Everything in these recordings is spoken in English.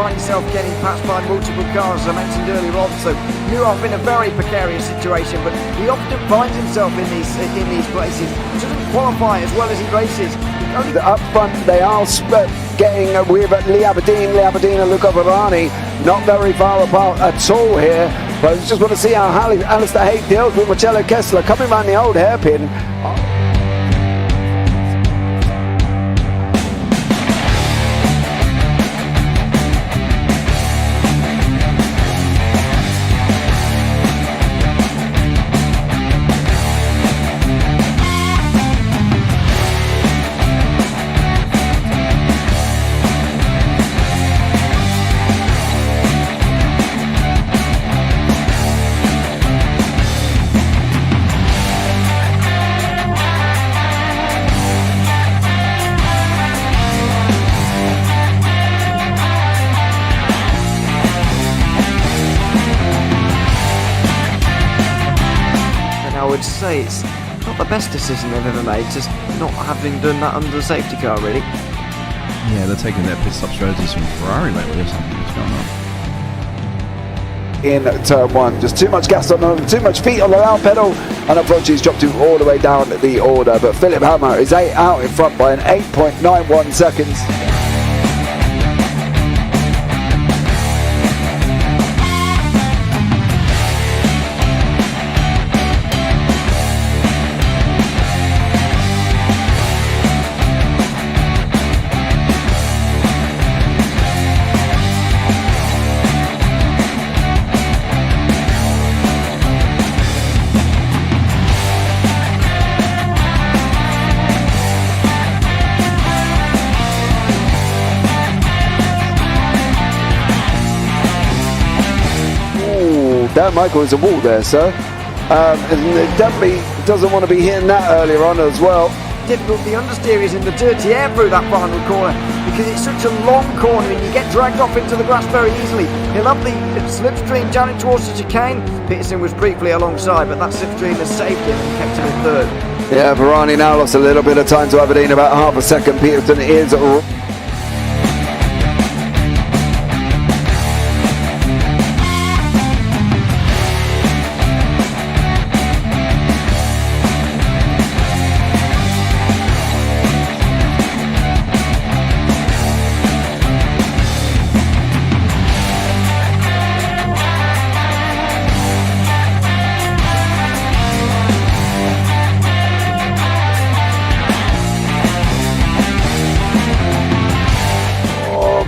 find yourself getting passed by multiple cars, as I mentioned earlier on. So Muroff in a very precarious situation, but he often finds himself in these places. He doesn't qualify as well as he races. Up front, they are getting with Lee Aberdeen and Luca Varani, not very far apart at all here. But I just want to see how Alistair Haig deals with Marcello Kessler coming around the old hairpin. Say it's not the best decision they've ever made, just not having done that under the safety car, really. Yeah, they're taking their pit stop strategies from Ferrari lately or something. What's going on? In turn one, just too much gas on them, too much feet on the loud pedal, and unfortunately he's dropped him all the way down the order. But Philip Hammer is out in front by an 8.91 seconds. Dan Michael is a wall there, sir. And definitely doesn't want to be hitting that earlier on as well. Difficult, the understeer is in the dirty air through that final corner because it's such a long corner and you get dragged off into the grass very easily. He'll have the slipstream down it towards the chicane. Peterson was briefly alongside, but that slipstream has saved him and kept him in third. Yeah, Varani now lost a little bit of time to Aberdeen, about half a second. Peterson is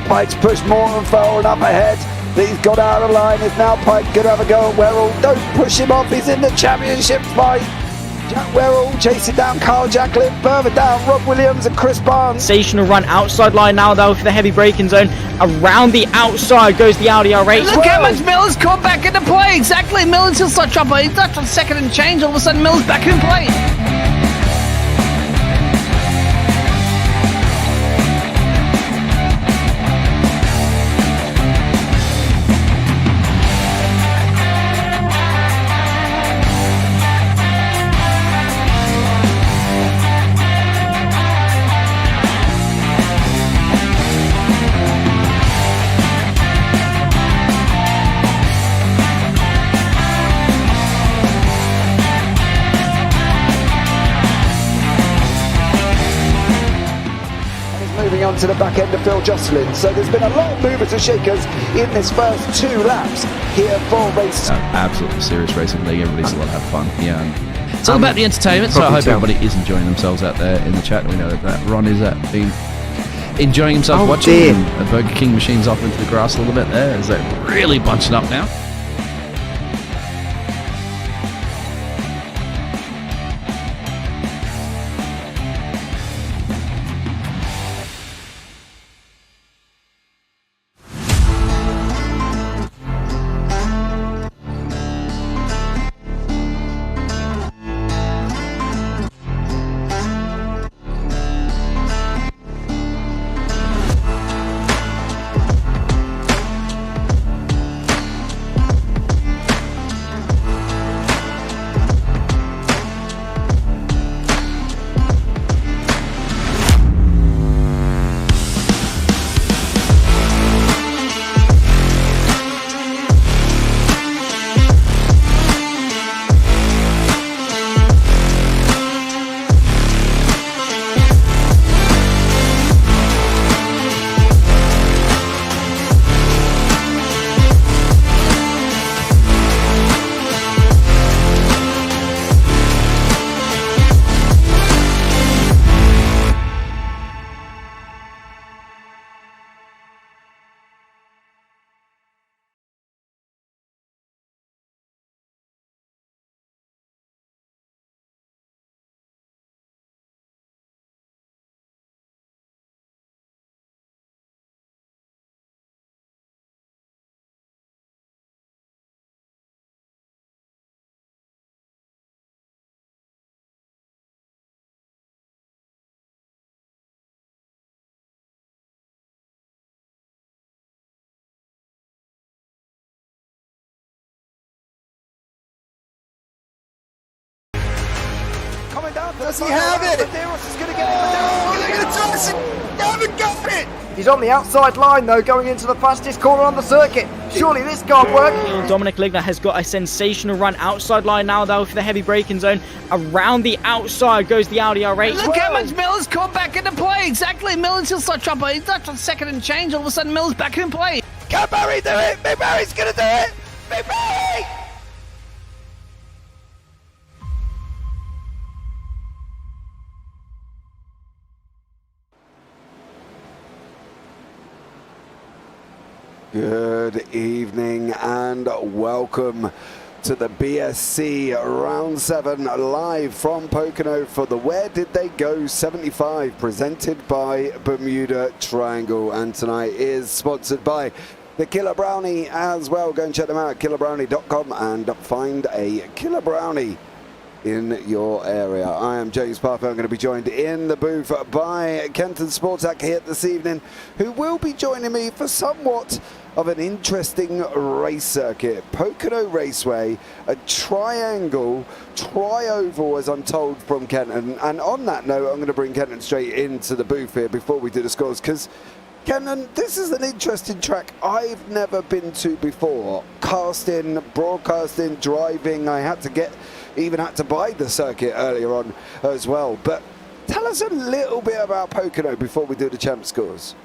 Pike's pushed Morton forward up ahead. He's got out of line. Is now Pike going to have a go at Werrell? Don't push him off. He's in the championship fight. Jack Werrell chasing down Carl Jacklin. Further down, Rob Williams and Chris Barnes. Sensational run outside line now though for the heavy braking zone. Around the outside goes the Audi R8. Look how much Miller's caught back into play. Exactly. Miller's still such up. He's left on second and change. All of a sudden Miller's back in play. On to the back end of Phil Jocelyn, so there's been a lot of movers and shakers in this first 2 laps here for race. Absolutely serious racing league. Everybody's a lot have fun. Yeah, it's all about the entertainment. So I hope everybody is enjoying themselves out there in the chat. We know that Ron is enjoying himself watching. And Burger King machines off into the grass a little bit there. Is that really bunching up now? Does he have it? Medeiros is going to get it. Oh, they're going to toss it. They haven't got it. He's on the outside line though, going into the fastest corner on the circuit. Surely this can't work. Dominic Ligner has got a sensational run outside line now though for the heavy braking zone. Around the outside goes the Audi R8. Look how much Miller's caught back into play. Exactly. Miller's still start trouble. He's not on second and change. All of a sudden, Miller's back in play. Can Barry do it? Big Barry's going to do it. Big Barry. Good evening and welcome to the BSC Round 7 live from Pocono for the Where Did They Go 75 presented by Bermuda Triangle, and tonight is sponsored by the Killer Brownie as well. Go and check them out at killerbrownie.com and find a Killer Brownie in your area. I am James Parfitt. I'm going to be joined in the booth by Kenton Sportak here this evening, who will be joining me for somewhat of an interesting race circuit. Pocono Raceway, a tri-oval as I'm told from Kenton. And on that note, I'm going to bring Kenton straight into the booth here before we do the scores, because Kenton, this is an interesting track I've never been to before. Casting, broadcasting, driving. I even had to buy the circuit earlier on as well. But tell us a little bit about Pocono before we do the champ scores.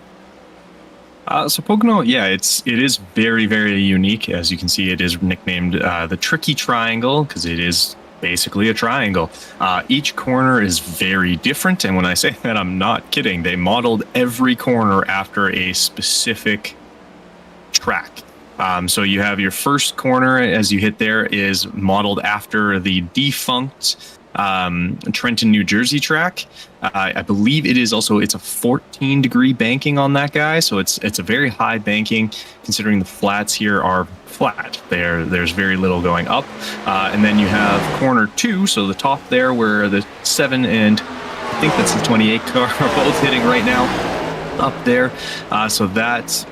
So Pocono, yeah, it is very, very unique. As you can see, it is nicknamed the Tricky Triangle because it is basically a triangle. Each corner is very different, and when I say that, I'm not kidding. They modeled every corner after a specific track. So you have your first corner, as you hit there, is modeled after the defunct Trenton, New Jersey track. I believe it's a 14-degree banking on that guy, so it's a very high banking considering the flats here are flat. There's very little going up, and then you have corner 2, so the top there where the 7 and I think that's the 28 car are both hitting right now up there. So that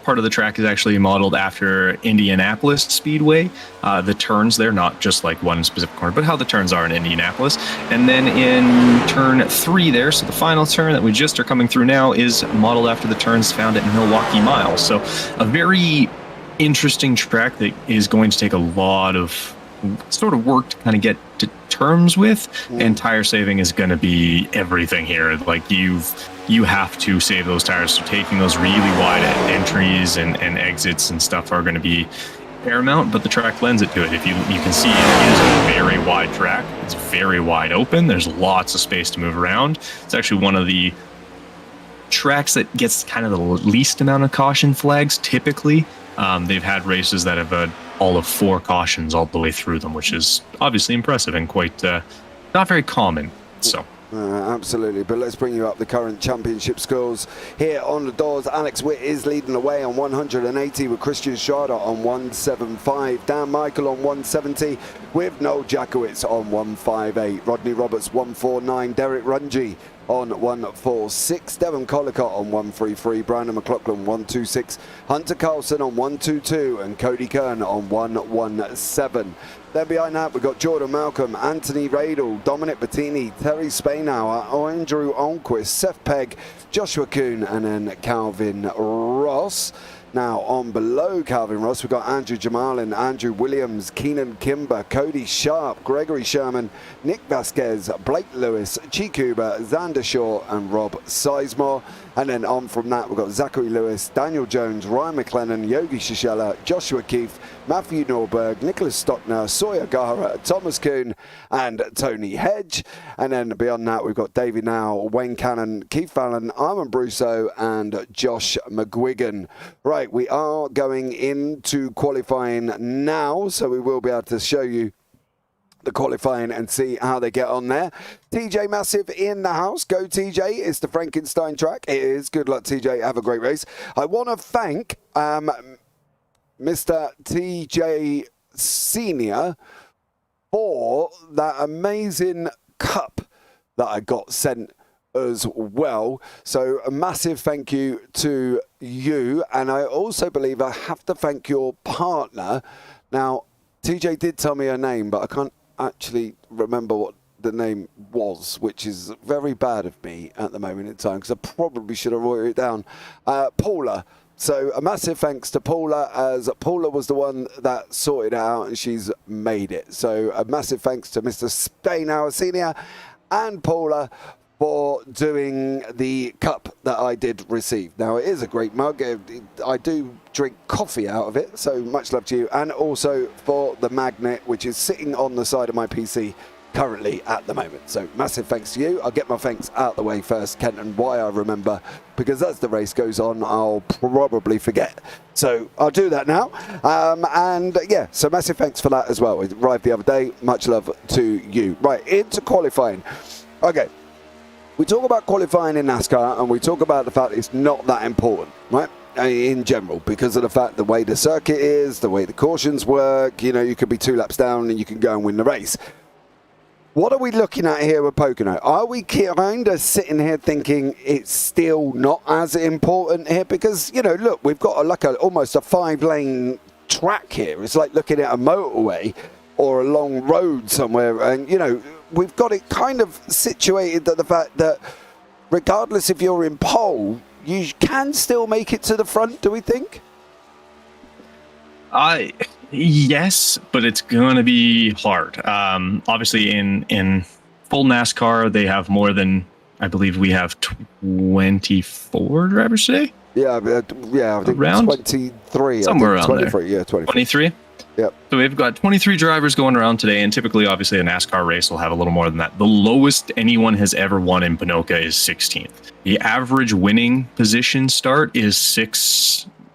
part of the track is actually modeled after Indianapolis Speedway. The turns there, not just like one specific corner, but how the turns are in Indianapolis. And then in turn 3 there, so the final turn that we just are coming through now is modeled after the turns found at Milwaukee Mile. So a very interesting track that is going to take a lot of sort of work to kind of get to terms with, and tire saving is going to be everything here. Like you have to save those tires, so taking those really wide entries and exits and stuff are going to be paramount, but the track lends it to it. If you can see, it is a very wide track. It's very wide open. There's lots of space to move around. It's actually one of the tracks that gets kind of the least amount of caution flags typically. They've had races that have had all of 4 cautions all the way through them, which is obviously impressive and quite not very common. So. Absolutely, but let's bring you up the current championship scores here on the doors. Alex Witt is leading the way on 180 with Christian Schrader on 175, Dan Michael on 170 with Noel Jakowitz on 158, Rodney Roberts 149, Derek Runge on 146, Devon Collicott on 133, Brandon McLaughlin 126, Hunter Carlson on 122, and Cody Kern on 117. Then behind that, we've got Jordan Malcolm, Anthony Radel, Dominic Bettini, Terry Spainauer, Andrew Onquist, Seth Pegg, Joshua Kuhn, and then Calvin Ross. Now, on below Calvin Ross, we've got Andrew Jamalin, Andrew Williams, Keenan Kimber, Cody Sharp, Gregory Sherman, Nick Vasquez, Blake Lewis, Chikuba, Xander Shaw, and Rob Sizemore. And then on from that, we've got Zachary Lewis, Daniel Jones, Ryan McLennan, Yogi Shishela, Joshua Keefe, Matthew Norberg, Nicholas Stockner, Sawyer Gara, Thomas Kuhn, and Tony Hedge. And then beyond that, we've got David Now, Wayne Cannon, Keith Fallon, Armand Brousseau, and Josh McGuigan. Right, we are going into qualifying now, so we will be able to show you the qualifying and see how they get on there. TJ Massive in the house. Go TJ. It's the Frankenstein track. It is. Good luck TJ. Have a great race. I want to thank Mr. TJ Senior for that amazing cup that I got sent as well. So a massive thank you to you. And I also believe I have to thank your partner. Now, TJ did tell me her name, but I can't actually remember what the name was, which is very bad of me at the moment in time, because I probably should have wrote it down. Paula. So a massive thanks to Paula, as Paula was the one that sorted it out and she's made it. So a massive thanks to Mr. Spainhour Senior and Paula for doing the cup that I did receive. Now, it is a great mug. I do drink coffee out of it, so much love to you. And also for the magnet, which is sitting on the side of my PC currently at the moment. So massive thanks to you. I'll get my thanks out the way first, Kenton, why I remember, because as the race goes on, I'll probably forget. So I'll do that now. And yeah, so massive thanks for that as well. It arrived the other day. Much love to you. Right, into qualifying. Okay. We talk about qualifying in NASCAR, and we talk about the fact it's not that important, right? In general, because of the fact the way the circuit is, the way the cautions work, you know, you could be 2 laps down and you can go and win the race. What are we looking at here with Pocono? Are we kind of sitting here thinking it's still not as important here? Because, you know, look, we've got almost a 5-lane track here. It's like looking at a motorway or a long road somewhere. And, you know, we've got it kind of situated that the fact that regardless if you're in pole, you can still make it to the front, do we think? Yes, but it's going to be hard. Obviously, in full NASCAR, they have more than, I believe we have 24 drivers today. Yeah, I think around 23. Somewhere around 23, there. Yeah, 23. 23? Yep. So we've got 23 drivers going around today, and typically, obviously, a NASCAR race will have a little more than that. The lowest anyone has ever won in Pocono is 16th. The average winning position start is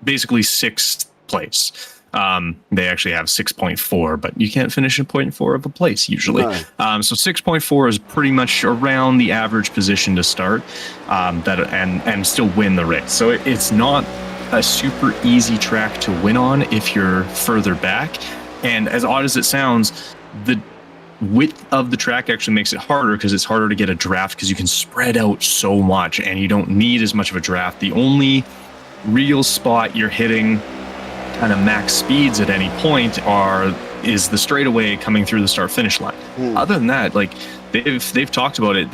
basically sixth place. They actually have 6.4, but you can't finish in 0.4 of a place usually. No. So 6.4 is pretty much around the average position to start, and still win the race. So it's not a super easy track to win on if you're further back. And as odd as it sounds, the width of the track actually makes it harder, because it's harder to get a draft because you can spread out so much and you don't need as much of a draft. The only real spot you're hitting kind of max speeds at any point is the straightaway coming through the start finish line. Other than that, like they've talked about it,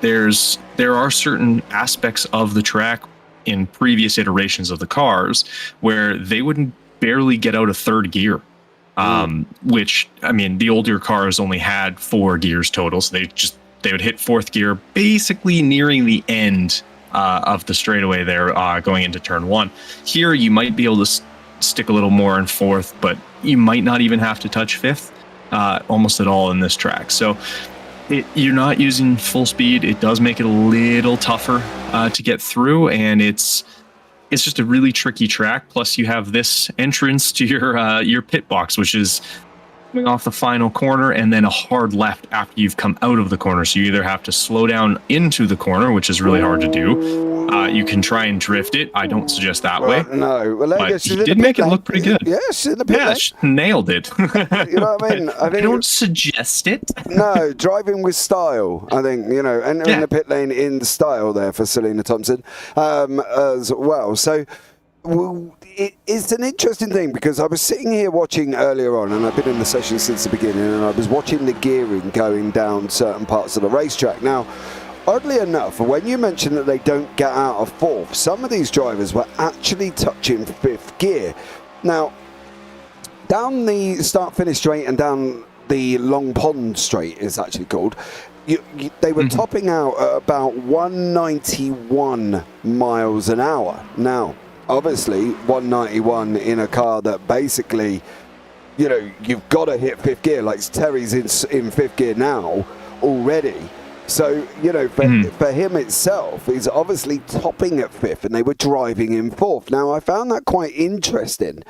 there are certain aspects of the track in previous iterations of the cars where they wouldn't barely get out of third gear, which, I mean, the older cars only had 4 gears total, so they would hit fourth gear basically nearing the end of the straightaway there, going into turn 1. Here you might be able to stick a little more in fourth, but you might not even have to touch fifth almost at all in this track. So you're not using full speed. It does make it a little tougher to get through, and it's just a really tricky track. Plus you have this entrance to your pit box, which is coming off the final corner and then a hard left after you've come out of the corner. So you either have to slow down into the corner, which is really hard to do. You can try and drift it. I don't suggest that way. No. Well, but he did make it look pretty good. Yes, in the pit lane. Nailed it. You know what I mean? I don't suggest it. No, driving with style, I think, you know, entering the pit lane in style there for Selena Thompson as well. So it's an interesting thing, because I was sitting here watching earlier on, and I've been in the session since the beginning, and I was watching the gearing going down certain parts of the racetrack. Now, oddly enough, when you mentioned that they don't get out of fourth, some of these drivers were actually touching fifth gear. Now, down the start-finish straight and down the Long Pond straight, is actually called, they were topping out at about 191 miles an hour. Now, obviously, 191 in a car that basically, you know, you've got to hit fifth gear. Like Terry's in fifth gear now already. So, you know, for him itself, he's obviously topping at fifth, and they were driving in fourth. Now, I found that quite interesting,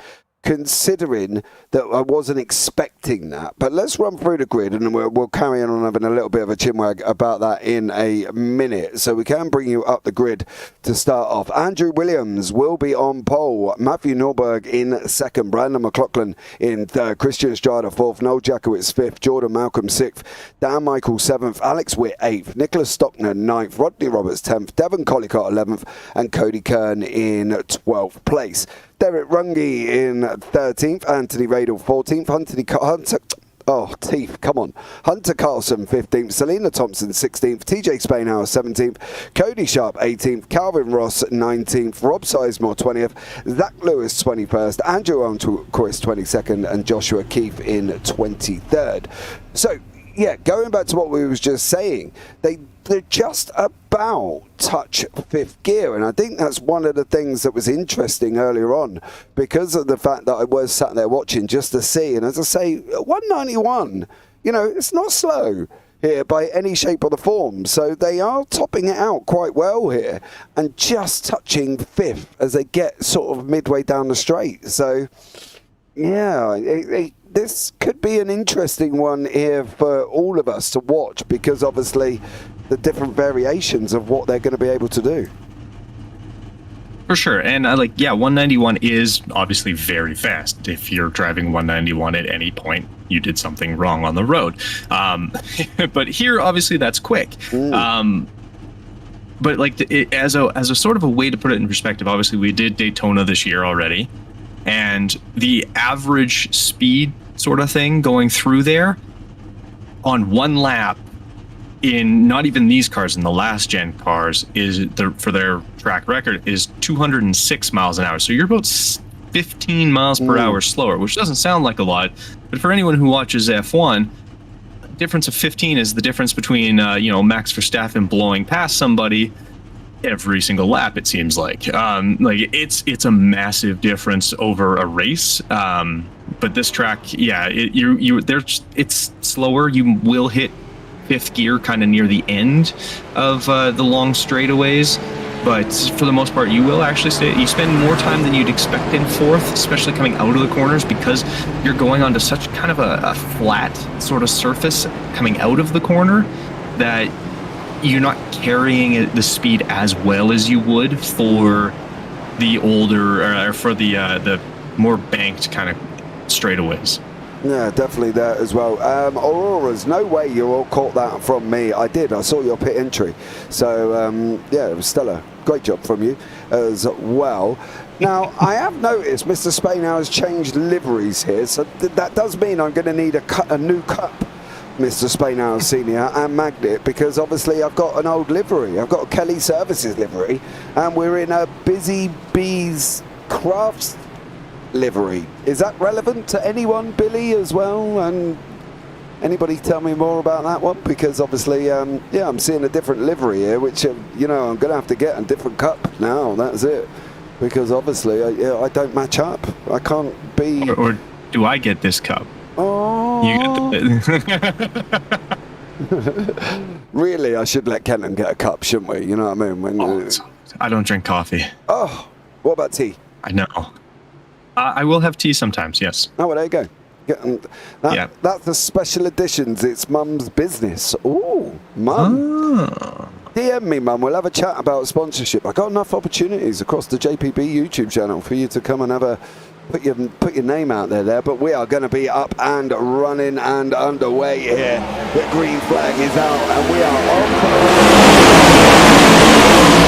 considering that I wasn't expecting that. But let's run through the grid, and then we'll carry on having a little bit of a chinwag about that in a minute. So we can bring you up the grid to start off. Andrew Williams will be on pole. Matthew Norberg in second. Brandon McLaughlin in third. Christian Strada fourth. Noel Jackowitz fifth. Jordan Malcolm sixth. Dan Michael seventh. Alex Witt eighth. Nicholas Stockner ninth. Rodney Roberts 10th. Devon Collicott 11th. And Cody Kern in 12th place. Derek Runge in 13th, Anthony Radel 14th, Oh, teeth, come on. Hunter Carlson, 15th. Selena Thompson, 16th. TJ Spainhour, 17th. Cody Sharp, 18th. Calvin Ross, 19th. Rob Sizemore, 20th. Zach Lewis, 21st. Andrew Almquist, 22nd. And Joshua Keefe in 23rd. So, yeah, going back to what we was just saying, they're just about touch fifth gear, and I think that's one of the things that was interesting earlier on because of the fact that I was sat there watching just to see, and as I say, 191, you know, it's not slow here by any shape or the form, so they are topping it out quite well here and just touching fifth as they get sort of midway down the straight. So yeah, this could be an interesting one here for all of us to watch because obviously the different variations of what they're going to be able to do. For sure. And 191 is obviously very fast. If you're driving 191 at any point, you did something wrong on the road. But here, obviously, that's quick. But as a sort of a way to put it in perspective, obviously we did Daytona this year already. And the average speed sort of thing going through there on one lap in not even these cars, in the last gen cars, for their track record is 206 miles an hour. So you're about 15 miles per hour slower, which doesn't sound like a lot, but for anyone who watches F1, difference of 15 is the difference between Max Verstappen blowing past somebody every single lap, it seems like. It's a massive difference over a race. But this track, yeah, it's slower. You will hit fifth gear kind of near the end of the long straightaways, but for the most part you will actually you spend more time than you'd expect in fourth, especially coming out of the corners, because you're going onto such kind of a flat sort of surface coming out of the corner that you're not carrying the speed as well as you would for the older or for the more banked kind of straightaways. Yeah, definitely there as well. Aurora's, no way you all caught that from me. I did. I saw your pit entry. So, yeah, it was stellar. Great job from you as well. Now, I have noticed Mr. Spainhour has changed liveries here. So that does mean I'm going to need a new cup, Mr. Spainhour Senior and Magnet, because obviously I've got an old livery. I've got a Kelly Services livery, and we're in a Busy Bees Crafts livery. Is that relevant to anyone, Billy, as well? And anybody tell me more about that one? Because obviously, yeah, I'm seeing a different livery here, which, I'm going to have to get a different cup now. That's it. Because obviously, I don't match up. I can't be... Or do I get this cup? Oh. You get the... Really, I should let Kenton get a cup, shouldn't we? You know what I mean? I don't drink coffee. Oh, what about tea? I know. I will have tea sometimes, yes. Oh, well, there you go. That's the special editions. It's Mum's business. Ooh, Mum. Oh. DM me, Mum. We'll have a chat about sponsorship. I got enough opportunities across the JPB YouTube channel for you to come and have a put your name out there. But we are going to be up and running and underway here. The green flag is out, and we are on.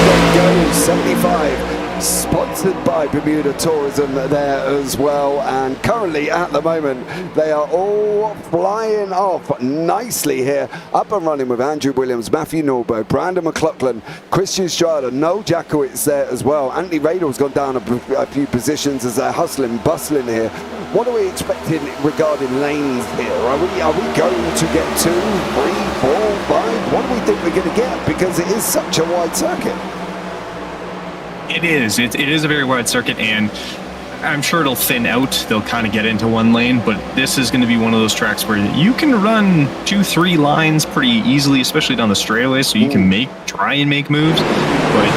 There we go. 75. Sponsored by Bermuda Tourism there as well, and currently at the moment they are all flying off nicely here, up and running with Andrew Williams, Matthew Norbo, Brandon McLaughlin, Christian Strada, Noel Jackowitz there as well. Anthony Radle's gone down a few positions as they're hustling, bustling here. What are we expecting regarding lanes here? Are we going to get 2, 3, 4, 5? What do we think we're going to get? Because it is such a wide circuit. It is. It is a very wide circuit, and I'm sure it'll thin out. They'll kind of get into one lane, but this is going to be one of those tracks where you can run 2-3 lines pretty easily, especially down the straightaways, so you can try and make moves, but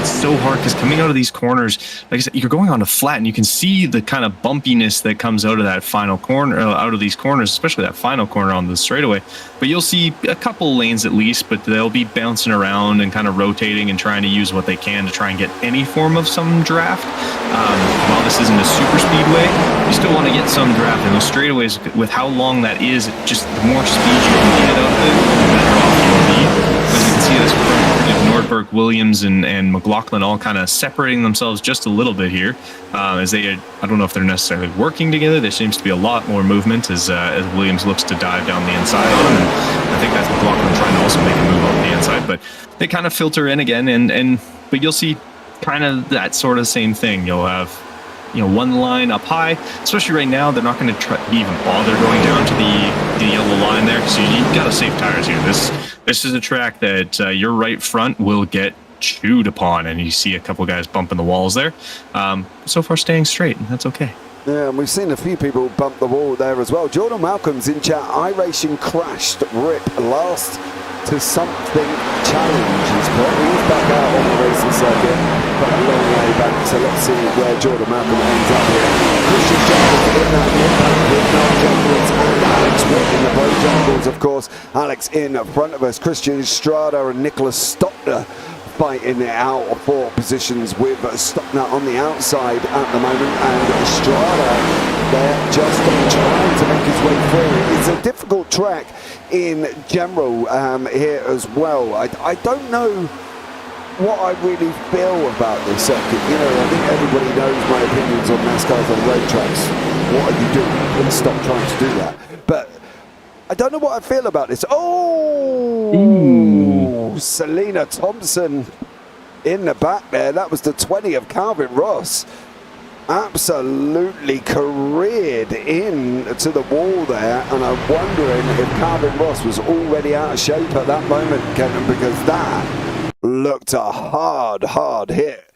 it's so hard because coming out of these corners, like I said, you're going on a flat, and you can see the kind of bumpiness that comes out of that final corner, out of these corners, especially that final corner on the straightaway. But you'll see a couple lanes at least, but they'll be bouncing around and kind of rotating and trying to use what they can to try and get any form of some draft. While this isn't a super speedway, you still want to get some draft. And those straightaways, with how long that is, just the more speed you can get out of it, the better off you'll be. As you can see, this ignored Burke, Williams, and McLaughlin all kind of separating themselves just a little bit here, as I don't know if they're necessarily working together. There seems to be a lot more movement as Williams looks to dive down the inside on him. And I think that's McLaughlin trying to also make a move on the inside, but they kind of filter in again, but you'll see kind of that sort of same thing. You'll have one line up high, especially right now. They're not going to even bother going down to the yellow line there, because you've got to save tires here. This is a track that your right front will get chewed upon, and you see a couple guys bumping the walls there. So far staying straight, and that's okay. Yeah, and we've seen a few people bump the wall there as well. Jordan Malcolm's in chat. iRacing crashed. RIP. Last to something challenge. He's back out on the racing circuit, but a long way back. So let's see where Jordan Malcolm ends up here. Christian Jungles in that impact with Noel Jungles and Alex Witt in the Bo Jungles, of course. Alex in front of us. Christian Estrada and Nicholas Stockner fighting it out for positions, with Stockner on the outside at the moment, and Estrada there just trying to make his way through. It's a difficult track in general here as well. I don't know what I really feel about this circuit. I think everybody knows my opinions on NASCARs on road tracks. What are you doing? I'm going to stop trying to do that. But I don't know what I feel about this. Selena Thompson in the back there. That was the 20 of Calvin Ross. Absolutely careered in to the wall there, and I'm wondering if Calvin Ross was already out of shape at that moment, Kenton, because that looked a hard hit.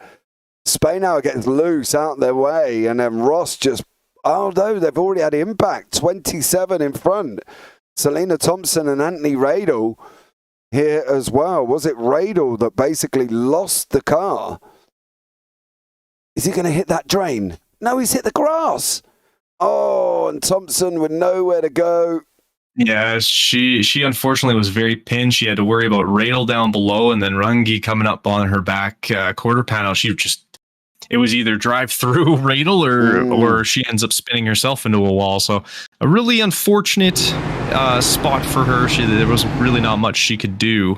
Spainhour gets loose out their way, and then Ross just, although they've already had impact, 27 in front. Selena Thompson and Anthony Radel here as well. Was it Radel that basically lost the car? Is he going to hit that drain? No, he's hit the grass. Oh, and Thompson with nowhere to go. Yeah, she unfortunately was very pinned. She had to worry about Radel down below, and then Runge coming up on her back quarter panel. It was either drive through Radel or she ends up spinning herself into a wall. So a really unfortunate spot for her. There was really not much she could do.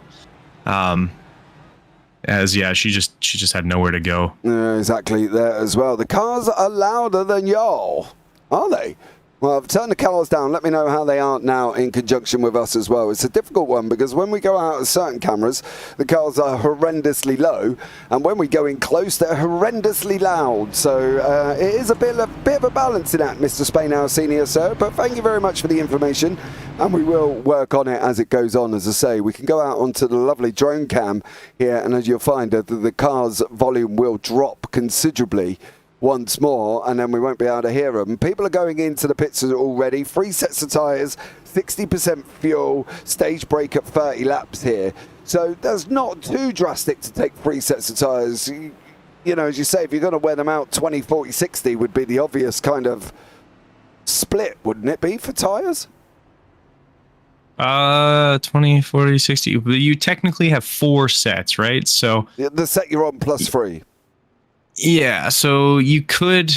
She just had nowhere to go. Exactly there as well. The cars are louder than y'all, are they? Well, I've turned the cars down. Let me know how they are now in conjunction with us as well. It's a difficult one because when we go out at certain cameras, the cars are horrendously low, and when we go in close, they're horrendously loud. So it is a bit of a balancing act, Mr. Spainhour Senior, sir. But thank you very much for the information, and we will work on it as it goes on. As I say, we can go out onto the lovely drone cam here, and as you'll find, the car's volume will drop considerably once more, and then we won't be able to hear them. People are going into the pits already. 3 sets of tyres, 60% fuel, stage break at 30 laps here. So that's not too drastic to take 3 sets of tyres. As you say, if you're going to wear them out, 20, 40, 60 would be the obvious kind of split, wouldn't it be, for tyres? 20, 40, 60. You technically have 4 sets, right? So the set you're on plus 3. Yeah, so you could,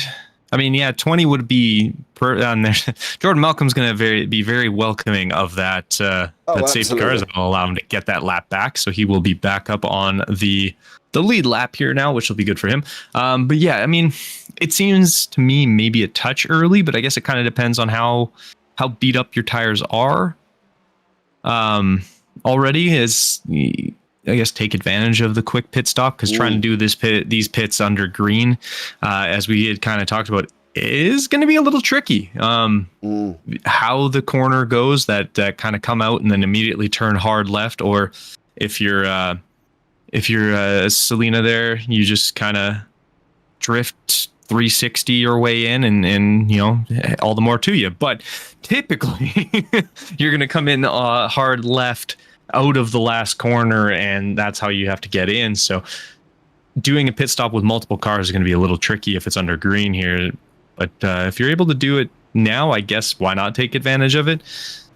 20 would be on there. Jordan Malcolm's going to be very welcoming of that safety car, as it'll allow him to get that lap back. So he will be back up on the lead lap here now, which will be good for him. It seems to me maybe a touch early, but I guess it kind of depends on how beat up your tires are. Already is, I guess, take advantage of the quick pit stop, because trying to do these pits under green, as we had kind of talked about, is going to be a little tricky. How the corner goes, that kind of come out and then immediately turn hard left, or if you're Selena there, you just kind of drift 360 your way in, and all the more to you. But typically, you're going to come in hard left out of the last corner, and that's how you have to get in. So doing a pit stop with multiple cars is going to be a little tricky if it's under green here. But if you're able to do it now, I guess why not take advantage of it?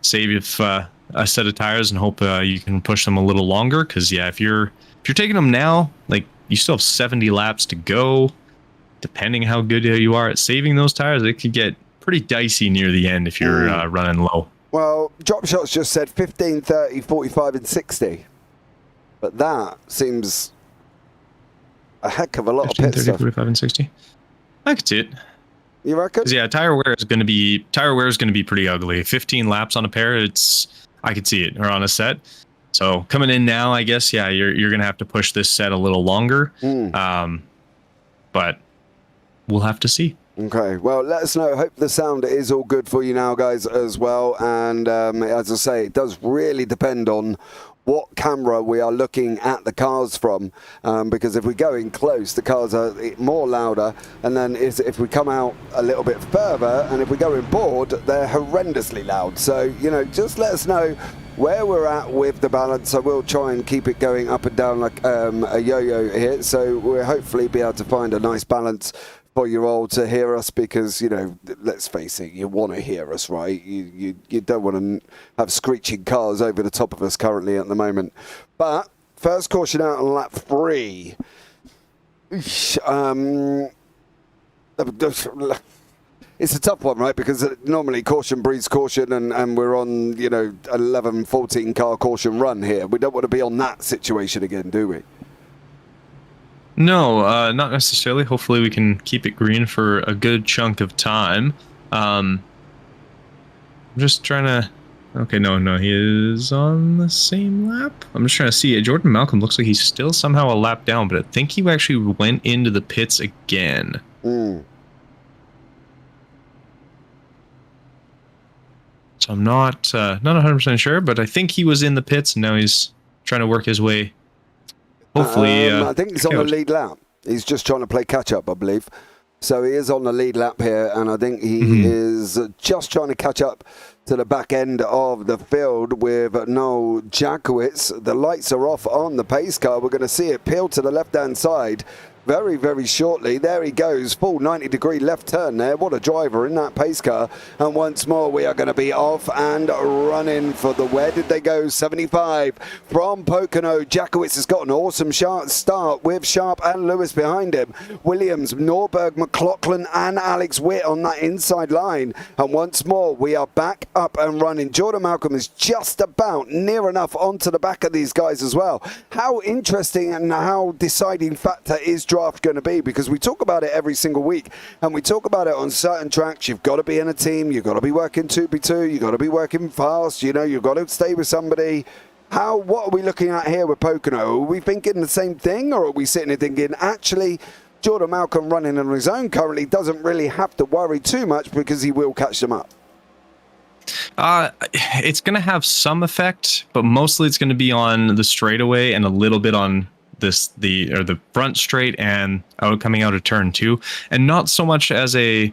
Save a set of tires and hope you can push them a little longer. Because if you're taking them now, like, you still have 70 laps to go. Depending how good you are at saving those tires, it could get pretty dicey near the end if you're running low. Well, Drop Shots just said 15, 30, 45 and 60. But that seems a heck of a lot 15, of pit 30, stuff. 45, and 60. I could see it. You reckon? Yeah, tire wear is going to be pretty ugly. 15 laps on a pair, I could see it, or on a set. So coming in now, I guess, yeah, you're going to have to push this set a little longer. But we'll have to see. Okay, well, let us know. Hope the sound is all good for you now, guys, as well. And as I say, it does really depend on what camera we are looking at the cars from, because if we go in close, the cars are more louder, and then if we come out a little bit further, and if we go in board, they're horrendously loud. So, you know, just let us know where we're at with the balance. I will try and keep it going up and down like a yo-yo here, so we'll hopefully be able to find a nice balance for you all to hear us, because, you know, let's face it, you want to hear us, right? You don't want to have screeching cars over the top of us currently at the moment. But first caution out on lap 3. It's a tough one, right? Because normally caution breeds caution, and we're on, you know, 11, 14 car caution run here. We don't want to be on that situation again, do we? No, not necessarily. Hopefully we can keep it green for a good chunk of time. I'm just trying to... Okay, no, he is on the same lap. I'm just trying to see. Jordan Malcolm looks like he's still somehow a lap down, but I think he actually went into the pits again. So I'm not 100% sure, but I think he was in the pits, and now he's trying to work his way. Hopefully, I think he's on the lead lap. He's just trying to play catch up, I believe. So he is on the lead lap here, and I think he is just trying to catch up to the back end of the field with Noel Jakowitz. The lights are off on the pace car. We're going to see it peel to the left-hand side very, very shortly. There he goes, full 90-degree left turn there. What a driver in that pace car. And once more, we are going to be off and running for the... Where did they go? 75 from Pocono. Jakowitz has got an awesome start with Sharp and Lewis behind him. Williams, Norberg, McLaughlin and Alex Witt on that inside line. And once more, we are back up and running. Jordan Malcolm is just about near enough onto the back of these guys as well. How interesting and how deciding factor is draft going to be, because we talk about it every single week, and we talk about it on certain tracks. You've got to be in a team, you've got to be working 2v2, you've got to be working fast, you know, you've got to stay with somebody. What are we looking at here with Pocono? Are we thinking the same thing, or are we sitting here thinking, actually, Jordan Malcolm running on his own currently doesn't really have to worry too much because he will catch them up? It's going to have some effect, but mostly it's going to be on the straightaway and a little bit on the front straight and coming out of turn 2, and not so much as a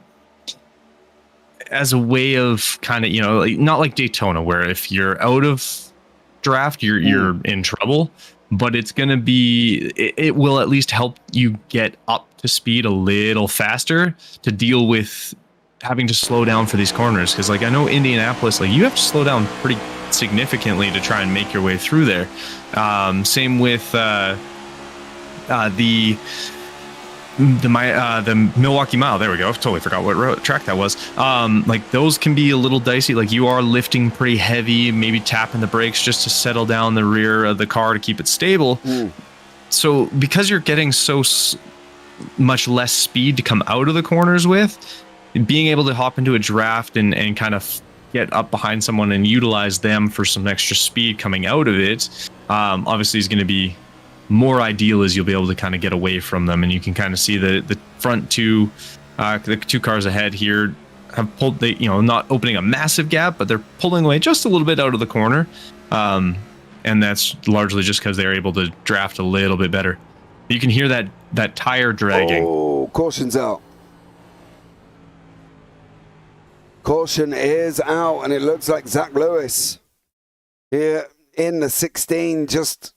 way of kind of, you know, not like Daytona where if you're out of draft you're in trouble, but it's going to be, it will at least help you get up to speed a little faster to deal with having to slow down for these corners, because like I know Indianapolis, like you have to slow down pretty significantly to try and make your way through there. Same with the Milwaukee Mile. There we go. I totally forgot what track that was. Like those can be a little dicey. Like you are lifting pretty heavy, maybe tapping the brakes just to settle down the rear of the car to keep it stable. So because you're getting so much less speed to come out of the corners with, being able to hop into a draft and kind of get up behind someone and utilize them for some extra speed coming out of it, obviously is going to be more ideal, as you'll be able to kind of get away from them, and you can kind of see the front two, the two cars ahead here have pulled, not opening a massive gap, but they're pulling away just a little bit out of the corner, and that's largely just because they're able to draft a little bit better. You can hear that tire dragging. Oh, caution's out. Caution is out, and it looks like Zach Lewis here in the 16 just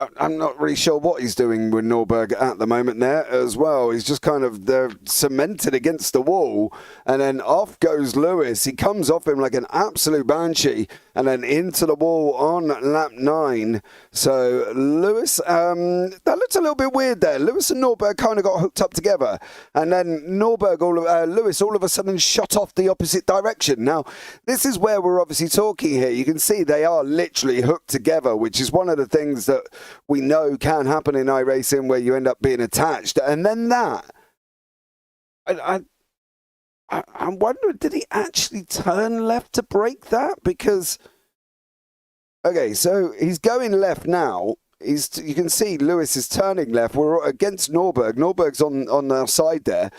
I'm not really sure what he's doing with Norberg at the moment there as well. He's just kind of cemented against the wall, and then off goes Lewis. He comes off him like an absolute banshee, and then into the wall on lap 9. So Lewis, that looked a little bit weird there. Lewis and Norberg kind of got hooked up together, and then Lewis all of a sudden shot off the opposite direction. Now, this is where we're obviously talking here. You can see they are literally hooked together, which is one of the things that we know can happen in iRacing, where you end up being attached. And then that, I'm wondering, did he actually turn left to break that? Because, okay, so he's going left now. You can see Lewis is turning left. We're against Norberg. Norberg's on our side there.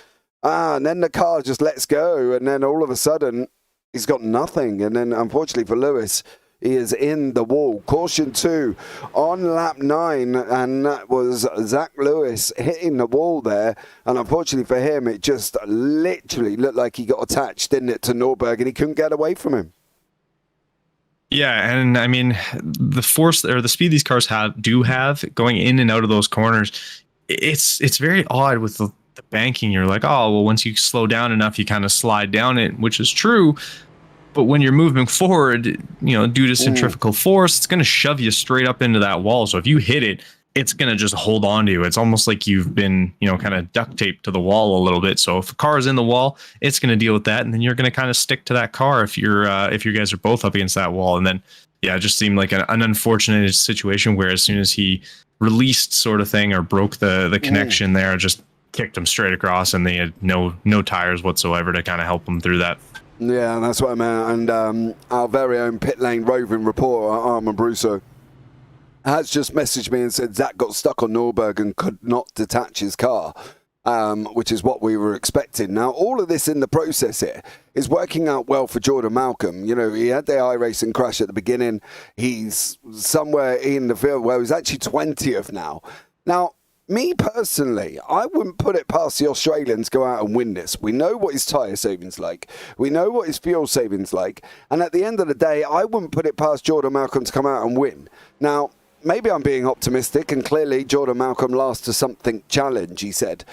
And then the car just lets go. And then all of a sudden, he's got nothing. And then, unfortunately for Lewis, he is in the wall. Caution 2 on lap 9, and that was Zach Lewis hitting the wall there. And unfortunately for him, it just literally looked like he got attached, didn't it, to Norberg, and he couldn't get away from him. Yeah, and I mean, the force or the speed these cars do have going in and out of those corners, it's very odd with the banking. You're like, oh, well, once you slow down enough, you kind of slide down it, which is true. But when you're moving forward, due to centrifugal force, it's going to shove you straight up into that wall. So if you hit it, it's going to just hold on to you. It's almost like you've been, kind of duct taped to the wall a little bit. So if a car is in the wall, it's going to deal with that. And then you're going to kind of stick to that car if you guys are both up against that wall. And then, yeah, it just seemed like an unfortunate situation where as soon as he released sort of thing or broke the connection there, just kicked him straight across, and they had no tires whatsoever to kind of help him through that. Yeah, that's what I meant. And our very own pit lane roving reporter, Armand Brusso, has just messaged me and said Zach got stuck on Norberg and could not detach his car, which is what we were expecting. Now, all of this in the process here is working out well for Jordan Malcolm. He had the iRacing crash at the beginning. He's somewhere in the field where he's actually 20th now. Now, me personally, I wouldn't put it past the Australians to go out and win this. We know what his tyre savings like. We know what his fuel savings like. And at the end of the day, I wouldn't put it past Jordan Malcolm to come out and win. Now, maybe I'm being optimistic, and clearly Jordan Malcolm last to something challenge, he said.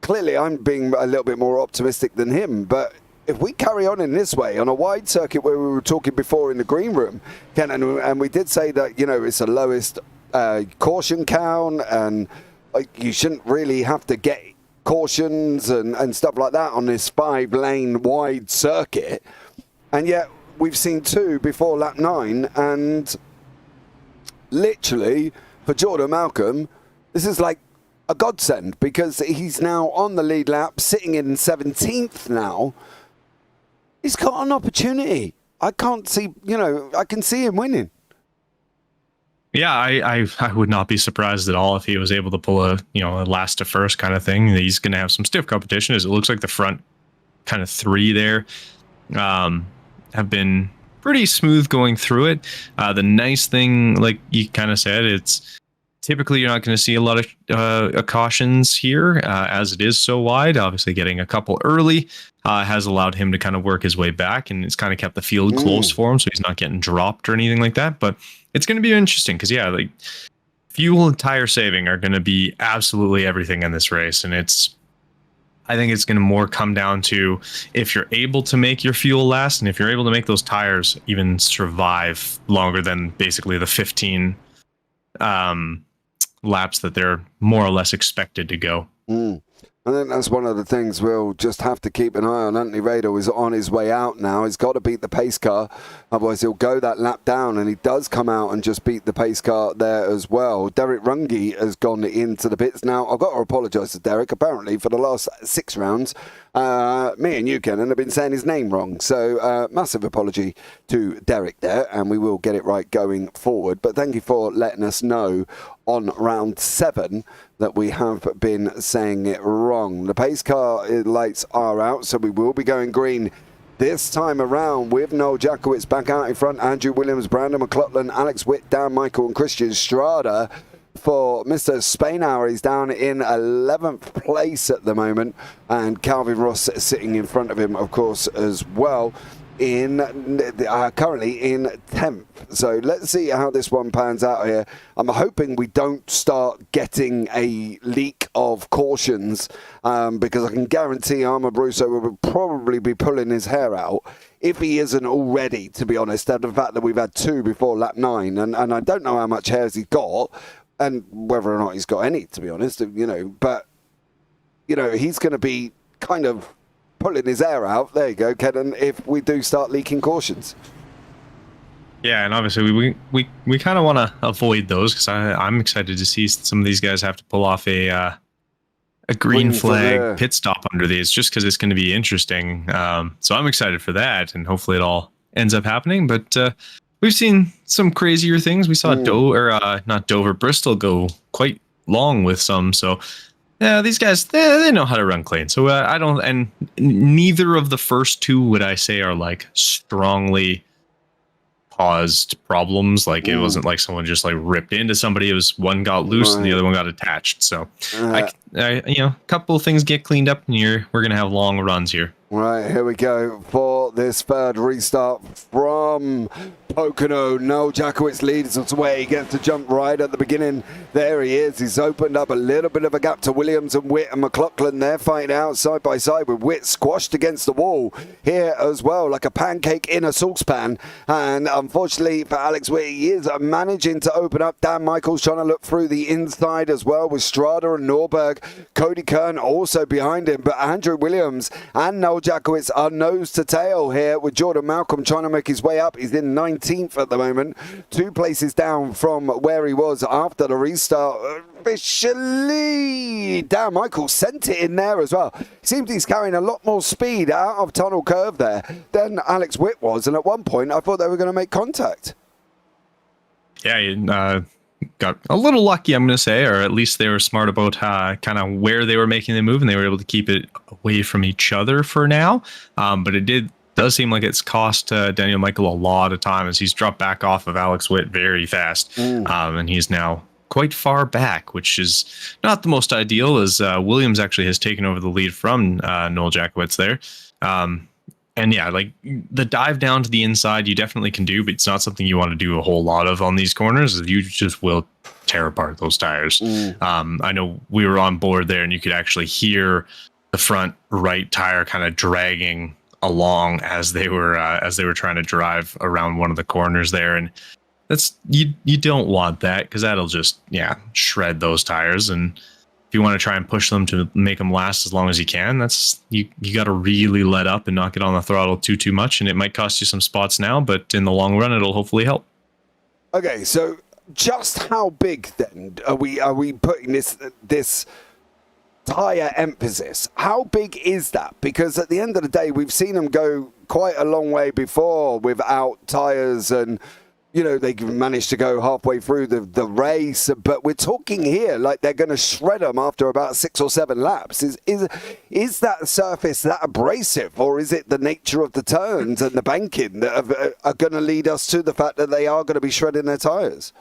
Clearly, I'm being a little bit more optimistic than him, but if we carry on in this way, on a wide circuit where we were talking before in the green room, Ken, and we did say that, it's the lowest caution count, and you shouldn't really have to get cautions and stuff like that on this 5-lane wide circuit. And yet we've seen 2 before lap 9, and literally for Jordan Malcolm, this is like a godsend, because he's now on the lead lap, sitting in 17th now. He's got an opportunity. I can't see, I can see him winning. Yeah, I would not be surprised at all if he was able to pull a last to first kind of thing. He's going to have some stiff competition, as it looks like the front kind of 3 there have been pretty smooth going through it. The nice thing, like you kind of said, it's typically you're not going to see a lot of cautions here as it is so wide. Obviously, getting a couple early has allowed him to kind of work his way back, and it's kind of kept the field close for him, so he's not getting dropped or anything like that. But it's going to be interesting because, yeah, like fuel and tire saving are going to be absolutely everything in this race. And I think it's going to more come down to if you're able to make your fuel last, and if you're able to make those tires even survive longer than basically the 15 laps that they're more or less expected to go. I think that's one of the things we'll just have to keep an eye on. Anthony Rado is on his way out now. He's got to beat the pace car, otherwise he'll go that lap down, and he does come out and just beat the pace car there as well. Derek Runge has gone into the pits now. I've got to apologise to Derek. Apparently, for the last 6 rounds, me and you, Kenan, have been saying his name wrong. So massive apology to Derek there, and we will get it right going forward. But thank you for letting us know on round 7 that we have been saying it wrong. The pace car lights are out, so we will be going green this time around with Noel Jackowitz back out in front, Andrew Williams, Brandon McLaughlin, Alex Witt, Dan Michael and Christian Strada. For Mr. Spainhour, he's down in 11th place at the moment, and Calvin Ross sitting in front of him, of course, as well. currently in 10th. So let's see how this one pans out here. I'm hoping we don't start getting a leak of cautions, because I can guarantee Arma Brusso will probably be pulling his hair out if he isn't already, to be honest, and the fact that we've had 2 before lap 9, and I don't know how much hair he's got and whether or not he's got any, to be honest, but he's going to be kind of pulling his hair out. There you go, Kenton, if we do start leaking cautions. Yeah, and obviously we kind of want to avoid those, because I'm excited to see some of these guys have to pull off a green flag pit stop under these, just because it's going to be interesting. So I'm excited for that, and hopefully it all ends up happening. But we've seen some crazier things. We saw Bristol go quite long with some. So yeah, these guys, they know how to run clean. So I don't, and neither of the first 2 would I say are like strongly caused problems. Like it wasn't like someone just like ripped into somebody. It was one got loose and the other one got attached. So a couple of things get cleaned up, and we're gonna have long runs here. Right, here we go for this third restart from Pocono. Noel Jackowitz leads us away. He gets to jump right at the beginning. There he is. He's opened up a little bit of a gap to Williams and Witt and McLaughlin. They're fighting out side by side with Witt squashed against the wall here as well, like a pancake in a saucepan. And unfortunately for Alex Witt, he is managing to open up. Dan Michaels trying to look through the inside as well with Strada and Norberg. Cody Kern also behind him, but Andrew Williams and Noel Jackowitz are nose to tail here, with Jordan Malcolm trying to make his way up. He's in 19th at the moment, 2 places down from where he was after the restart. Officially, Dan Michael sent it in there as well. Seems he's carrying a lot more speed out of tunnel curve there than Alex Witt was, and at one point I thought they were going to make contact. Yeah, got a little lucky, I'm going to say, or at least they were smart about kind of where they were making the move, and they were able to keep it away from each other for now. But it does seem like it's cost Daniel Michael a lot of time, as he's dropped back off of Alex Witt very fast. And he's now quite far back, which is not the most ideal, as Williams actually has taken over the lead from Noel Jackowitz there. And yeah, like the dive down to the inside, you definitely can do, but it's not something you want to do a whole lot of on these corners. You just will tear apart those tires. I know we were on board there, and you could actually hear the front right tire kind of dragging along as they were trying to drive around one of the corners there, and that's you don't want that, because that'll just shred those tires. And if you want to try and push them to make them last as long as you can, that's you got to really let up and not get on the throttle too much, and it might cost you some spots now, but in the long run it'll hopefully help. Okay, so just how big then are we putting this tire emphasis? How big is that? Because at the end of the day, we've seen them go quite a long way before without tires, and they managed to go halfway through the race, but we're talking here like they're going to shred them after about 6 or 7 laps. Is that surface that abrasive, or is it the nature of the turns and the banking that are going to lead us to the fact that they are going to be shredding their tires?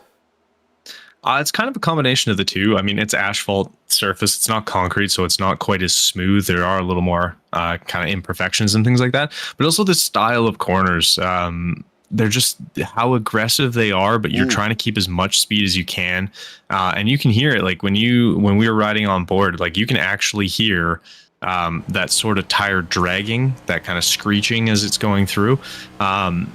It's kind of a combination of the two. I mean, it's asphalt surface. It's not concrete, so it's not quite as smooth. There are a little more kind of imperfections and things like that. But also the style of corners. They're just how aggressive they are, but you're trying to keep as much speed as you can. And you can hear it. Like when we were riding on board, like you can actually hear that sort of tire dragging, that kind of screeching as it's going through. On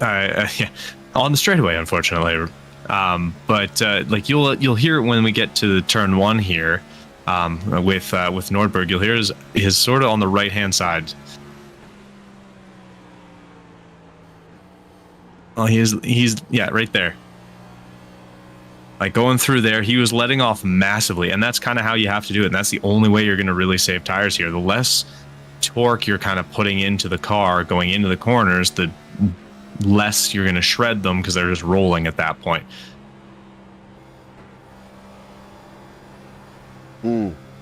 the straightaway, unfortunately. But like you'll hear it when we get to turn 1 here with Nordberg. You'll hear his sort of on the right hand side. Oh, he's right there. Like going through there, he was letting off massively, and that's kind of how you have to do it. And that's the only way you're going to really save tires here. The less torque you're kind of putting into the car going into the corners, the less you're going to shred them, because they're just rolling at that point.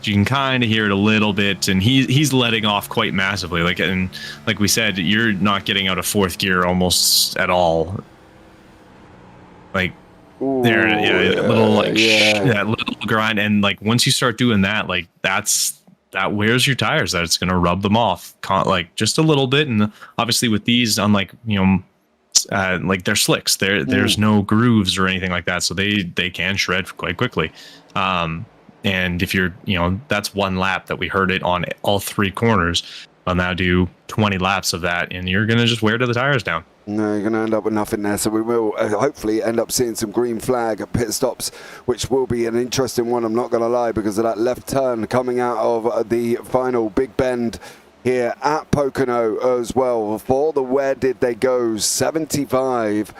You can kind of hear it a little bit, and he's letting off quite massively. Like we said, you're not getting out of 4th gear almost at all. Like that little grind, and like once you start doing that, like that's that wears your tires, that it's going to rub them off like just a little bit. And obviously with these, unlike, like they're slicks, there's no grooves or anything like that. So they can shred quite quickly. And if you're, that's one lap that we heard it on all 3 corners. I'll now do 20 laps of that, and you're going to just wear to the tires down. No, you're going to end up with nothing there. So we will hopefully end up seeing some green flag at pit stops, which will be an interesting one, I'm not going to lie, because of that left turn coming out of the final big bend here at Pocono as well. For the Where Did They Go 75,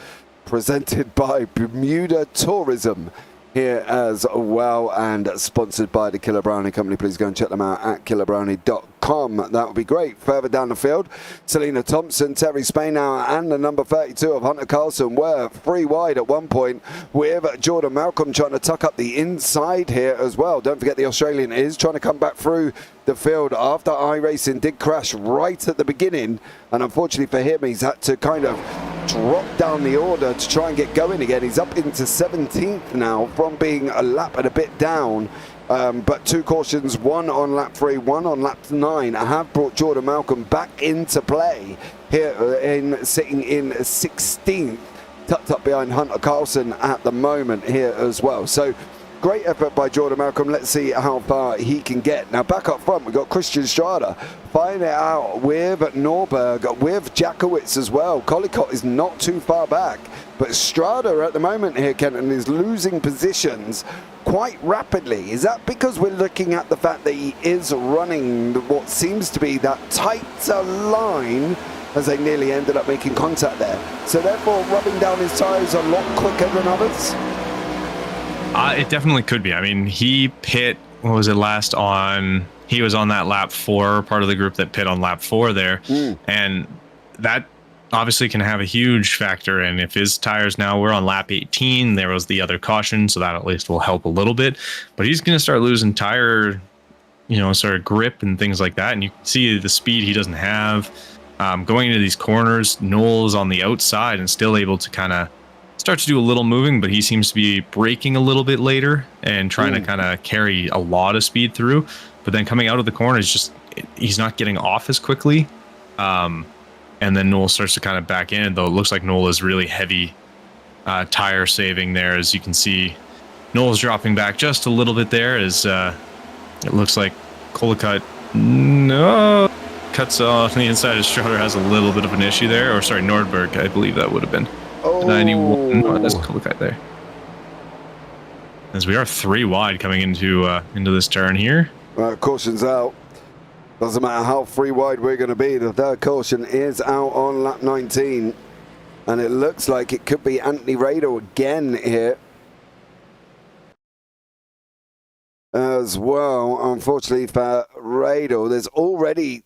presented by Bermuda Tourism here as well, and sponsored by the Killer Brownie Company. Please go and check them out at killerbrownie.com. That would be great. Further down the field, Selena Thompson, Terry Spainow, and the number 32 of Hunter Carlson were 3 wide at one point, with Jordan Malcolm trying to tuck up the inside here as well. Don't forget the Australian is trying to come back through the field after iRacing did crash right at the beginning, and unfortunately for him, he's had to kind of drop down the order to try and get going again. He's up into 17th now from being a lap and a bit down, but 2 cautions, one on lap 3, one on lap 9, have brought Jordan Malcolm back into play here, sitting in 16th, tucked up behind Hunter Carlson at the moment here as well. So great effort by Jordan Malcolm. Let's see how far he can get. Now back up front, we've got Christian Strada finding it out with Norberg, with Jakowitz as well. Collicott is not too far back, but Strada at the moment here, Kenton, is losing positions quite rapidly. Is that because we're looking at the fact that he is running what seems to be that tighter line, as they nearly ended up making contact there? So therefore rubbing down his tyres a lot quicker than others? It definitely could be. I mean, he pit, what was it, last on, he was on that lap 4, part of the group that pit on lap 4 there. And that obviously can have a huge factor. And if his tires now, we're on lap 18, there was the other caution, so that at least will help a little bit. But he's going to start losing tire, sort of grip and things like that. And you can see the speed he doesn't have. Going into these corners, Noel's on the outside and still able to kind of start to do a little moving, but he seems to be braking a little bit later and trying to kind of carry a lot of speed through. But then coming out of the corner, he's not getting off as quickly. And then Noel starts to kind of back in, though it looks like Noel is really heavy tire saving there. As you can see, Noel's dropping back just a little bit there, as it looks like Collicott cuts off the inside. Strutter has a little bit of an issue there, or sorry, Nordberg, I believe that would have been. 91. Oh, that's a cool guy there. As we are 3 wide coming into this turn here. Caution's out. Doesn't matter how 3 wide we're going to be. The third caution is out on lap 19. And it looks like it could be Anthony Radel again here as well. Unfortunately for Radel, there's already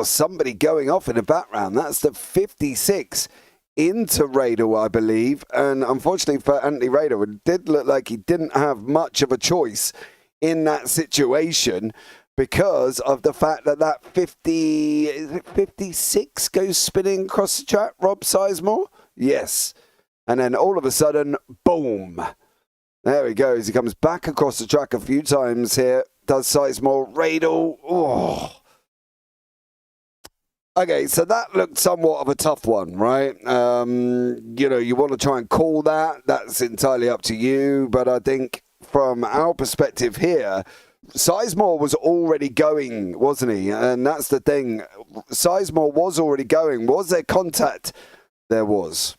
somebody going off in the background. That's the 56 into Radel, I believe. And unfortunately for Anthony Radel, it did look like he didn't have much of a choice in that situation, because of the fact that 56 goes spinning across the track. Rob Sizemore? Yes. And then all of a sudden, boom. There he goes. He comes back across the track a few times here. Does Sizemore. Radel. Oh. Okay, so that looked somewhat of a tough one, right? You want to try and call that. That's entirely up to you. But I think from our perspective here, Sizemore was already going, wasn't he? And that's the thing. Sizemore was already going. Was there contact? There was.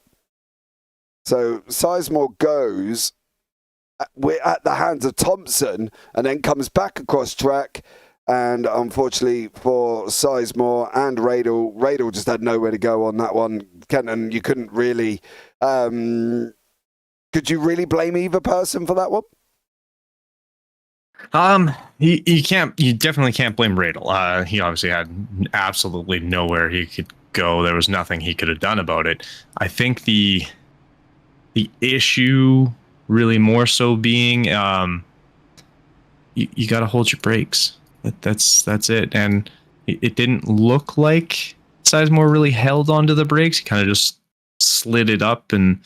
So Sizemore goes at the hands of Thompson and then comes back across track. And unfortunately for Sizemore and Radel just had nowhere to go on that one. Kenton, you couldn't really... could you really blame either person for that one? You definitely can't blame Radel. He obviously had absolutely nowhere he could go. There was nothing he could have done about it. I think the issue really more so being you got to hold your brakes. That's it. And it didn't look like Sizemore really held onto the brakes. He kind of just slid it up, and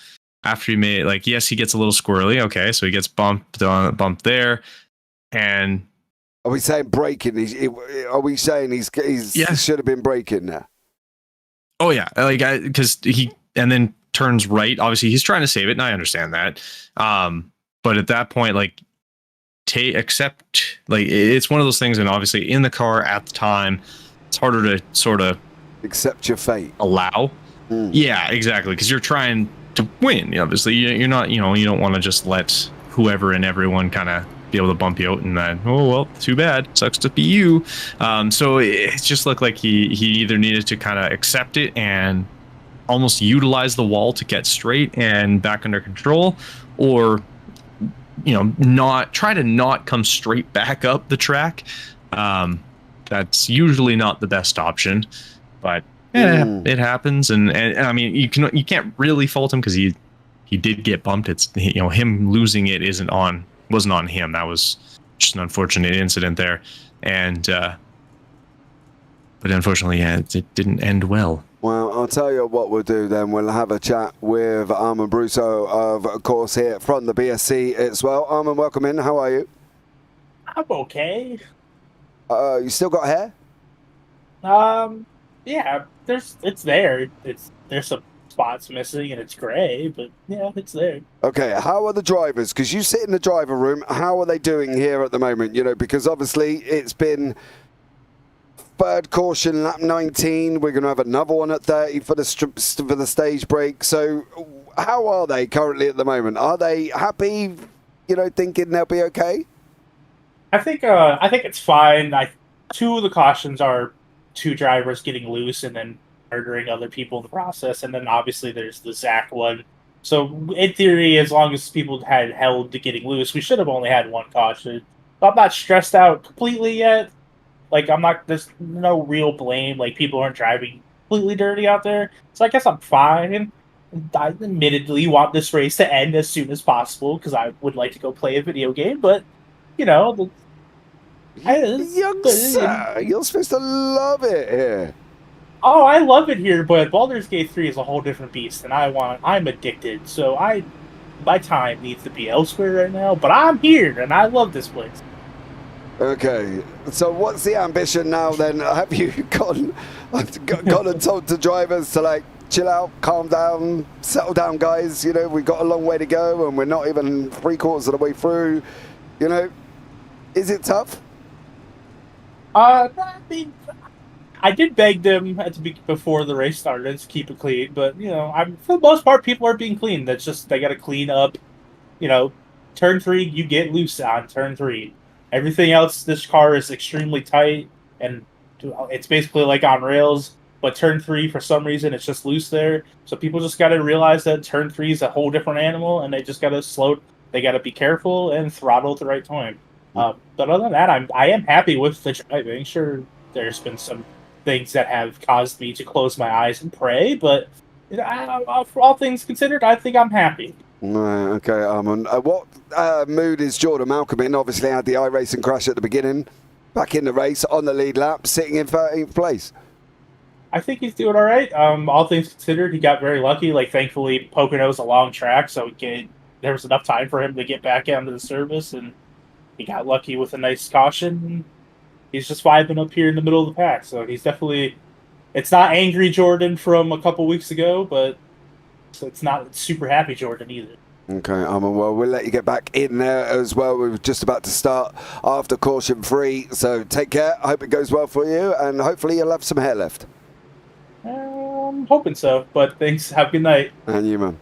after he made it, yes, he gets a little squirrely. Okay, so he gets bumped there. And Are we saying braking? Are we saying he should have been braking there? Oh yeah, because he and then turns right. Obviously, he's trying to save it, and I understand that. But at that point, like, it's one of those things, and obviously in the car at the time, it's harder to sort of accept your fate. Allow. Yeah, exactly, because you're trying to win. Obviously, you're not. You don't want to just let whoever and everyone kind of be able to bump you out, and then, oh well, too bad, sucks to be you. So it just looked like he either needed to kind of accept it and almost utilize the wall to get straight and back under control, or not come straight back up the track. That's usually not the best option, but it happens, and I mean, you can't really fault him because he did get bumped. It's him losing it wasn't on him. That was just an unfortunate incident there, and but unfortunately, it didn't end well. Well, I'll tell you what we'll do then. We'll have a chat with Armand Brousseau, of course, here from the BSC as well. Armand, welcome in. How are you? I'm okay. You still got hair? Yeah, it's there. There's some spots missing and it's gray, but yeah, it's there. Okay, how are the drivers? Because you sit in the driver room. How are they doing here at the moment? Because obviously it's been third caution, lap 19. We're going to have another one at 30 for the stage break. So how are they currently at the moment? Are they happy, thinking they'll be okay? I think it's fine. Two of the cautions are two drivers getting loose and then murdering other people in the process, and then obviously there's the Zach one. So in theory, as long as people had held to getting loose, we should have only had one caution. I'm not stressed out completely yet. There's no real blame. Like, people aren't driving completely dirty out there. So I guess I'm fine. I admittedly want this race to end as soon as possible because I would like to go play a video game, but, Young sir, you're supposed to love it here. Oh, I love it here, but Baldur's Gate 3 is a whole different beast, and I'm addicted, so my time needs to be elsewhere right now, but I'm here, and I love this place. Okay, so what's the ambition now then? Have you gone and told the drivers to chill out, calm down, settle down, guys? We've got a long way to go, and we're not even 3/4 of the way through. Is it tough? I did beg them before the race started to keep it clean, but for the most part, people are being clean. That's just, they got to clean up. Turn 3, you get loose on turn 3. Everything else, this car is extremely tight, and it's basically like on rails. But turn 3, for some reason, it's just loose there. So people just got to realize that turn 3 is a whole different animal, and they just got to They got to be careful and throttle at the right time. But other than that, I am happy with the driving. Sure, there's been some things that have caused me to close my eyes and pray, but for all things considered, I think I'm happy. Okay, Armand. What mood is Jordan Malcolm in? Obviously had the iRacing crash at the beginning. Back in the race on the lead lap, sitting in 13th place. I think he's doing all right. All things considered, he got very lucky. Thankfully, Pocono's a long track, so there was enough time for him to get back onto the service, and he got lucky with a nice caution. He's just vibing up here in the middle of the pack, so he's definitely... It's not angry Jordan from a couple weeks ago, but it's not super happy Jordan either. Okay, well, we'll let you get back in there as well. We're just about to start after caution 3, so take care. I hope it goes well for you, and hopefully you'll have some hair left. I'm hoping so, but thanks. Have a good night. And you, man.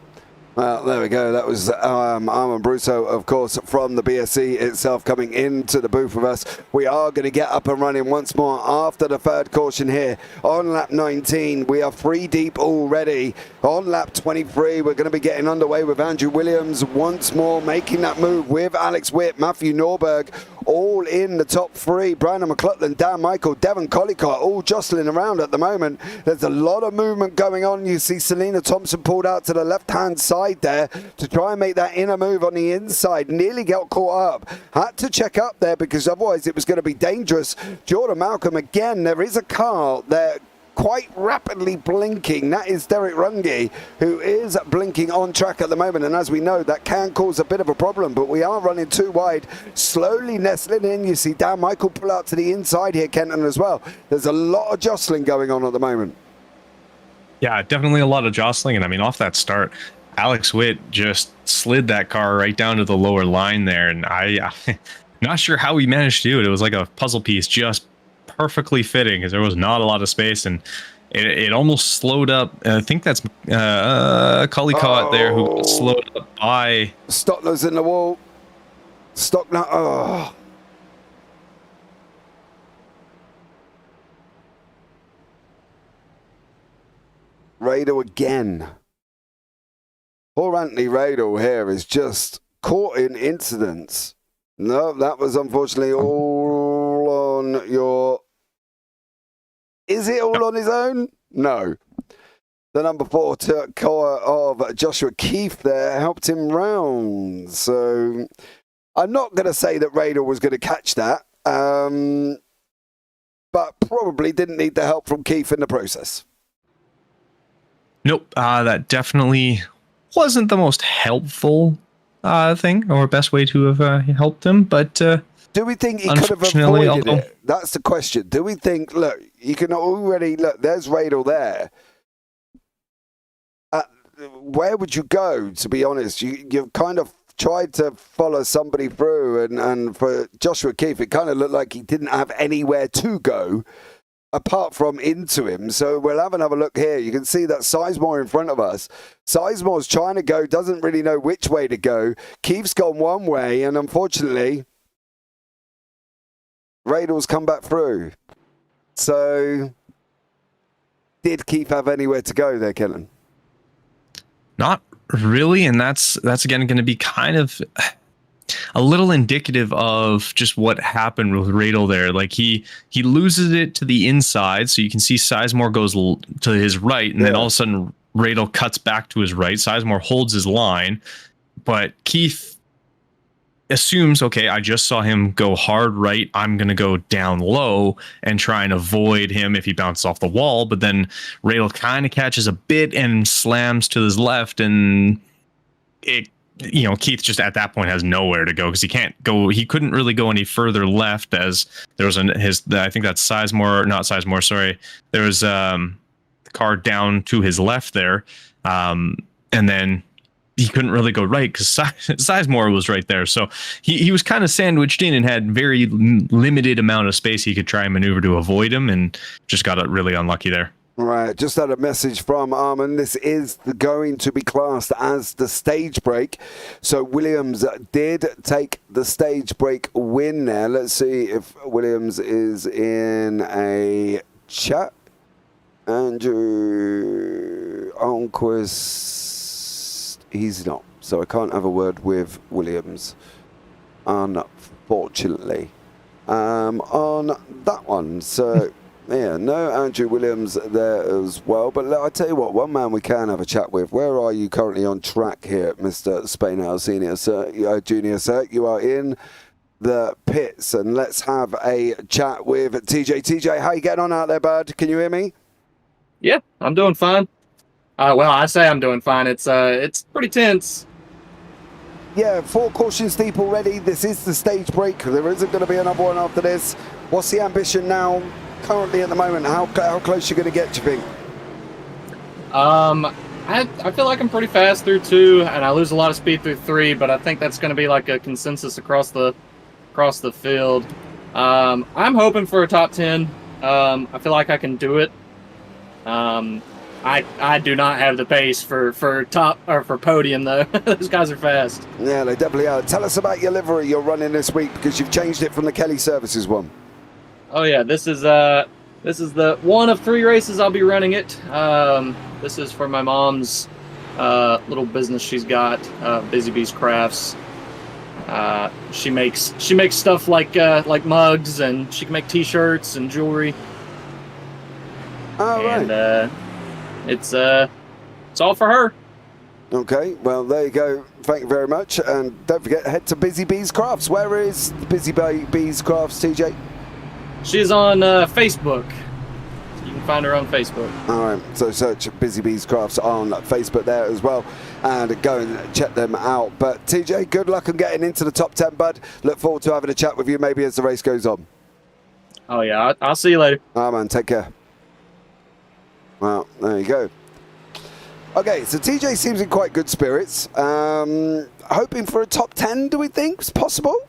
Well, there we go. That was Armand Brousseau, of course, from the BSC itself, coming into the booth with us. We are going to get up and running once more after the third caution here on lap 19. We are 3 deep already. On lap 23, we're going to be getting underway with Andrew Williams once more, making that move with Alex Witt, Matthew Norberg, all in the top 3. Brandon McLaughlin, Dan Michael, Devon Collicott, all jostling around at the moment. There's a lot of movement going on. You see Selena Thompson pulled out to the left-hand side there to try and make that inner move on the inside. Nearly got caught up. Had to check up there because otherwise it was going to be dangerous. Jordan Malcolm, again, there is a car there quite rapidly blinking. That is Derek Runge, who is blinking on track at the moment. And as we know, that can cause a bit of a problem. But we are running too wide, slowly nestling in. You see Dan Michael pull out to the inside here, Kenton, as well. There's a lot of jostling going on at the moment. Yeah, definitely a lot of jostling. And I mean, off that start, Alex Witt just slid that car right down to the lower line there. And I'm not sure how he managed to do it. It was like a puzzle piece, just perfectly fitting, because there was not a lot of space. And it almost slowed up. I think that's Cully Cott there who slowed up by. Stockner's in the wall. Stockner. Oh. Radel again. Poor Anthony Radel here is just caught in incidents. No, that was unfortunately all on your... Is it all on his own? No. The number 4 car of Joshua Keefe there helped him round. So I'm not going to say that Radel was going to catch that, but probably didn't need the help from Keefe in the process. Nope, that definitely wasn't the most helpful thing or best way to have helped him, but do we think he could have avoided it? That's the question. Do we think, look, you can already, look, there's Radel there. Where would you go, to be honest? You've kind of tried to follow somebody through, and for Joshua Keefe, it kind of looked like he didn't have anywhere to go apart from into him. So we'll have another look here. You can see that Sizemore in front of us. Sizemore's trying to go, doesn't really know which way to go. Keefe's gone one way, and unfortunately, Radel's come back through. So, did Keefe have anywhere to go there, Kenton? Not really, and that's again going to be kind of a little indicative of just what happened with Radel there. Like he loses it to the inside, so you can see Sizemore goes to his right, and then all of a sudden Radel cuts back to his right. Sizemore holds his line, but Keefe assumes, okay, I just saw him go hard right, I'm going to go down low and try and avoid him if he bounces off the wall. But then Radel kind of catches a bit and slams to his left, and Keith just at that point has nowhere to go because he can't go. He couldn't really go any further left, as there was I think that's not Sizemore. Sorry, there was the car down to his left there, and then he couldn't really go right because Sizemore was right there. So he was kind of sandwiched in and had very limited amount of space he could try and maneuver to avoid him, and just got really unlucky there. Right, just had a message from Armin. This is going to be classed as the stage break. So Williams did take the stage break win there. Let's see if Williams is in a chat. Andrew Almquist, he's not. So I can't have a word with Williams, unfortunately, on that one. So... yeah, no Andrew Williams there as well. But I tell you what, one man we can have a chat with. Where are you currently on track here, Mr. Spainhouse Senior, sir? Junior, sir? You are in the pits, and let's have a chat with TJ. TJ, how you getting on out there, bud? Can you hear me? Yeah, I'm doing fine. Well, I say I'm doing fine. It's pretty tense. Yeah, 4 cautions deep already. This is the stage break. There isn't going to be another one after this. What's the ambition now? Currently at the moment, how close are you going to get, do you think? I feel like I'm pretty fast through 2, and I lose a lot of speed through 3, but I think that's going to be like a consensus across the field. I'm hoping for a top 10. I feel like I can do it. I do not have the pace for top or for podium though. Those guys are fast. Yeah, they definitely are. Tell us about your livery you're running this week, because you've changed it from the Kelly Services one. Oh yeah, this is the one of 3 races I'll be running it. This is for my mom's little business she's got, Busy Bees Crafts. She makes stuff like mugs, and she can make T-shirts and jewelry. Oh, right. And it's all for her. Okay, well there you go. Thank you very much, and don't forget, head to Busy Bees Crafts. Where is Busy Bees Crafts, TJ? She's on Facebook. You can find her on Facebook. All right, so search Busy Bees Crafts on Facebook there as well, and go and check them out. But TJ, good luck on getting into the top 10, bud. Look forward to having a chat with you maybe as the race goes on. Oh yeah, I'll see you later. All right, man, take care. Well, there you go. Okay, so TJ seems in quite good spirits. Hoping for a top 10, do we think it's possible?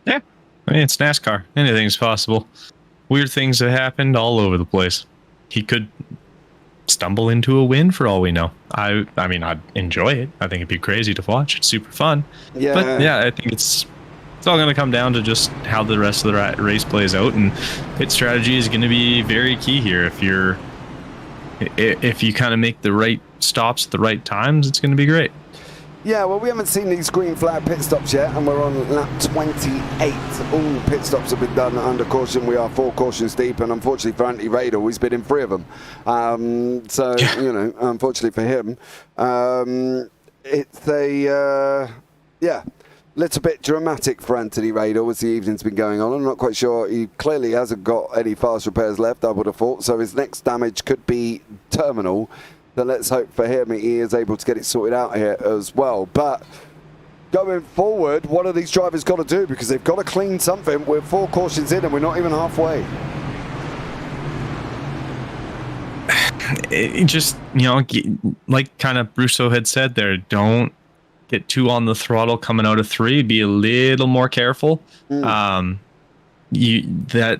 Yeah, I mean, it's NASCAR. Anything's possible. Weird things have happened all over the place. He could stumble into a win for all we know. I mean, I'd enjoy it. I think it'd be crazy to watch. It's super fun. Yeah. But yeah, I think it's all going to come down to just how the rest of the race plays out, and pit strategy is going to be very key here. If you kind of make the right stops at the right times, it's going to be great. Yeah, well, we haven't seen these green flag pit stops yet, and we're on lap 28. All pit stops have been done under caution. We are 4 cautions deep, and unfortunately for Andy Radel, he's been in 3 of them. You know, unfortunately for him, it's a, little bit dramatic for Anthony Radel as the evening's been going on. I'm not quite sure. He clearly hasn't got any fast repairs left, I would have thought, so his next damage could be terminal. So let's hope for him he is able to get it sorted out here as well. But going forward, what are these drivers got to do? Because they've got to clean something. We're 4 cautions in and we're not even halfway. It just, you know, like kind of Russo had said there, don't get too on the throttle coming out of 3. Be a little more careful. That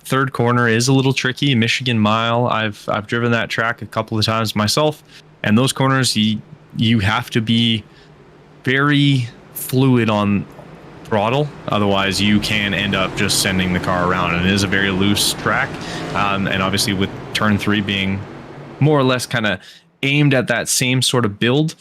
third corner is a little tricky. Michigan Mile, I've driven that track a couple of times myself, and those corners you have to be very fluid on throttle, otherwise you can end up just sending the car around, and it is a very loose track, and obviously with turn 3 being more or less kind of aimed at that same sort of build,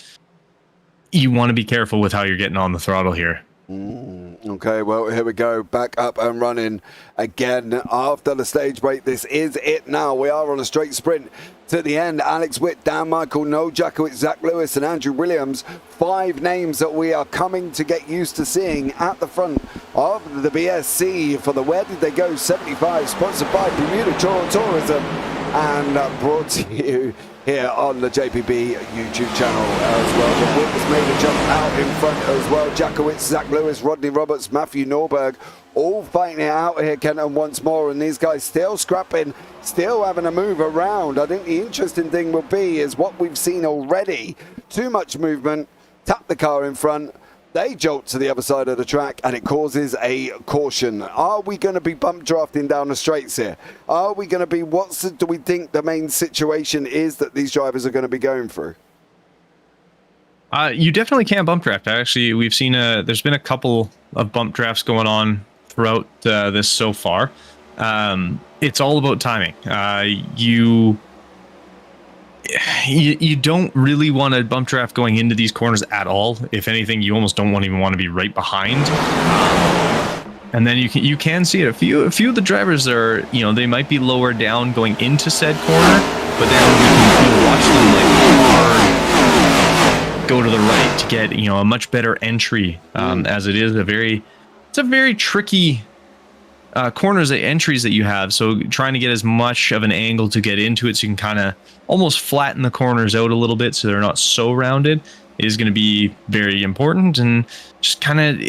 you want to be careful with how you're getting on the throttle here. Okay, well, here we go. Back up and running again after the stage break. This is it now. We are on a straight sprint to the end. Alex Witt, Dan Michael, Noel Jackowitz, Zach Lewis, and Andrew Williams. 5 names that we are coming to get used to seeing at the front of the BSC for the Where Did They Go 75, sponsored by Bermuda Tourism, and brought to you here on the JPB YouTube channel as well. The Witt has made a jump out in front as well. Jackowitz, Zach Lewis, Rodney Roberts, Matthew Norberg, all fighting it out here, Kenton, once more, and these guys still scrapping, still having a move around. I think the interesting thing will be is what we've seen already. Too much movement, tap the car in front, they jolt to the other side of the track, and it causes a caution. Are we going to be bump drafting down the straights here? Are we going to be, do we think the main situation is that these drivers are going to be going through? You definitely can't bump draft. Actually, we've seen there's been a couple of bump drafts going on throughout this so far. It's all about timing. You don't really want a bump draft going into these corners at all. If anything, you almost don't even want to be right behind. And then you can see it. A few of the drivers are, you know, they might be lower down going into said corner, but then you'll watch them like go to the right to get, you know, a much better entry. As it is it's a very tricky corners and entries that you have, so trying to get as much of an angle to get into it so you can kind of almost flatten the corners out a little bit so they're not so rounded is going to be very important, and just kind of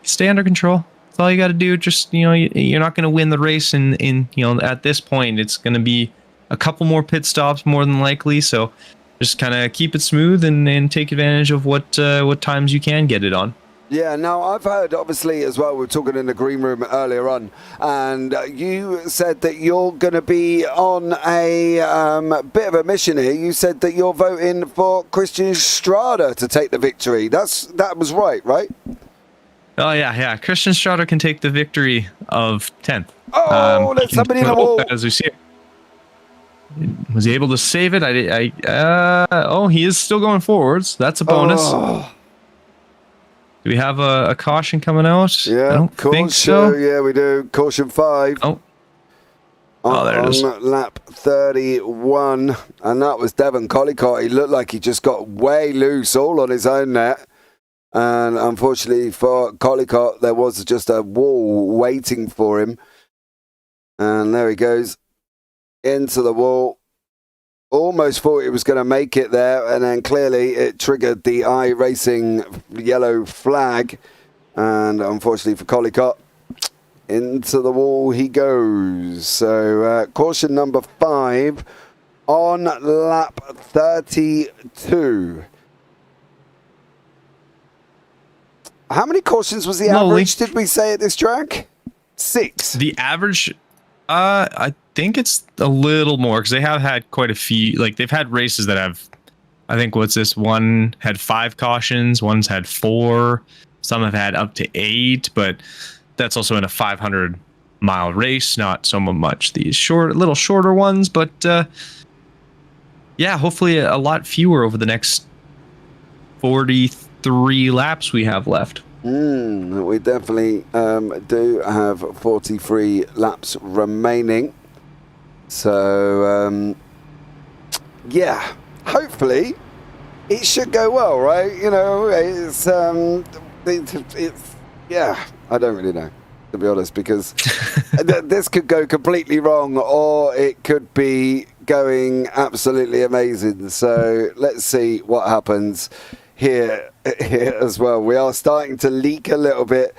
stay under control. That's all you got to do. Just, you know, you're not going to win the race in you know, at this point. It's going to be a couple more pit stops more than likely, so just kind of keep it smooth and take advantage of what times you can get it on. Yeah, now I've heard, obviously, as well, we were talking in the green room earlier on, and you said that you're going to be on a bit of a mission here. You said that you're voting for Christian Strada to take the victory. That was right? Oh, yeah. Christian Strada can take the victory of 10th. Oh, there's somebody in the wall. As we see it. Was he able to save it? He is still going forwards. That's a bonus. Oh. Do we have a caution coming out? Yeah, I don't think so. Yeah, we do. Caution 5. Oh, there it is. On lap 31, and that was Devon Collicott. He looked like he just got way loose all on his own net. And unfortunately for Collicott, there was just a wall waiting for him. And there he goes into the wall. Almost thought it was going to make it there, and then clearly it triggered the iRacing yellow flag. And unfortunately for Collicott, into the wall he goes. So caution number 5 on lap 32. How many cautions was the average, did we say, at this track? 6. The average, I think it's a little more, because they have had quite a few. Like, they've had races that have, I think, what's this? One had 5 cautions, one's had 4. Some have had up to 8, but that's also in a 500-mile race, not so much these little shorter ones. But yeah, hopefully a lot fewer over the next 43 laps we have left. We definitely do have 43 laps remaining. So yeah, hopefully it should go well, right? You know, it's yeah, I don't really know, to be honest, because this could go completely wrong, or it could be going absolutely amazing. So let's see what happens here as well. We are starting to leak a little bit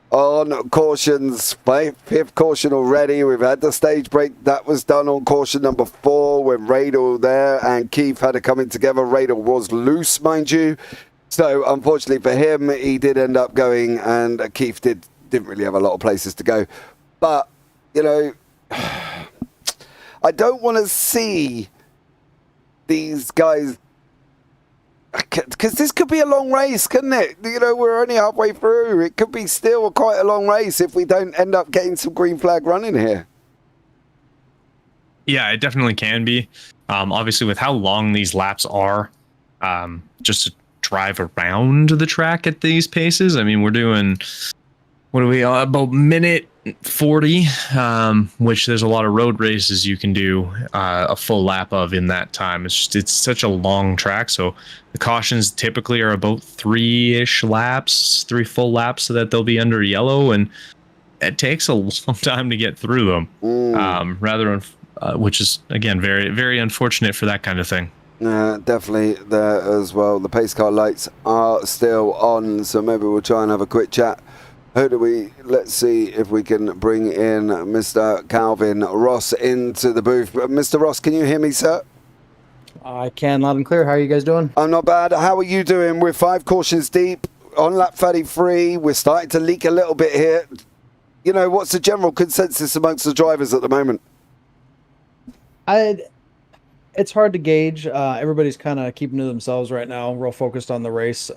on cautions. 5th caution already. We've had the stage break. That was done on caution number 4 when Radel there and Keith had it coming together. Radel was loose, mind you. So unfortunately for him, he did end up going, and Keith didn't really have a lot of places to go. But, you know, I don't want to see these guys, because this could be a long race, couldn't it? You know, we're only halfway through. It could be still quite a long race if we don't end up getting some green flag running here. Yeah, it definitely can be. Obviously, with how long these laps are, just to drive around the track at these paces. I mean, we're doing, what are we, about minute 40, which there's a lot of road races you can do a full lap of in that time. It's such a long track, so the cautions typically are about 3-ish laps, 3 full laps, so that they'll be under yellow, and it takes a long time to get through them. Which is, again, very, very unfortunate for that kind of thing. Definitely there as well. The pace car lights are still on, so maybe we'll try and have a quick chat. Let's see if we can bring in Mr. Calvin Ross into the booth. Mr. Ross, can you hear me, sir? I can, loud and clear. How are you guys doing? I'm not bad. How are you doing? We're 5 cautions deep on lap 33. We're starting to leak a little bit here. You know, what's the general consensus amongst the drivers at the moment? It's hard to gauge. Everybody's kind of keeping to themselves right now, real focused on the race.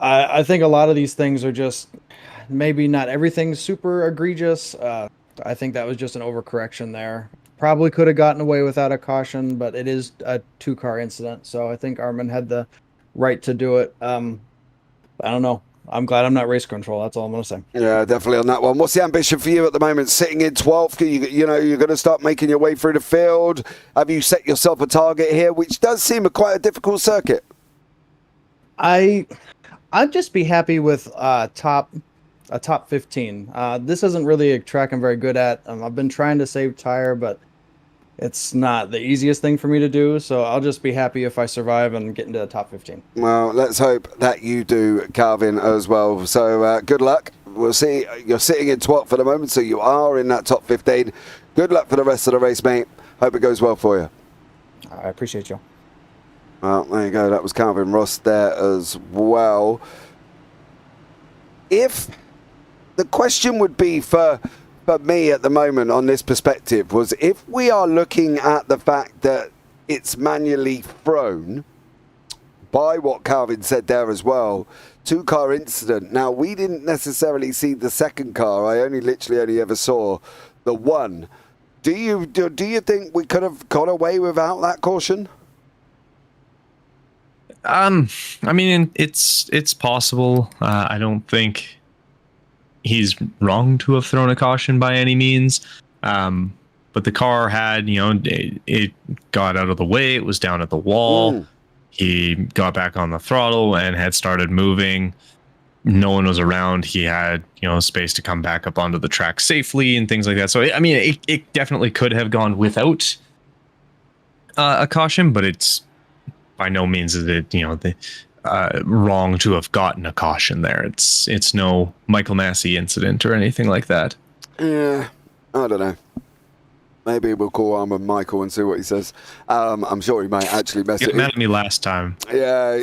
I think a lot of these things are just, maybe not everything's super egregious. I think that was just an overcorrection there. Probably could have gotten away without a caution, but it is a 2-car incident, so I think Armin had the right to do it. I don't know. I'm glad I'm not race control. That's all I'm going to say. Yeah, definitely on that one. What's the ambition for you at the moment? Sitting in 12th, you know, you're going to start making your way through the field. Have you set yourself a target here, which does seem quite a difficult circuit? I'd just be happy with a top 15. This isn't really a track I'm very good at. I've been trying to save tire, but it's not the easiest thing for me to do, so I'll just be happy if I survive and get into the top 15. Well, let's hope that you do, Calvin, as well. So good luck. We'll see. You're sitting in 12th for the moment, so you are in that top 15. Good luck for the rest of the race, mate. Hope it goes well for you. I appreciate you. Well, there you go. That was Calvin Ross there as well. If the question would be for me at the moment on this perspective was, if we are looking at the fact that it's manually thrown, by what Calvin said there as well, 2-car incident. Now, we didn't necessarily see the second car. I literally only ever saw the one. Do you think we could have got away without that caution? I mean, it's possible. I don't think he's wrong to have thrown a caution by any means. But the car had, it got out of the way. It was down at the wall. He got back on the throttle and had started moving. no one was around. He had, space to come back up onto the track safely and things like that. So, I mean, it definitely could have gone without a caution, but it's by no means is it, wrong to have gotten a caution there. It's no Michael Massey incident or anything like that. Yeah, I don't know. Maybe we'll call Armor Michael and see what he says. I'm sure he might actually mess it. He mad at me last time. Yeah,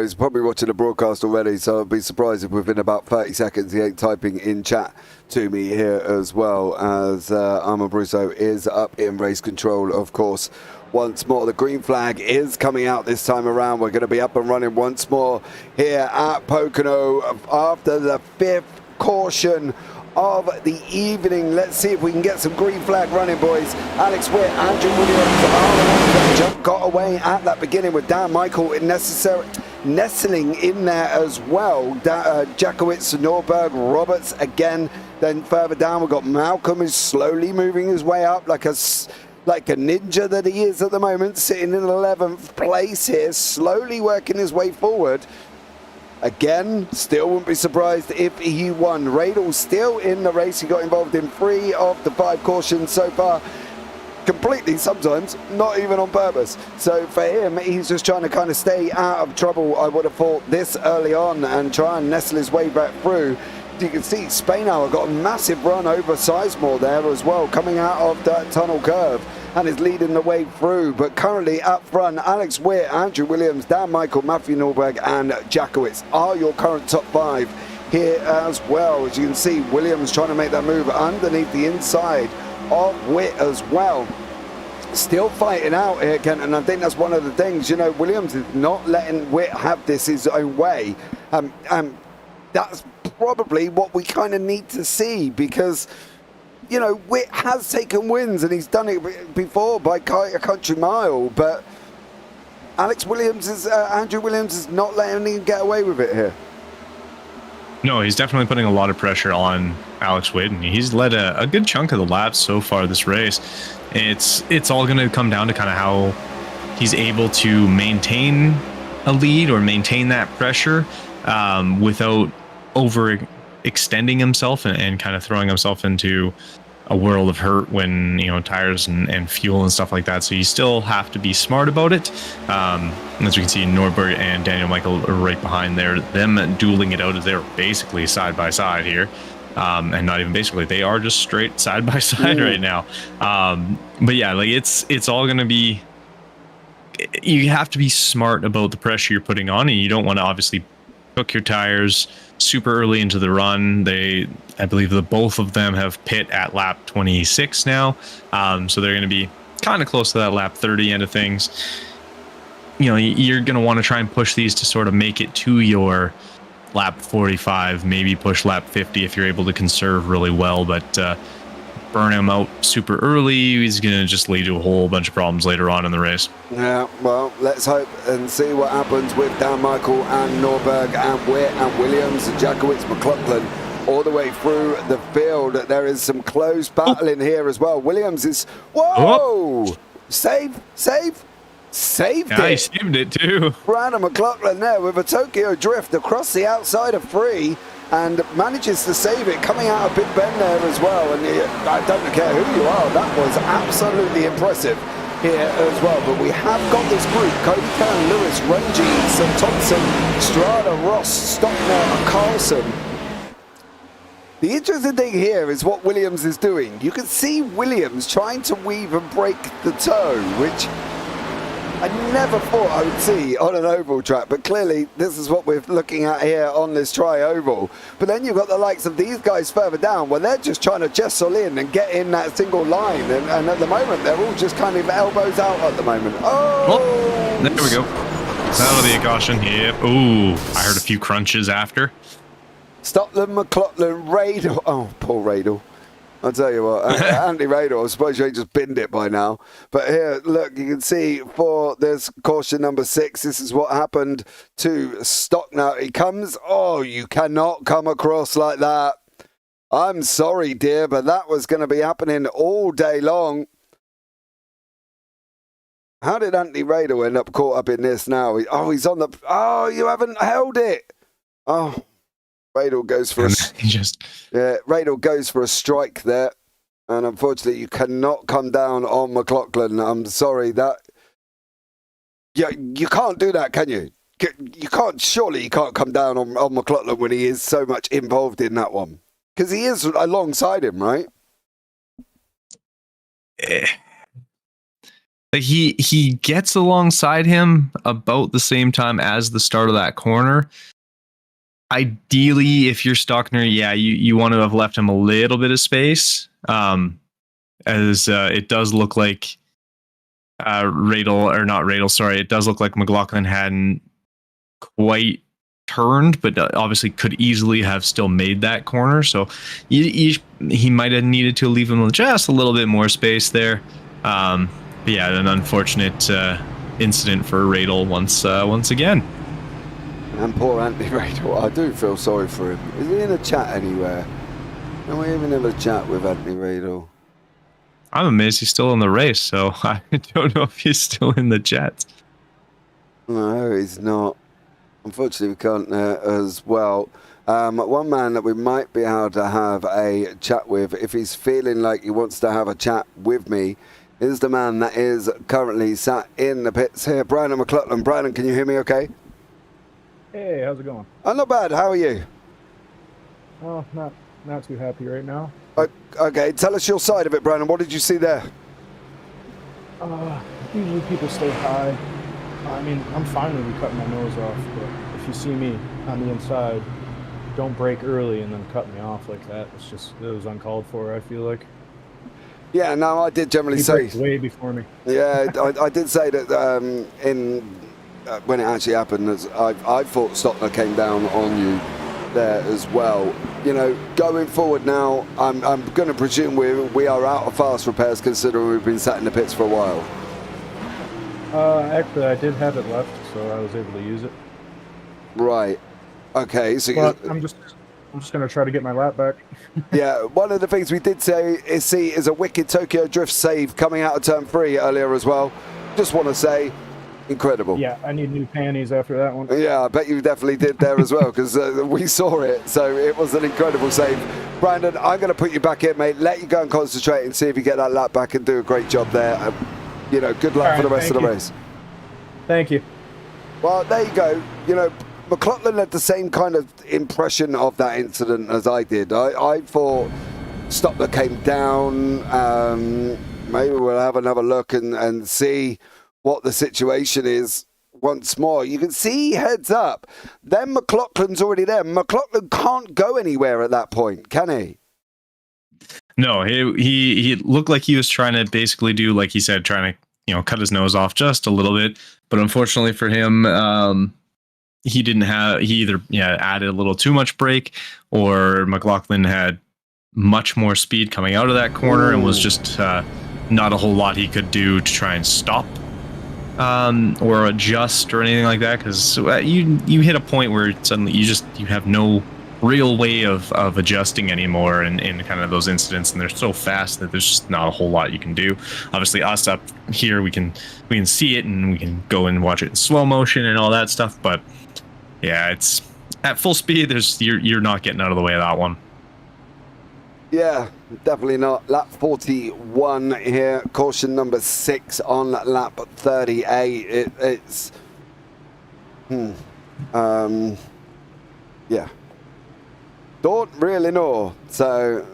he's probably watching the broadcast already, so I'd be surprised if within about 30 seconds he ain't typing in chat to me here as well, as Armor Brusso is up in race control, of course. Once more, the green flag is coming out this time around. We're going to be up and running once more here at Pocono after the 5th caution of the evening. Let's see if we can get some green flag running, boys. Alex Witt, Andrew Williams, jump got away at that beginning with Dan Michael nestling in there as well. Jakowitz, Norberg, Roberts again. Then further down, we've got Malcolm who's slowly moving his way up like a ninja that he is at the moment, sitting in 11th place here, slowly working his way forward. Again, still wouldn't be surprised if he won. Radel still in the race. He got involved in 3 of the 5 cautions so far. Completely, sometimes, not even on purpose. So for him, he's just trying to kind of stay out of trouble, I would have thought, this early on and try and nestle his way back through. You can see Spainhour got a massive run over Sizemore there as well, coming out of that tunnel curve, and is leading the way through. But currently up front, Alex Witt, Andrew Williams, Dan Michael, Matthew Norberg and Jakowitz are your current top 5 here as well. As you can see, Williams trying to make that move underneath the inside of Witt as well. Still fighting out here, Kenton, and I think that's one of the things, Williams is not letting Witt have this his own way. That's probably what we kind of need to see, because Witt has taken wins and he's done it before by a country mile, but Andrew Williams is not letting him get away with it here. No, he's definitely putting a lot of pressure on Alex Witt, and he's led a good chunk of the laps so far this race. It's all going to come down to kind of how he's able to maintain a lead or maintain that pressure without overextending himself and kind of throwing himself into a world of hurt when tires and fuel and stuff like that. So you still have to be smart about it. As we can see, Norberg and Daniel Michael are right behind there. Them dueling it out as they're basically side by side here, and not even basically, they are just straight side by side right now. But yeah, like it's all going to be. You have to be smart about the pressure you're putting on, and you don't want to obviously cook your tires super early into the run. I believe both of them have pit at lap 26 now, so they're going to be kind of close to that lap 30 end of things. You're going to want to try and push these to sort of make it to your lap 45, maybe push lap 50 if you're able to conserve really well, but burn him out super early is going to just lead to a whole bunch of problems later on in the race. Yeah, well, let's hope and see what happens with Dan Michael and Norberg and Witt and Williams and Jakowitz, McLaughlin all the way through the field. There is some close battling here as well. Williams is... Whoa! Oh. Saved Yeah, it. he saved it too. Brandon McLaughlin there with a Tokyo drift across the outside of 3 and manages to save it, coming out of Big Ben there as well. And I don't care who you are, that was absolutely impressive here as well. But we have got this group: Cody Kern, Lewis, Runge, St. Thompson, Strada, Ross, Stockner and Carlson. The interesting thing here is what Williams is doing. You can see Williams trying to weave and break the toe, which I never thought I would see on an oval track, but clearly this is what we're looking at here on this tri-oval. But then you've got the likes of these guys further down where they're just trying to jessel in and get in that single line, and at the moment they're all just kind of elbows out at the moment. Oh! There we go. That'll be a caution. Yep. Ooh, I heard a few crunches after. Stockland, McLaughlin, Radel. Oh, poor Radel. I'll tell you what, Andy Radel, I suppose you ain't just binned it by now. But here, look, you can see for this caution number 6, this is what happened to Stockner. He comes, oh, you cannot come across like that. I'm sorry, dear, but that was going to be happening all day long. How did Andy Radel end up caught up in this now? Oh, he's on the... Oh, you haven't held it. Oh, Radel goes for Radel goes for a strike there, and unfortunately, you cannot come down on McLaughlin. I'm sorry that. Yeah, you can't do that, can you? You can't. Surely you can't come down on McLaughlin when he is so much involved in that one, because he is alongside him, right? He gets alongside him about the same time as the start of that corner. Ideally, if you're Stockner, you want to have left him a little bit of space, as it does look like it does look like McLaughlin hadn't quite turned, but obviously could easily have still made that corner. So he might have needed to leave him just a little bit more space there. But yeah, an unfortunate incident for Radel once again. And poor Anthony Radel, I do feel sorry for him. Is he in a chat anywhere? Can we even have a chat with Anthony Radel? I'm amazed he's still in the race, so I don't know if he's still in the chat. No, he's not. Unfortunately, we can't as well. One man that we might be able to have a chat with, if he's feeling like he wants to have a chat with me, is the man that is currently sat in the pits here, Brandon McLaughlin. Brandon, can you hear me okay? Hey, how's it going? Not bad. How are you? Oh, not too happy right now. Okay, tell us your side of it, Brandon. What did you see there? Usually people stay high. I mean, I'm fine with you cutting my nose off, but if you see me on the inside, don't brake early and then cut me off like that. It was uncalled for, I feel like. Yeah, no, I did generally say way before me. Yeah, I did say that when it actually happened, I thought Stockner came down on you there as well. You know, going forward now, I'm going to presume we are out of fast repairs, considering we've been sat in the pits for a while. Actually, I did have it left, so I was able to use it. Right. Okay. So I'm just going to try to get my lap back. Yeah. One of the things we did see is a wicked Tokyo Drift save coming out of turn 3 earlier as well. Just want to say, incredible. Yeah, I need new panties after that one. Yeah, I bet you definitely did there as well, because we saw it. So it was an incredible save. Brandon, I'm going to put you back in, mate. Let you go and concentrate and see if you get that lap back and do a great job there. You know, good luck for the rest of the race. Thank you. Well, there you go. You know, McLaughlin had the same kind of impression of that incident as I did. I thought Stockner came down. Maybe we'll have another look and see what the situation is once more. You can see he heads up. Then McLaughlin's already there. McLaughlin can't go anywhere at that point, can he? No, he looked like he was trying to basically do, like he said, trying to, cut his nose off just a little bit. But unfortunately for him, he either added a little too much brake, or McLaughlin had much more speed coming out of that corner and was just not a whole lot he could do to try and stop or adjust or anything like that, because you hit a point where suddenly you have no real way of adjusting anymore in kind of those incidents, and they're so fast that there's just not a whole lot you can do. Obviously, us up here, we can see it and we can go and watch it in slow motion and all that stuff, but yeah, it's at full speed. You're not getting out of the way of that one. Yeah, definitely not. Lap 41 here, caution number 6 on lap 38. It's yeah, don't really know. So,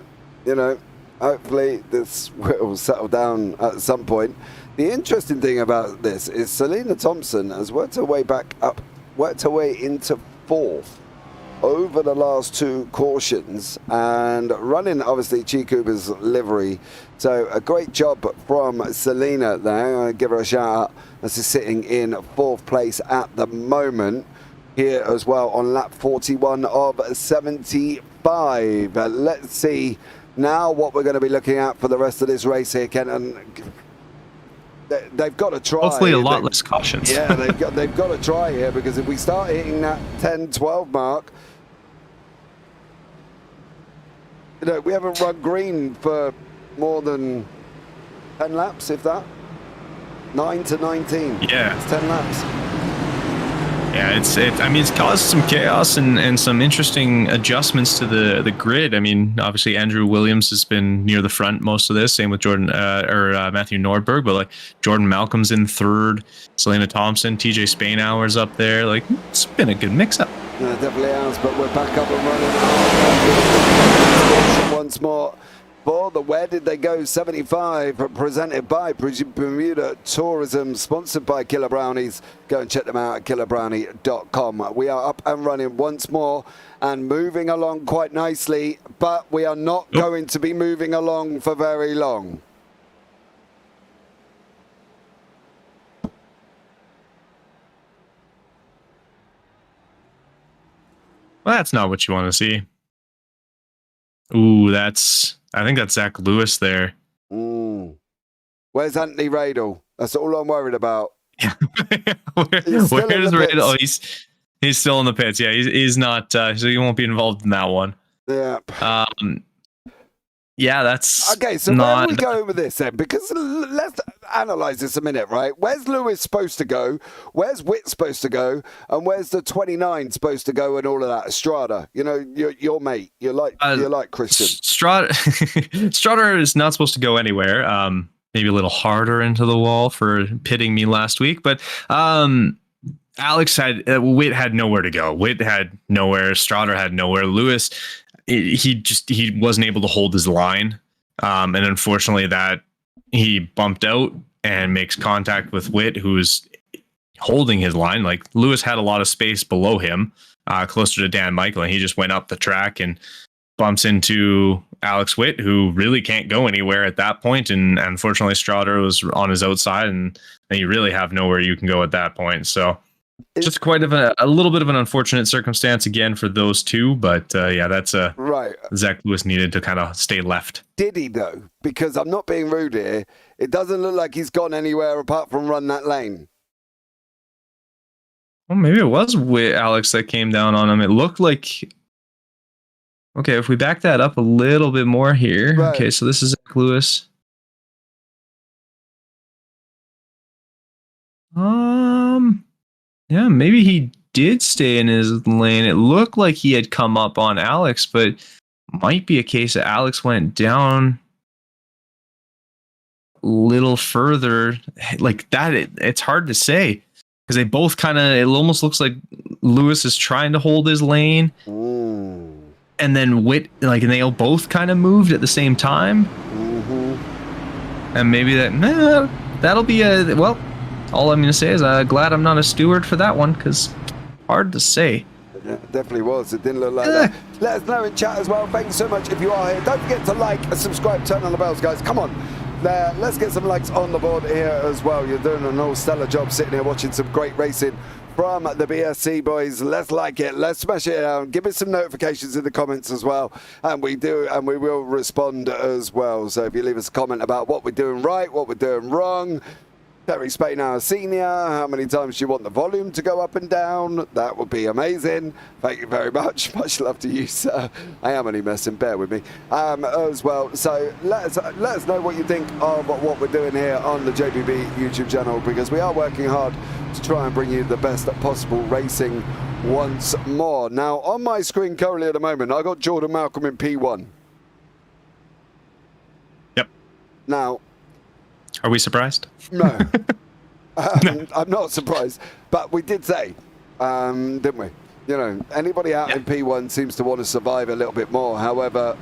hopefully this will settle down at some point. The interesting thing about this is Selena Thompson has worked her way into 4th over the last 2 cautions, and running obviously Chi Cooper's livery. So a great job from Selena there. I give her a shout out, as she's sitting in 4th place at the moment here as well on lap 41 of 75. Let's see now what we're going to be looking at for the rest of this race here, Kenton. They've got to try. Hopefully a lot less cautions. Yeah, they've got to try here, because if we start hitting that 10-12 mark, we haven't run green for more than 10 laps, if that. 9 to 19. Yeah. It's 10 laps. Yeah, it's caused some chaos and some interesting adjustments to the grid. I mean, obviously Andrew Williams has been near the front most of this. Same with Matthew Nordberg, but like Jordan Malcolm's in third, Selena Thompson, TJ Spainhour's up there. Like, it's been a good mix-up. No, it definitely has, but we're back up and running once more. For the Where Did They Go 75, presented by Bermuda Tourism, sponsored by Killer Brownies. Go and check them out at killerbrownie.com. We are up and running once more and moving along quite nicely, but we are not going to be moving along for very long. Well, that's not what you want to see. Ooh, I think that's Zach Lewis there. Where's Anthony Radel? That's all I'm worried about. Where's Radel? Oh, he's still in the pits. Yeah, he's not. So he won't be involved in that one. Yeah. Yeah, that's okay. So where are we going with this then? Because let's analyze this a minute, right? Where's Lewis supposed to go? Where's Witt supposed to go? And where's the 29 supposed to go? And all of that, Estrada. You know, your mate. You're like Christian. Estrada is not supposed to go anywhere. Maybe a little harder into the wall for pitting me last week, but Alex Witt had nowhere to go. Witt had nowhere. Estrada had nowhere. Lewis. He wasn't able to hold his line, and unfortunately that he bumped out and makes contact with Witt, who's holding his line. Like, Lewis had a lot of space below him, closer to Dan Michael, and he just went up the track and bumps into Alex Witt, who really can't go anywhere at that point. And unfortunately Strada was on his outside, and you really have nowhere you can go at that point. So just quite of a little bit of an unfortunate circumstance again for those two, but yeah, that's right. Zach Lewis needed to kind of stay left. Did he though? Because I'm not being rude here. It doesn't look like he's gone anywhere apart from run that lane. Well, maybe it was with Alex that came down on him. It looked like. Okay, if we back that up a little bit more here. Right. Okay, so this is Zach Lewis. Yeah, maybe he did stay in his lane. It looked like he had come up on Alex, but might be a case that Alex went down a little further. Like that, it's hard to say because they both kind of, it almost looks like Lewis is trying to hold his lane. Ooh. And then Witt, like, and they both kind of moved at the same time. Mm-hmm. And maybe that'll be well, all I'm going to say is I'm glad I'm not a steward for that one, because hard to say. Yeah, it definitely was. It didn't look like that. Let us know in chat as well. Thank you so much if you are here. Don't forget to like and subscribe, turn on the bells, guys. Come on. Let's get some likes on the board here as well. You're doing an all stellar job sitting here watching some great racing from the BSC boys. Let's like it. Let's smash it down. Give us some notifications in the comments as well. And we will respond as well. So if you leave us a comment about what we're doing right, what we're doing wrong, Terry Spainhour Senior, how many times do you want the volume to go up and down? That would be amazing. Thank you very much. Much love to you, sir. I am only messing, bear with me as well. So let us know what you think of what we're doing here on the JPB YouTube channel, because we are working hard to try and bring you the best possible racing once more. Now, on my screen currently at the moment, I got Jordan Malcolm in P1. Yep. Now, are we surprised? No. I'm not surprised. But we did say, didn't we? You know, anybody out in P1 seems to want to survive a little bit more. However,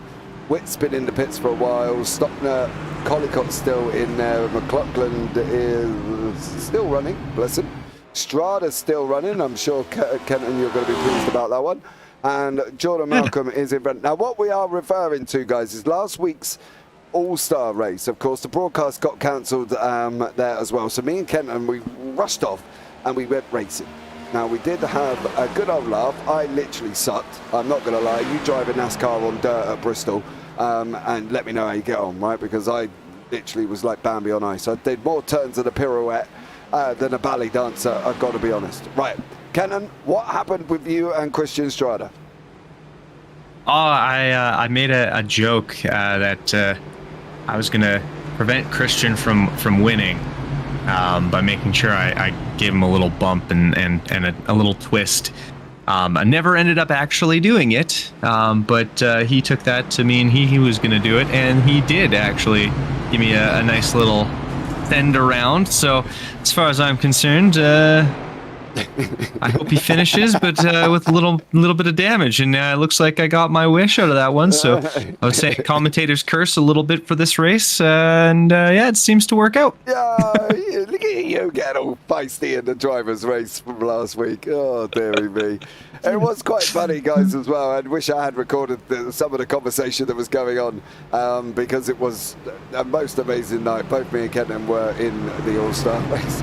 Witt's been in the pits for a while. Stockner, Collicott's still in there. McLaughlin is still running, bless him. Strada's still running. I'm sure, Kenton, you're going to be pleased about that one. And Jordan Malcolm is in front. Now, what we are referring to, guys, is last week's All-Star race. Of course, the broadcast got cancelled there as well. So me and Kenton, we rushed off and we went racing. Now, we did have a good old laugh. I literally sucked. I'm not going to lie. You drive a NASCAR on dirt at Bristol and let me know how you get on, right? Because I literally was like Bambi on ice. I did more turns of the pirouette than a ballet dancer, I've got to be honest. Right, Kenton, what happened with you and Christian Strada? Oh, I made a joke that I was going to prevent Christian from winning. by making sure I gave him a little bump and a little twist. I never ended up actually doing it, but he took that to mean he was going to do it, and he did actually give me a nice little send around. So as far as I'm concerned, I hope he finishes, but with a little bit of damage, and it looks like I got my wish out of that one. So I would say commentators curse a little bit for this race, and it seems to work out. Yeah, look at you get all feisty in the driver's race from last week. Oh, dearie me. It was quite funny, guys, as well. I wish I had recorded some of the conversation that was going on, because it was a most amazing night. Both me and Kenton were in the All-Star race.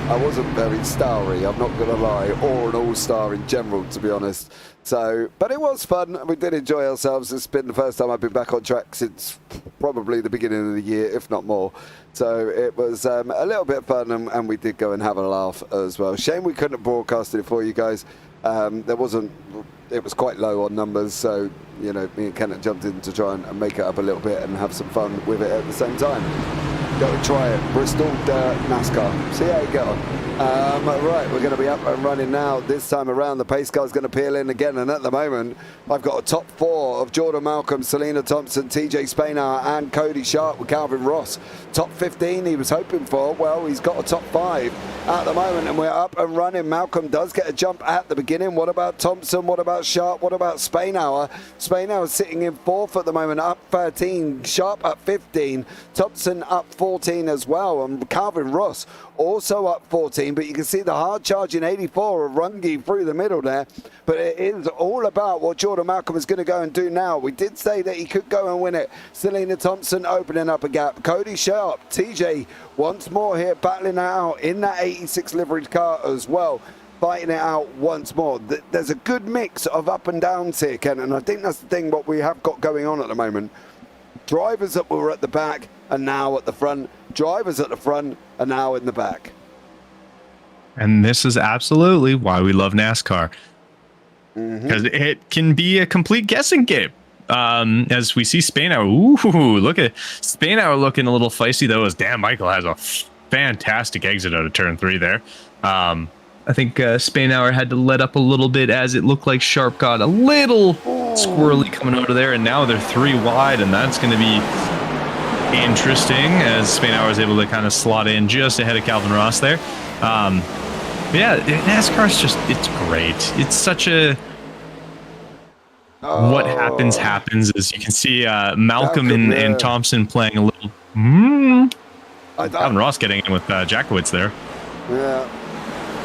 I wasn't very starry, I'm not going to lie, or an all-star in general, to be honest. So, but it was fun. We did enjoy ourselves. It's been the first time I've been back on track since probably the beginning of the year, if not more. So it was a little bit of fun, and we did go and have a laugh as well. Shame we couldn't have broadcasted it for you guys. It was quite low on numbers, so me and Kenton jumped in to try and make it up a little bit and have some fun with it at the same time. Go and try it. Bristol Nascar. See how you get on. Right, we're going to be up and running now. This time around, the pace car's going to peel in again, and at the moment, I've got a top 4 of Jordan Malcolm, Selena Thompson, TJ Spainhour, and Cody Sharp with Calvin Ross. Top 15 he was hoping for. Well, he's got a top 5 at the moment, and we're up and running. Malcolm does get a jump at the beginning. What about Thompson? What about Sharp? What about Spainhour? Spainhour sitting in 4th at the moment, up 13. Sharp up 15. Thompson up 14 as well, and Calvin Ross also up 14, but you can see the hard charging 84 of Runge through the middle there. But it is all about what Jordan Malcolm is going to go and do now. We did say that he could go and win it. Selena Thompson opening up a gap. Cody Sharp, TJ once more here battling it out in that 86 liveried car as well, fighting it out once more. There's a good mix of up and downs here, Ken, and I think that's the thing what we have got going on at the moment. Drivers that were at the back are now at the front. Drivers at the front are now in the back. And this is absolutely why we love NASCAR. Because it can be a complete guessing game. As we see Spainhour, ooh, look at Spainhour looking a little feisty though, as Dan Michael has a fantastic exit out of turn 3 there. I think Spainhour had to let up a little bit as it looked like Sharp got a little squirrely coming out of there, and now they're 3 wide, and that's going to be interesting as Spainhour is able to kind of slot in just ahead of Calvin Ross there. NASCAR's just, it's great. It's such a... What happens, as you can see Malcolm and Thompson playing a little... Calvin Ross getting in with Jackowitz there. Yeah.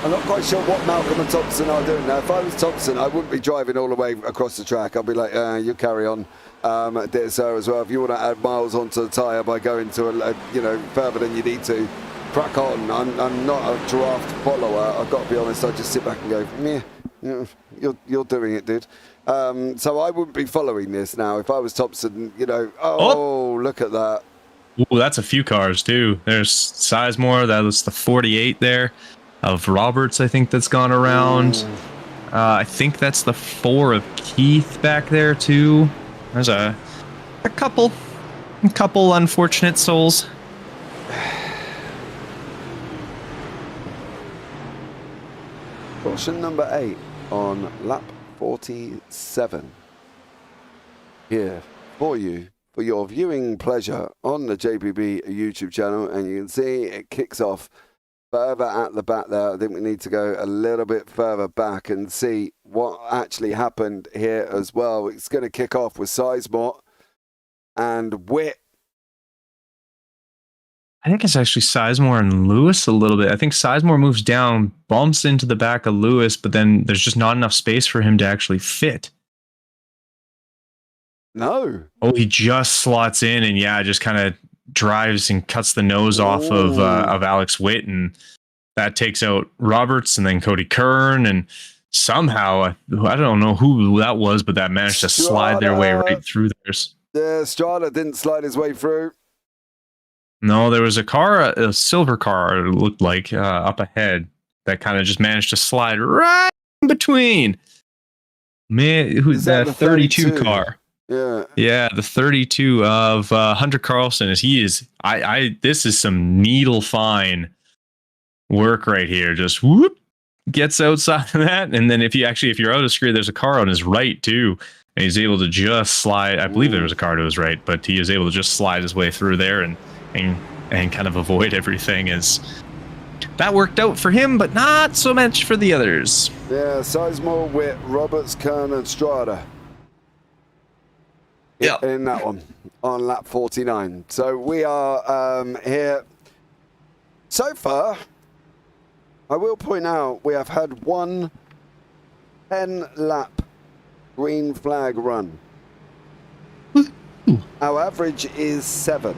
I'm not quite sure what Malcolm and Thompson are doing now. If I was Thompson, I wouldn't be driving all the way across the track. I'd be like, you carry on. So as well, if you want to add miles onto the tyre by going to further than you need to, crack on. I'm not a draft follower. I've got to be honest. I just sit back and go, meh, you're doing it, dude. So I wouldn't be following this now. If I was Thompson, look at that. Ooh, that's a few cars too. There's Sizemore. That was the 48 there of Roberts, I think, that's gone around. I think that's the 4 of Keith back there too. There's a couple unfortunate souls. Caution number 8 on lap 47. Here for you, for your viewing pleasure on the JPB YouTube channel, and you can see it kicks off further at the back there. I think we need to go a little bit further back and see what actually happened here as well. It's going to kick off with Sizemore and Witt. I think it's actually Sizemore and Lewis a little bit. I think Sizemore moves down, bumps into the back of Lewis, but then there's just not enough space for him to actually fit. No. Oh, he just slots in and just kind of drives and cuts the nose off of Alex Witt, and that takes out Roberts and then Cody Kern, and somehow I don't know who that was, but that managed to slide their way right through theirs. Yeah, Strada didn't slide his way through. No, there was a silver car, it looked like, up ahead that kind of just managed to slide right in between. Man, who's that 32 car? Yeah, the 32 of Hunter Carlson is this is some needle fine work right here. Just whoop, gets outside of that, and then if you're out of screen, there's a car on his right too, and he's able to just slide. I believe there was a car to his right, but he is able to just slide his way through there and kind of avoid everything. As that worked out for him, but not so much for the others. Yeah, Sizemore, Witt, Roberts, Kern, and Strada. Yeah, in that one on lap 49. So we are here so far. I will point out we have had one 10-lap green flag run. Our average is 7.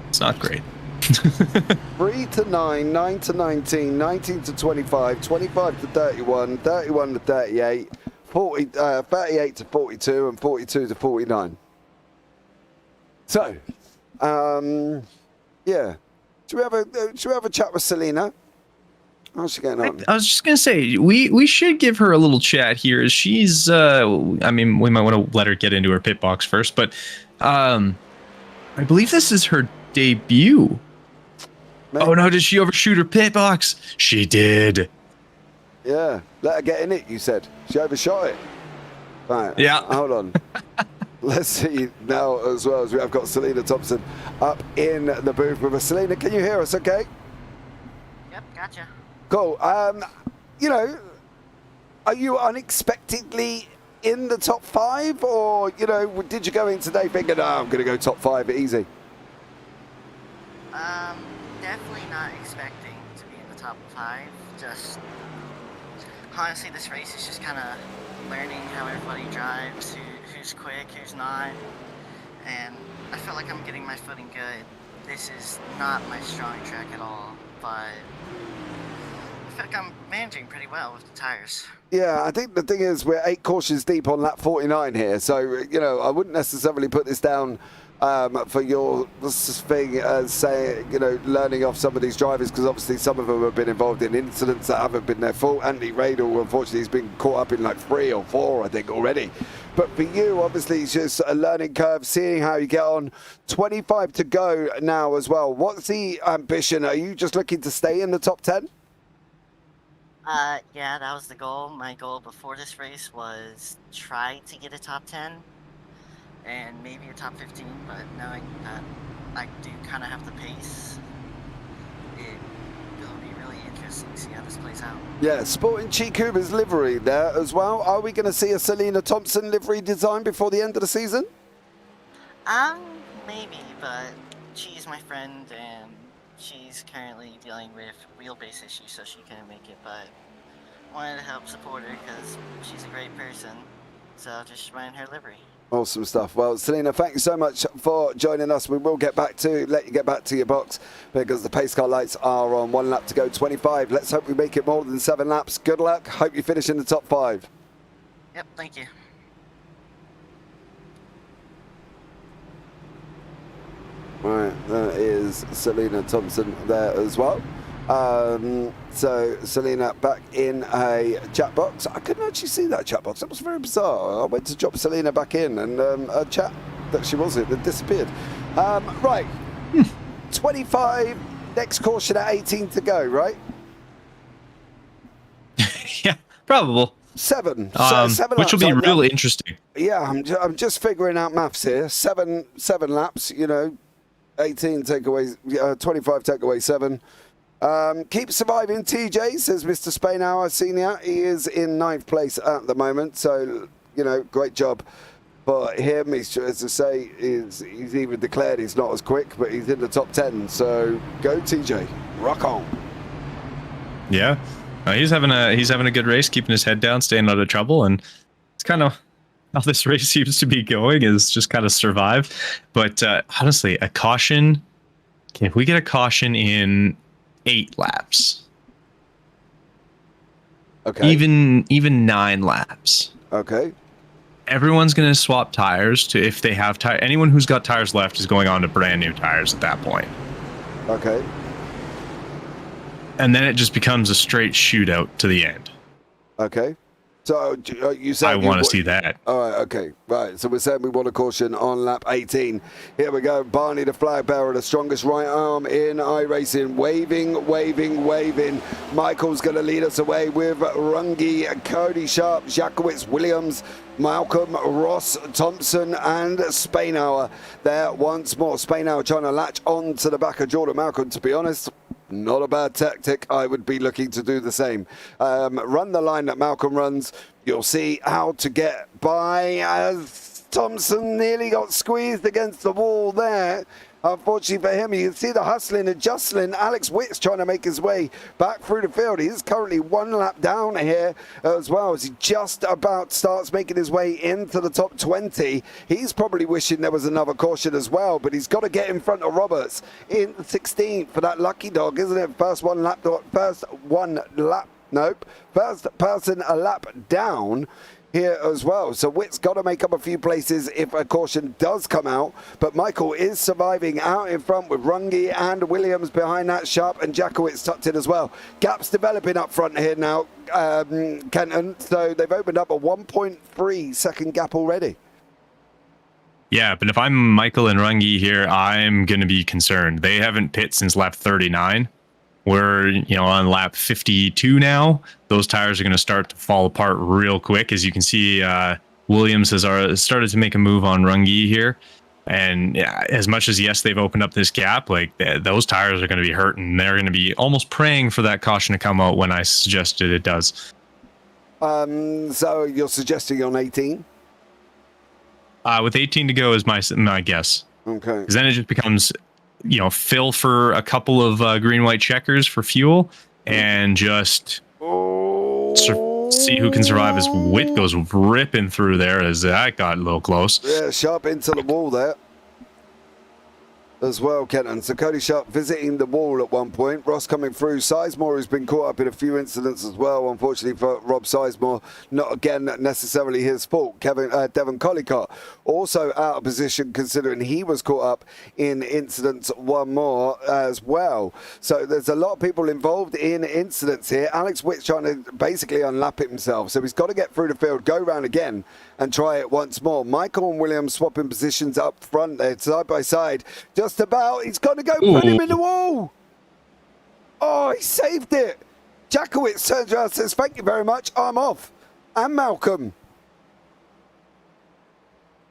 It's not great. 3 to 9, 9 to 19, 19 to 25, 25 to 31, 31 to 38. 38 to 42 and 42 to 49. So, yeah. Should we have a chat with Selena? How's she getting on? I was just gonna say we should give her a little chat here. She's I mean, we might want to let her get into her pit box first, but I believe this is her debut. Maybe. Oh no, did she overshoot her pit box? She did. Yeah, let her get in it, you said. She overshot it. Right, yeah. Hold on. Let's see now as well as we have got Selena Thompson up in the booth with us. Selena, can you hear us okay? Yep, gotcha. Cool. You know, are you unexpectedly in the top 5? Or, you know, did you go in today thinking, I'm going to go top 5 easy? Definitely not expecting to be in the top 5. Just... honestly, this race is just kind of learning how everybody drives, who's quick, who's not, and I feel like I'm getting my footing good. This is not my strong track at all, but I feel like I'm managing pretty well with the tires. Yeah, I think the thing is we're 8 cautions deep on lap 49 here, so, you know, I wouldn't necessarily put this down for your thing as say, you know, learning off some of these drivers, because obviously some of them have been involved in incidents that haven't been their fault. Andy Radel, unfortunately, has been caught up in like 3 or 4, I think, already. But for you, obviously, it's just a learning curve, seeing how you get on. 25 to go now as well. What's the ambition? Are you just looking to stay in the top 10? Yeah, that was the goal. My goal before this race was try to get a top 10. And maybe a top 15, but knowing that I do kind of have the pace, it'll be really interesting to see how this plays out. Yeah, sporting Chikuba's livery there as well. Are we going to see a Selena Thompson livery design before the end of the season? Maybe, but she's my friend and she's currently dealing with wheelbase issues, so she couldn't make it, but I wanted to help support her because she's a great person, so I'll just run her livery. Awesome stuff. Well, Selena, thank you so much for joining us. We will let you get back to your box because the pace car lights are on. 1 lap to go, 25. Let's hope we make it more than 7 laps. Good luck. Hope you finish in the top 5. Yep, thank you. Right, that is Selena Thompson there as well. So Selena back in a chat box. I couldn't actually see that chat box. That was very bizarre. I went to drop Selena back in and a chat that she was in had disappeared. Right, 25, next caution at 18 to go, right? Yeah, probable. 7. 7 which will be really interesting. Yeah, I'm just figuring out maths here. 7 laps, you know, 18 take away, 25 take away 7. Keep surviving, TJ, says Mr. Spainhour Senior. He is in 9th place at the moment, so, you know, great job for him. He's, as I say, he's even declared he's not as quick, but he's in the top 10, so go TJ, rock on. Yeah, he's having a good race, keeping his head down, staying out of trouble, and it's kind of how this race seems to be going, is just kind of survive. But honestly, a caution, if we get a caution in 8 laps. Okay. Even 9 laps. Okay. Everyone's going to swap tires to, if they have tires. Anyone who's got tires left is going on to brand new tires at that point. Okay. And then it just becomes a straight shootout to the end. Okay. So you said I want to see that. All right, okay, right. So we're saying we want a caution on lap 18. Here we go. Barney, the flag bearer, the strongest right arm in iRacing, waving. Michael's going to lead us away with Runge, Cody Sharp, Jakowitz, Williams, Malcolm, Ross, Thompson, and Spainhour there once more. Spainhour trying to latch on to the back of Jordan Malcolm, to be honest. Not a bad tactic. I would be looking to do the same. Run the line that Malcolm runs. You'll see how to get by as Thompson nearly got squeezed against the wall there. Unfortunately for him, you can see the hustling and jostling. Alex Witt's trying to make his way back through the field. He's currently one lap down here as well as he just about starts making his way into the top 20. He's probably wishing there was another caution as well, but he's got to get in front of Roberts in 16th for that lucky dog, isn't it? First person a lap down here as well. So Witt's got to make up a few places if a caution does come out, but Michael is surviving out in front with Runge and Williams behind that. Sharp and Jakowitz tucked in as well. Gaps developing up front here now, Kenton, so they've opened up a 1.3 second gap already. Yeah, but if I'm Michael and Runge here, I'm going to be concerned. They haven't pit since lap 39. We're, on lap 52 now. Those tires are going to start to fall apart real quick. As you can see, Williams has started to make a move on Runge here. And as much as, yes, they've opened up this gap, like those tires are going to be hurting. They're going to be almost praying for that caution to come out when I suggested it does. So you're suggesting on 18? With 18 to go is my guess. Okay. Because then it just becomes... fill for a couple of green-white checkers for fuel and just see who can survive as Witt goes ripping through there as that got a little close. Yeah, Sharp into the wall there as well, Kenton. So Cody Sharp visiting the wall at one point. Ross coming through. Sizemore, who's been caught up in a few incidents as well. Unfortunately for Rob Sizemore, not again necessarily his fault. Devon Collicott also out of position considering he was caught up in incidents one more as well. So there's a lot of people involved in incidents here. Alex Witt's trying to basically unlap it himself. So he's got to get through the field, go round again and try it once more. Michael and Williams swapping positions up front there, side by side. Just about, he's got to go put him in the wall. Oh, he saved it. Jakowitz turns around and says, thank you very much, I'm off. And Malcolm.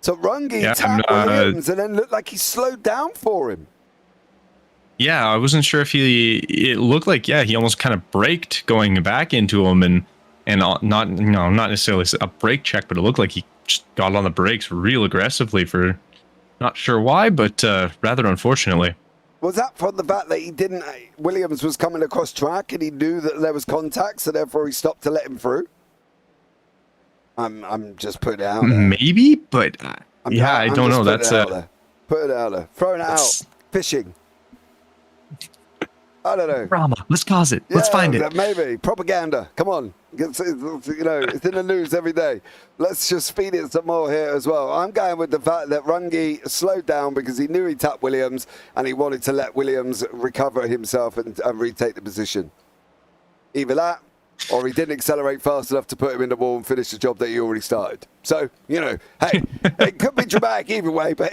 So Runge tapped Williams and then looked like he slowed down for him. Yeah, I wasn't sure if it looked like, he almost kind of braked going back into him and not necessarily a brake check, but it looked like he just got on the brakes real aggressively for not sure why, but rather unfortunately. Was that from the fact that Williams was coming across track and he knew that there was contact, so therefore he stopped to let him through? I'm just putting it out there. Maybe, but I don't know. That's put it out there. Throwing it out. Fishing. I don't know. Drama. Let's cause it. Let's find it. Maybe. Propaganda. Come on. It's in the news every day. Let's just feed it some more here as well. I'm going with the fact that Runge slowed down because he knew he tapped Williams and he wanted to let Williams recover himself and retake the position. Either that or he didn't accelerate fast enough to put him in the wall and finish the job that he already started. So, hey, it could be dramatic either way, but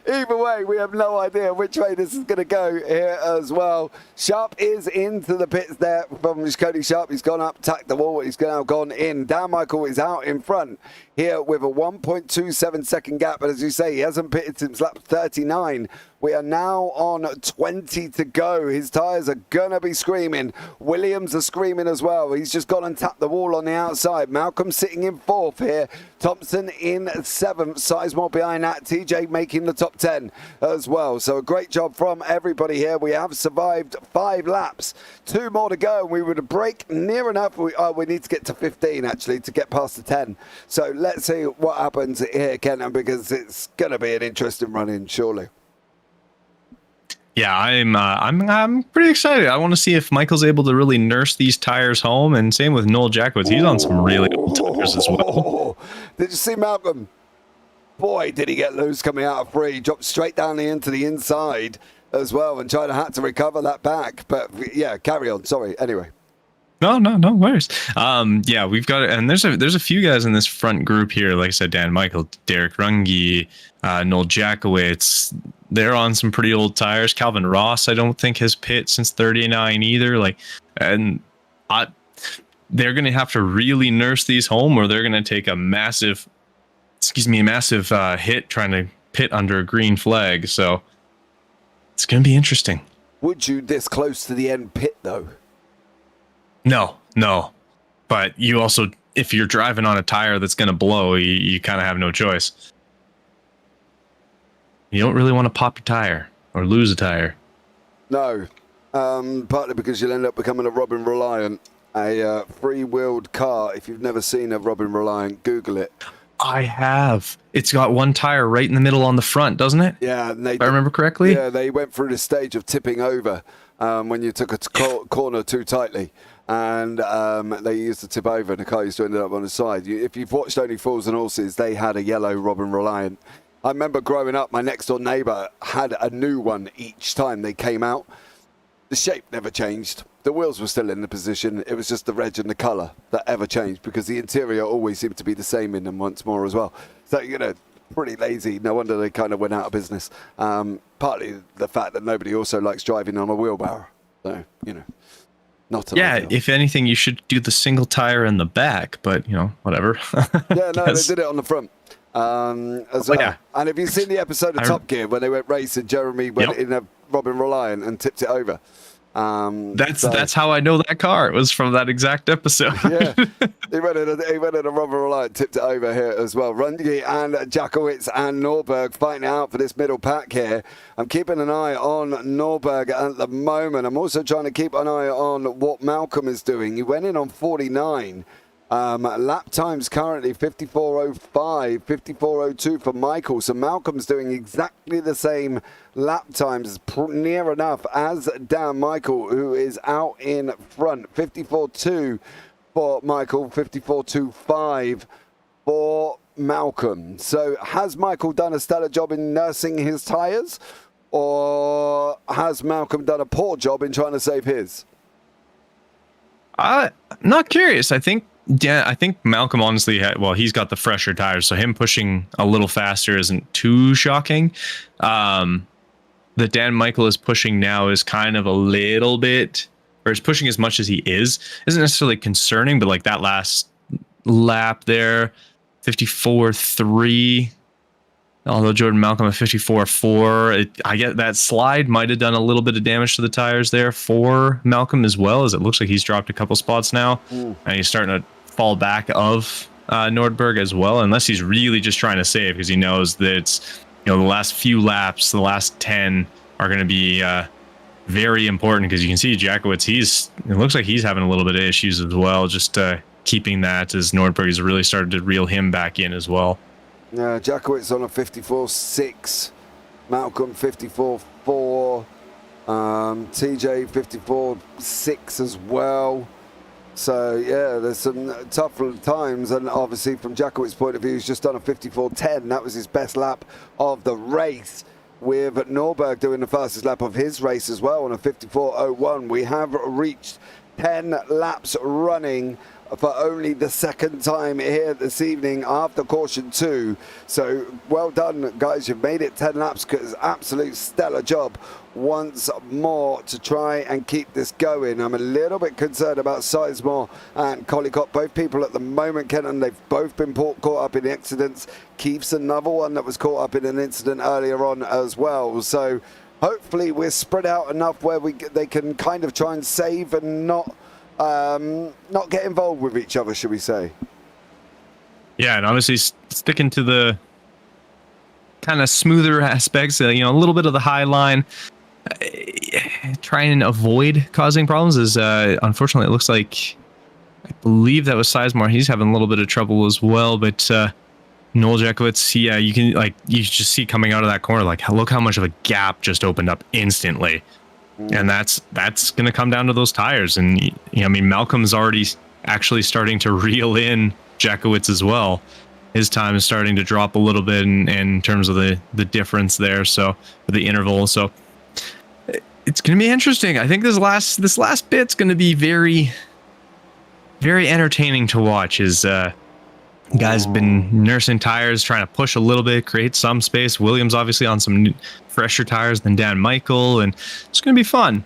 either way, we have no idea which way this is going to go here as well. Sharp is into the pits there from Cody Sharp. He's gone up, tacked the wall. He's now gone in. Dan Michael is out in front here with a 1.27 second gap. But as you say, he hasn't pitted since lap 39. We are now on 20 to go. His tyres are going to be screaming. Williams are screaming as well. He's just gone and tapped the wall on the outside. Malcolm sitting in 4th here. Thompson in 7th. Sizemore behind that. TJ making the top 10 as well. So a great job from everybody here. We have survived 5 laps. 2 more to go. We would break near enough. We need to get to 15 actually to get past the 10. So let's see what happens here, Kenton, because it's going to be an interesting run-in, surely. Yeah, I'm pretty excited. I want to see if Michael's able to really nurse these tires home, and same with Noel Jakowitz. He's on some really old tires as well. Did you see Malcolm? Boy, did he get loose coming out of 3. Dropped straight down into the inside as well and had to recover that back. But yeah, carry on. Sorry. Anyway. No worries. Yeah, we've got it, and there's a few guys in this front group here. Like I said, Dan Michael, Derek Runge, Noel Jackowitz. They're on some pretty old tires. Calvin Ross, I don't think has pit since 39 either. They're going to have to really nurse these home, or they're going to take a massive hit trying to pit under a green flag. So it's going to be interesting. Would you this close to the end pit though? No. But you also, if you're driving on a tire that's going to blow, you kind of have no choice. You don't really want to pop your tire or lose a tire. No, partly because you'll end up becoming a Robin Reliant, a free-wheeled car. If you've never seen a Robin Reliant, Google it. I have. It's got one tire right in the middle on the front, doesn't it? Yeah. And if I remember correctly. Yeah, they went through the stage of tipping over when you took a corner too tightly. And they used to tip over, and the car used to end up on the side. If you've watched Only Fools and Horses, they had a yellow Robin Reliant. I remember growing up, my next door neighbour had a new one each time they came out. The shape never changed. The wheels were still in the position. It was just the reg and the colour that ever changed, because the interior always seemed to be the same in them once more as well. So, pretty lazy. No wonder they kind of went out of business. Partly the fact that nobody also likes driving on a wheelbarrow. So, not if anything, you should do the single tire in the back, but whatever. Yeah, no, they did it on the front as well. Yeah. And have you seen the episode of Top Gear when they went racing? Jeremy went in a Robin Reliant and tipped it over. That's how I know that car. It was from that exact episode. Yeah, he went in a Robin Reliant, tipped it over here as well. Runge and Jackowitz and Norberg fighting out for this middle pack here. I'm keeping an eye on Norberg at the moment. I'm also trying to keep an eye on what Malcolm is doing. He went in on 49. Lap times currently 54.05, 54.02 for Michael. So Malcolm's doing exactly the same lap times, near enough, as Dan Michael, who is out in front. 54.2 for Michael, 54.25 for Malcolm. So has Michael done a stellar job in nursing his tyres, or has Malcolm done a poor job in trying to save his? Not curious. I think Malcolm honestly he's got the fresher tires, so him pushing a little faster isn't too shocking. The Dan Michael is pushing now is kind of a little bit, or is pushing as much as he isn't necessarily concerning, but like that last lap there, 54.3. Although Jordan Malcolm at 54.4, I get that slide might have done a little bit of damage to the tires there for Malcolm as well, as it looks like he's dropped a couple spots now, and he's starting to fall back of Nordberg as well, unless he's really just trying to save, because he knows that it's, the last few laps, the last 10 are going to be very important, because you can see Jackowitz, it looks like he's having a little bit of issues as well, just keeping that, as Nordberg has really started to reel him back in as well. Yeah, Jackowitz on a 54.6, Malcolm 54.4, TJ 54.6 as well. So yeah, there's some tough times, and obviously from Jackowitz's point of view, he's just done a 54.10. That was his best lap of the race, with Norberg doing the fastest lap of his race as well on a 54.01. We have reached 10 laps running for only the second time here this evening after caution 2. So well done, guys. You've made it 10 laps. It's absolute stellar job once more to try and keep this going. I'm a little bit concerned about Sizemore and Collicott. Both people at the moment, Kenton, they've both been caught up in accidents. Keith's another one that was caught up in an incident earlier on as well. So hopefully we're spread out enough where they can kind of try and save and not get involved with each other, should we say? Yeah, and obviously sticking to the kind of smoother aspects, a little bit of the high line, trying to avoid causing problems. Is unfortunately, it looks like, I believe that was Sizemore. He's having a little bit of trouble as well, but Noel Jackowitz, yeah, you just see coming out of that corner, like, look how much of a gap just opened up instantly. And that's going to come down to those tires. And, Malcolm's already actually starting to reel in Jackowitz as well. His time is starting to drop a little bit in terms of the difference there. So, for the interval. So, it's going to be interesting. I think this last bit's going to be very, very entertaining to watch. His guys been nursing tires, trying to push a little bit, create some space. Williams obviously on some fresher tires than Dan Michael, and it's going to be fun.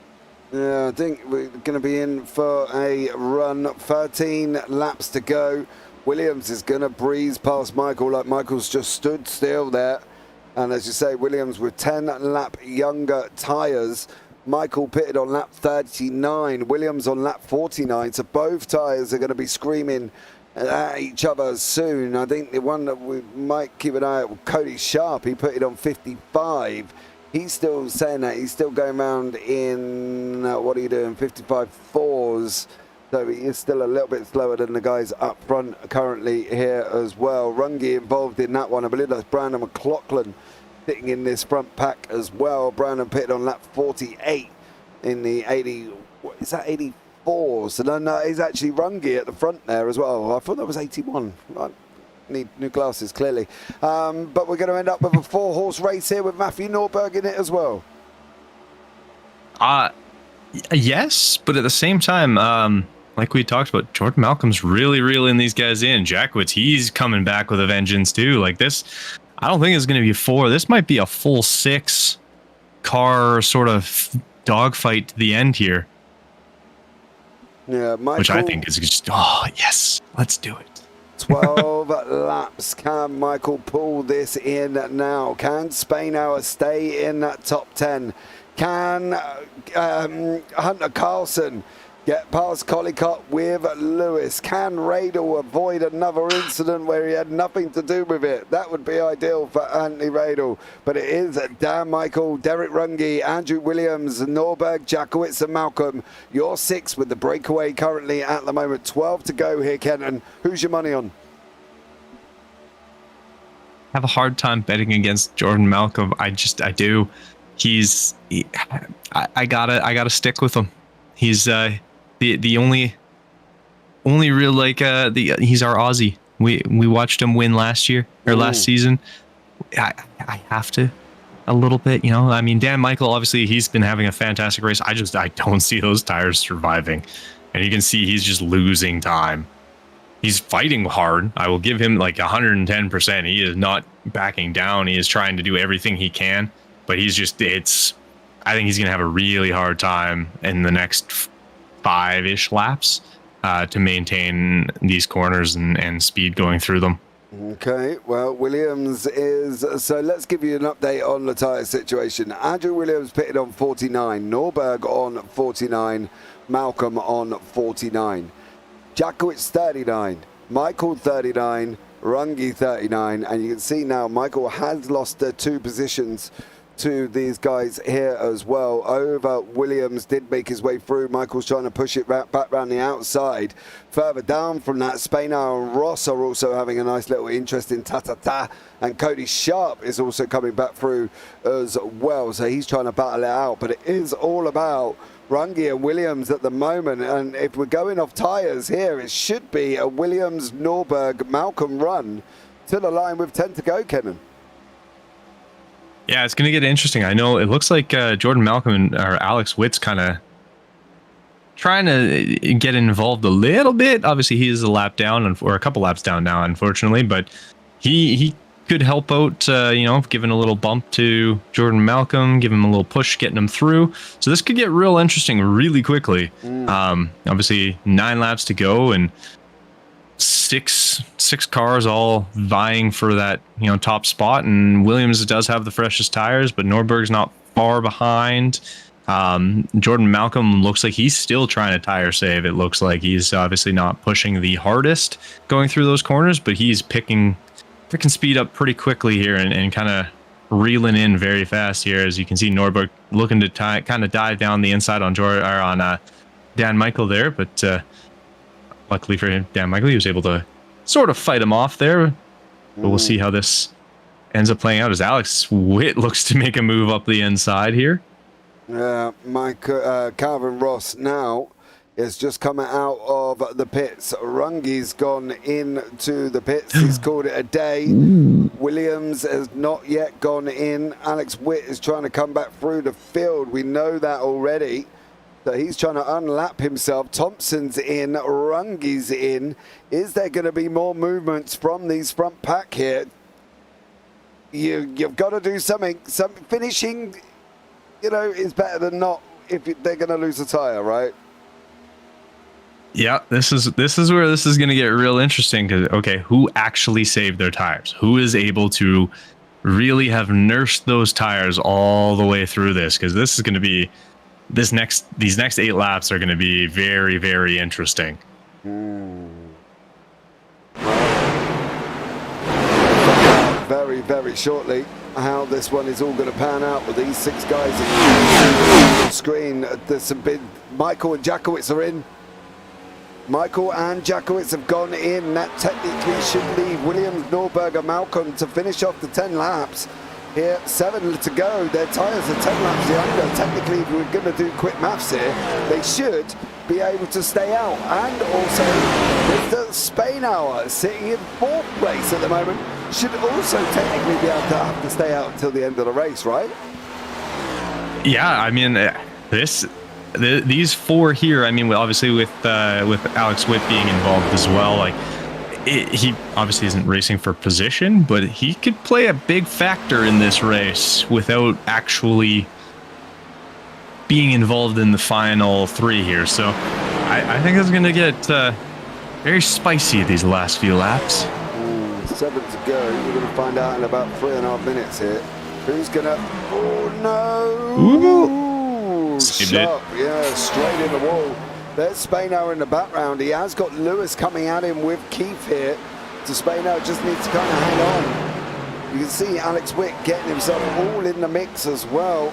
Yeah, I think we're going to be in for a run. 13 laps to go. Williams is going to breeze past Michael, like Michael's just stood still there. And as you say, Williams with 10 lap younger tyres. Michael pitted on lap 39, Williams on lap 49. So both tyres are going to be screaming at each other soon. I think the one that we might keep an eye at, Cody Sharp, he put it on 55. He's still saying that he's still going around in what are you doing, 55 4s. So he is still a little bit slower than the guys up front currently here as well. Runge involved in that one. I believe that's Brandon McLaughlin sitting in this front pack as well. Brandon pitted on lap 48 in the 80. What is that, 84? So then he's actually Runge at the front there as well. I thought that was 81. I need new glasses, clearly. But we're going to end up with a 4-horse race here with Matthew Norberg in it as well. Yes, but at the same time, like we talked about, Jordan Malcolm's really reeling these guys in. Jackwitz, he's coming back with a vengeance too. Like this, I don't think it's going to be 4. This might be a full 6-car sort of dogfight to the end here. Yeah, Michael, which I think is just, oh, yes, let's do it. 12 laps. Can Michael pull this in now? Can Spainhour stay in that top 10? Can Hunter Carlson get past Collicott with Lewis? Can Radel avoid another incident where he had nothing to do with it? That would be ideal for Anthony Radel. But it is Dan Michael, Derek Runge, Andrew Williams, Norberg, Jackowitz and Malcolm. You're 6 with the breakaway currently at the moment. 12 to go here, Kenton. Who's your money on? I have a hard time betting against Jordan Malcolm. I do. I gotta stick with him. He's the only real he's our Aussie. We watched him win last season. I have to a little bit, I mean, Dan Michael, obviously he's been having a fantastic race. I don't see those tires surviving, and you can see he's just losing time. He's fighting hard. I will give him like 110%. He is not backing down. He is trying to do everything he can, but I think he's going to have a really hard time in the next 5-ish laps to maintain these corners and speed going through them. Okay, well, Williams is... So let's give you an update on the tyre situation. Andrew Williams pitted on 49, Norberg on 49, Malcolm on 49. Jackowitz 39, Michael 39, Runge 39, and you can see now Michael has lost 2 positions to these guys here as well. Over Williams did make his way through. Michael's trying to push it back around the outside. Further down from that, Spainhour and Ross are also having a nice little interesting ta-ta-ta, and Cody Sharp is also coming back through as well, so he's trying to battle it out. But it is all about Runge and Williams at the moment, and if we're going off tyres here, it should be a Williams-Norberg-Malcolm run to the line with 10 to go, Kenton. Yeah, it's going to get interesting. I know it looks like Jordan Malcolm or Alex Witt's kind of trying to get involved a little bit. Obviously, he is a lap down, or a couple laps down now, unfortunately, but he could help out, giving a little bump to Jordan Malcolm, give him a little push, getting him through. So this could get real interesting really quickly. Obviously, 9 laps to go, and six cars all vying for that top spot, and Williams does have the freshest tires, but Norberg's not far behind. Jordan Malcolm looks like he's still trying to tire save. It looks like he's obviously not pushing the hardest going through those corners, but he's picking speed up pretty quickly here and kind of reeling in very fast here. As you can see, Norberg looking to kind of dive down the inside on Dan Michael there, but luckily for him, Dan Michael, he was able to sort of fight him off there. But we'll see how this ends up playing out as Alex Witt looks to make a move up the inside here. Calvin Ross now is just coming out of the pits. Runge's gone into the pits. He's called it a day. Williams has not yet gone in. Alex Witt is trying to come back through the field. We know that already. So he's trying to unlap himself. Thompson's in, Rungi's in. Is there going to be more movements from these front pack here? You've got to do something. Some finishing, is better than not if they're going to lose a tire, right? Yeah, this is where this is going to get real interesting because, okay, who actually saved their tires? Who is able to really have nursed those tires all the way through this? Because this is going to be these next 8 laps are going to be very, very interesting. Very, very shortly how this one is all going to pan out with these 6 guys on the screen. There's some big. Michael and Jakowitz are in. Michael and Jakowitz have gone in. That technically should leave Williams, Norberger, Malcolm to finish off the 10 laps. Here, 7 to go. Their tyres are 10 laps younger. Technically, if we're going to do quick maths here, they should be able to stay out. And also, Mr. Spainhour sitting in 4th place at the moment should also technically be able to have to stay out until the end of the race, right? Yeah, I mean, these 4 here. I mean, obviously with Alex Witt being involved as well, like. He obviously isn't racing for position, but he could play a big factor in this race without actually being involved in the final 3 here. So I think it's going to get very spicy these last few laps. 7 to go. We're going to find out in about 3.5 minutes here. Who's going to... Oh, no! Ooh, sharp. Yeah, straight in the wall. There's Spainhour in the background. He has got Lewis coming at him with Keith here. So Spainhour just needs to kind of hang on. You can see Alex Witt getting himself all in the mix as well.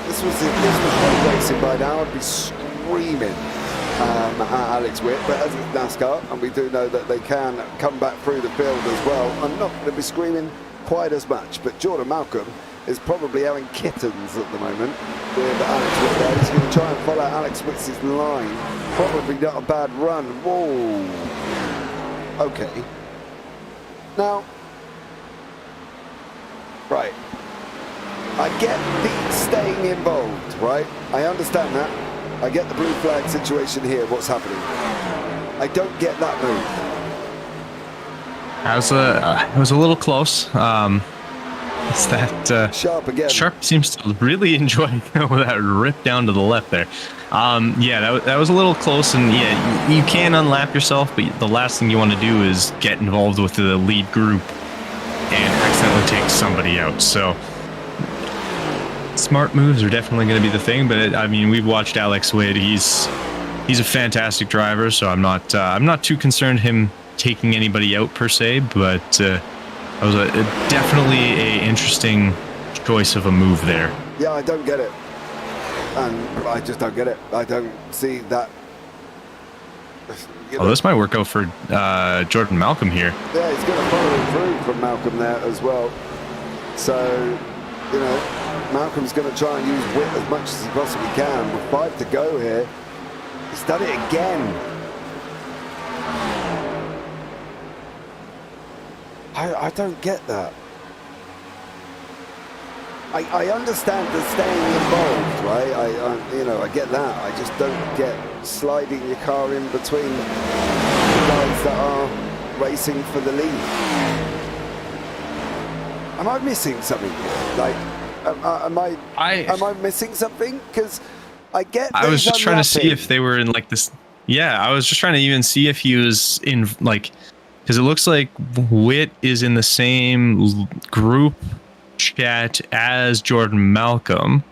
This was road racing by now. I'd be screaming at Alex Witt, but as it's NASCAR, and we do know that they can come back through the field as well, I'm not going to be screaming quite as much. But Jordan Malcolm is probably having kittens at the moment with Alex Witt there. He's going to try and follow Alex Witt's line. Probably not a bad run. Whoa. Okay. Now, right. I get the staying involved, right? I understand that. I get the blue flag situation here, what's happening. I don't get that move. It was a little close. It's that Sharp again. Sharp seems to really enjoy that rip down to the left there. Yeah, that was a little close, and yeah, you can unlap yourself, but the last thing you want to do is get involved with the lead group and accidentally take somebody out. So smart moves are definitely going to be the thing. But I mean, we've watched Alex Witt. He's a fantastic driver, so I'm not too concerned him taking anybody out per se, but. That was definitely a interesting choice of a move there. Yeah, I don't get it. And I just don't get it. I don't see that. Oh, this might work out for Jordan Malcolm here. Yeah, he's going to follow through from Malcolm there as well. So, Malcolm's going to try and use Witt as much as he possibly can. With 5 to go here, he's done it again. I don't get that. I understand the staying involved, right? I get that. I just don't get sliding your car in between the guys that are racing for the lead. Am I missing something here? Like, am I missing something? Because I get. I was just trying to see if they were in like this. Yeah, I was just trying to even see if he was in like. Because it looks like Witt is in the same group chat as Jordan Malcolm,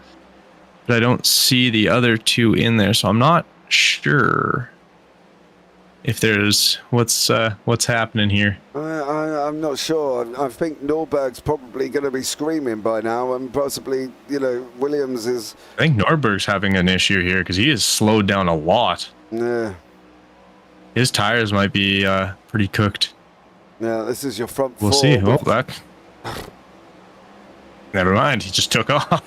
but I don't see the other 2 in there, so I'm not sure if there's what's happening here. I'm not sure. I think Norberg's probably going to be screaming by now, and possibly Williams is. I think Norberg's having an issue here because he has slowed down a lot. Yeah. His tires might be pretty cooked. Yeah, this is your front. We'll see. Oh, that. Never mind. He just took off.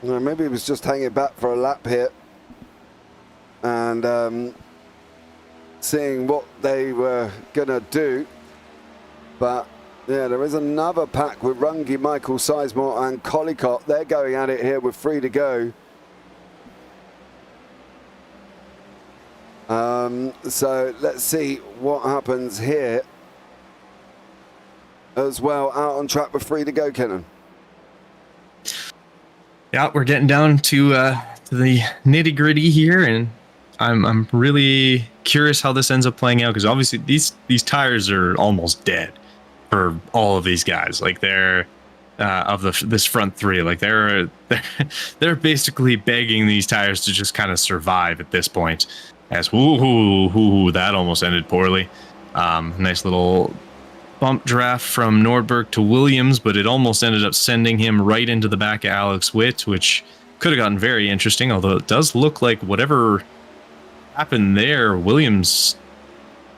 No, maybe he was just hanging back for a lap here, and seeing what they were gonna do. But yeah, there is another pack with Runge, Michael Sizemore, and Collicott. They're going at it here with 3 to go. So let's see what happens here as well. Out on track with 3 to go, Kenton. Yeah, we're getting down to the nitty gritty here, and I'm really curious how this ends up playing out, because obviously these tires are almost dead for all of these guys. Like they're this front 3, like they're basically begging these tires to just kind of survive at this point. As that almost ended poorly. Nice little bump draft from Nordberg to Williams, but it almost ended up sending him right into the back of Alex Witt, which could have gotten very interesting, although it does look like whatever happened there, Williams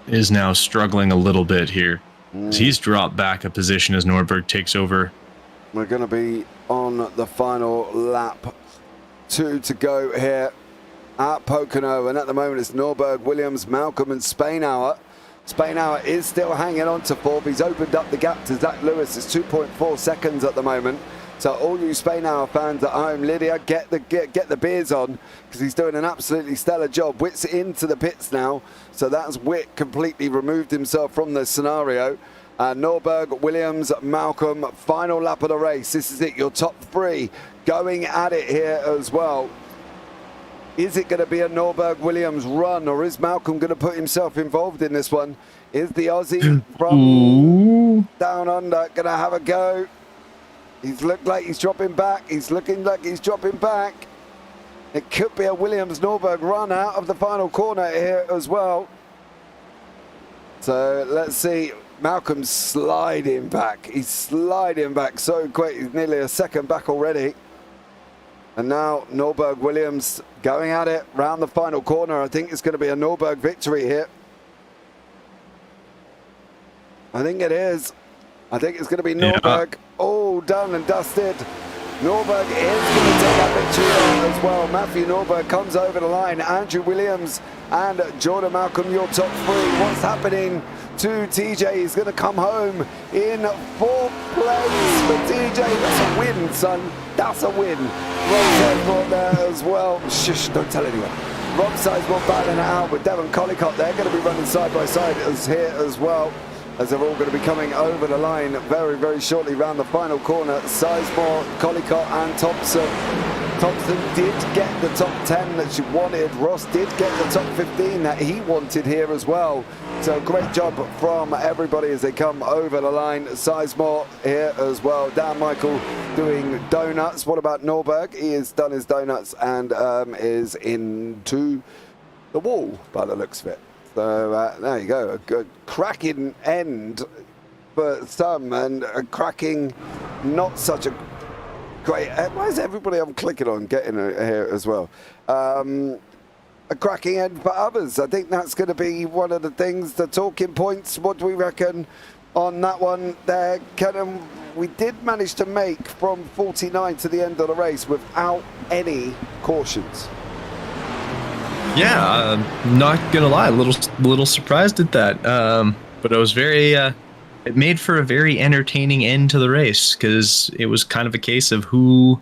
is now struggling a little bit here. He's dropped back a position as Nordberg takes over. We're going to be on the final lap. 2 to go here at Pocono, and at the moment it's Nordberg, Williams, Malcolm and Spainhour. Spainhour is still hanging on to 4th. He's opened up the gap to Zach Lewis. It's 2.4 seconds at the moment. So all you Spainhour fans at home, Lydia, get the beers on, because he's doing an absolutely stellar job. Witt's into the pits now, so that's Witt completely removed himself from the scenario. Nordberg, Williams, Malcolm, final lap of the race. This is it, your top 3 going at it here as well. Is it going to be a Nordberg-Williams run, or is Malcolm going to put himself involved in this one? Is the Aussie from down under going to have a go? He's looked like he's dropping back. He's looking like he's dropping back. It could be a Williams-Nordberg run out of the final corner here as well. So let's see. Malcolm's sliding back. He's sliding back so quick. He's nearly a second back already. And now Nordberg Williams going at it round the final corner. I think it's going to be a Nordberg victory here. I think it is. I think it's going to be Nordberg. Yeah. Oh, done and dusted. Nordberg is going to take that victory as well. Matthew Nordberg comes over the line. Andrew Williams and Jordan Malcolm, your top 3. What's happening to TJ? He's going to come home in 4th place for TJ. That's a win, son. That's a win. Rob Sizemore there as well. Shush, don't tell anyone. Rob Sizemore battling it out with Devon Collicott. They're going to be running side by side here as well, as they're all going to be coming over the line very, very shortly round the final corner. Sizemore, Collicott and Thompson. Thompson did get the top 10 that she wanted. Ross did get the top 15 that he wanted here as well. So great job from everybody as they come over the line. Sizemore here as well. Dan Michael doing donuts. What about Nordberg? He has done his donuts and is into the wall by the looks of it. So there you go, a good cracking end for some, and a cracking, not such a great. Why is everybody I'm clicking on getting here as well? A cracking end for others. I think that's going to be one of the things, the talking points. What do we reckon on that one there, Kenton? We did manage to make from 49 to the end of the race without any cautions. Yeah, not gonna lie, a little surprised at that. But I was very. It made for a very entertaining end to the race, because it was kind of a case of who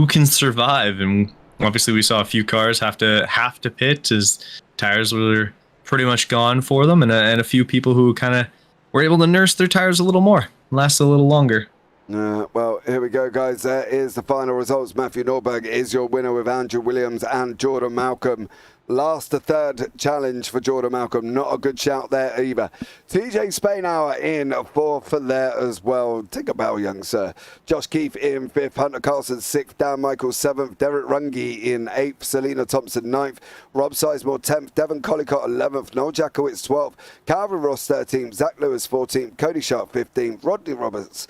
can survive, and obviously we saw a few cars have to pit as tires were pretty much gone for them, and a few people who kind of were able to nurse their tires a little more, last a little longer. Well, here we go, guys. There is the final results. Matthew Nordberg is your winner with Andrew Williams and Jordan Malcolm. Last to 3rd challenge for Jordan Malcolm. Not a good shout there either. TJ Spainhour in 4th for there as well. Take a bow, young sir. Josh Keefe in 5th. Hunter Carlson 6th. Dan Michaels 7th. Derek Runge in 8th. Selena Thompson 9th. Rob Sizemore 10th. Devon Collicott 11th. Noel Jackowitz 12th. Calvin Ross 13th. Zach Lewis 14th. Cody Sharp 15th. Rodney Roberts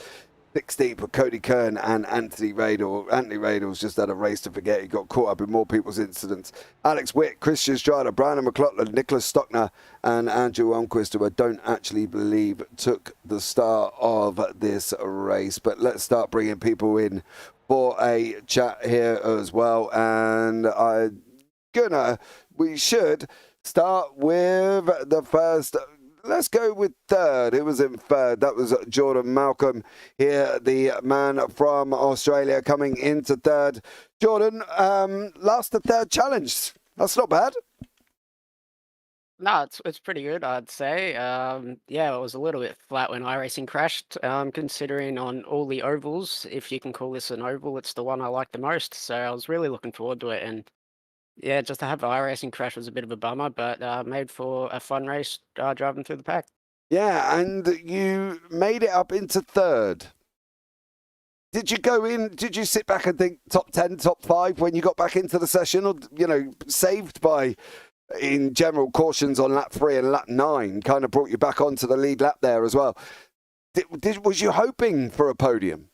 16th for Cody Kern and Anthony Radel. Anthony Radel's just had a race to forget. He got caught up in more people's incidents. Alex Witt, Christian Strada, Brian McLaughlin, Nicholas Stockner and Andrew Almquist, who I don't actually believe took the start of this race. But let's start bringing people in for a chat here as well. And we should start with the first. Let's go with 3rd. It was in 3rd. That was Jordan Malcolm here, the man from Australia, coming into 3rd. Jordan, last to 3rd challenge. That's not bad. No, it's pretty good, I'd say. Yeah, it was a little bit flat when iRacing crashed. Considering on all the ovals, if you can call this an oval, it's the one I like the most. So I was really looking forward to it, and yeah, just to have the iRacing crash was a bit of a bummer, but made for a fun race driving through the pack. Yeah, and you made it up into third. Did you go in, did you sit back and think top 10, top 5 when you got back into the session? Or, saved by, in general, cautions on lap 3 and lap 9 kind of brought you back onto the lead lap there as well. Was you hoping for a podium?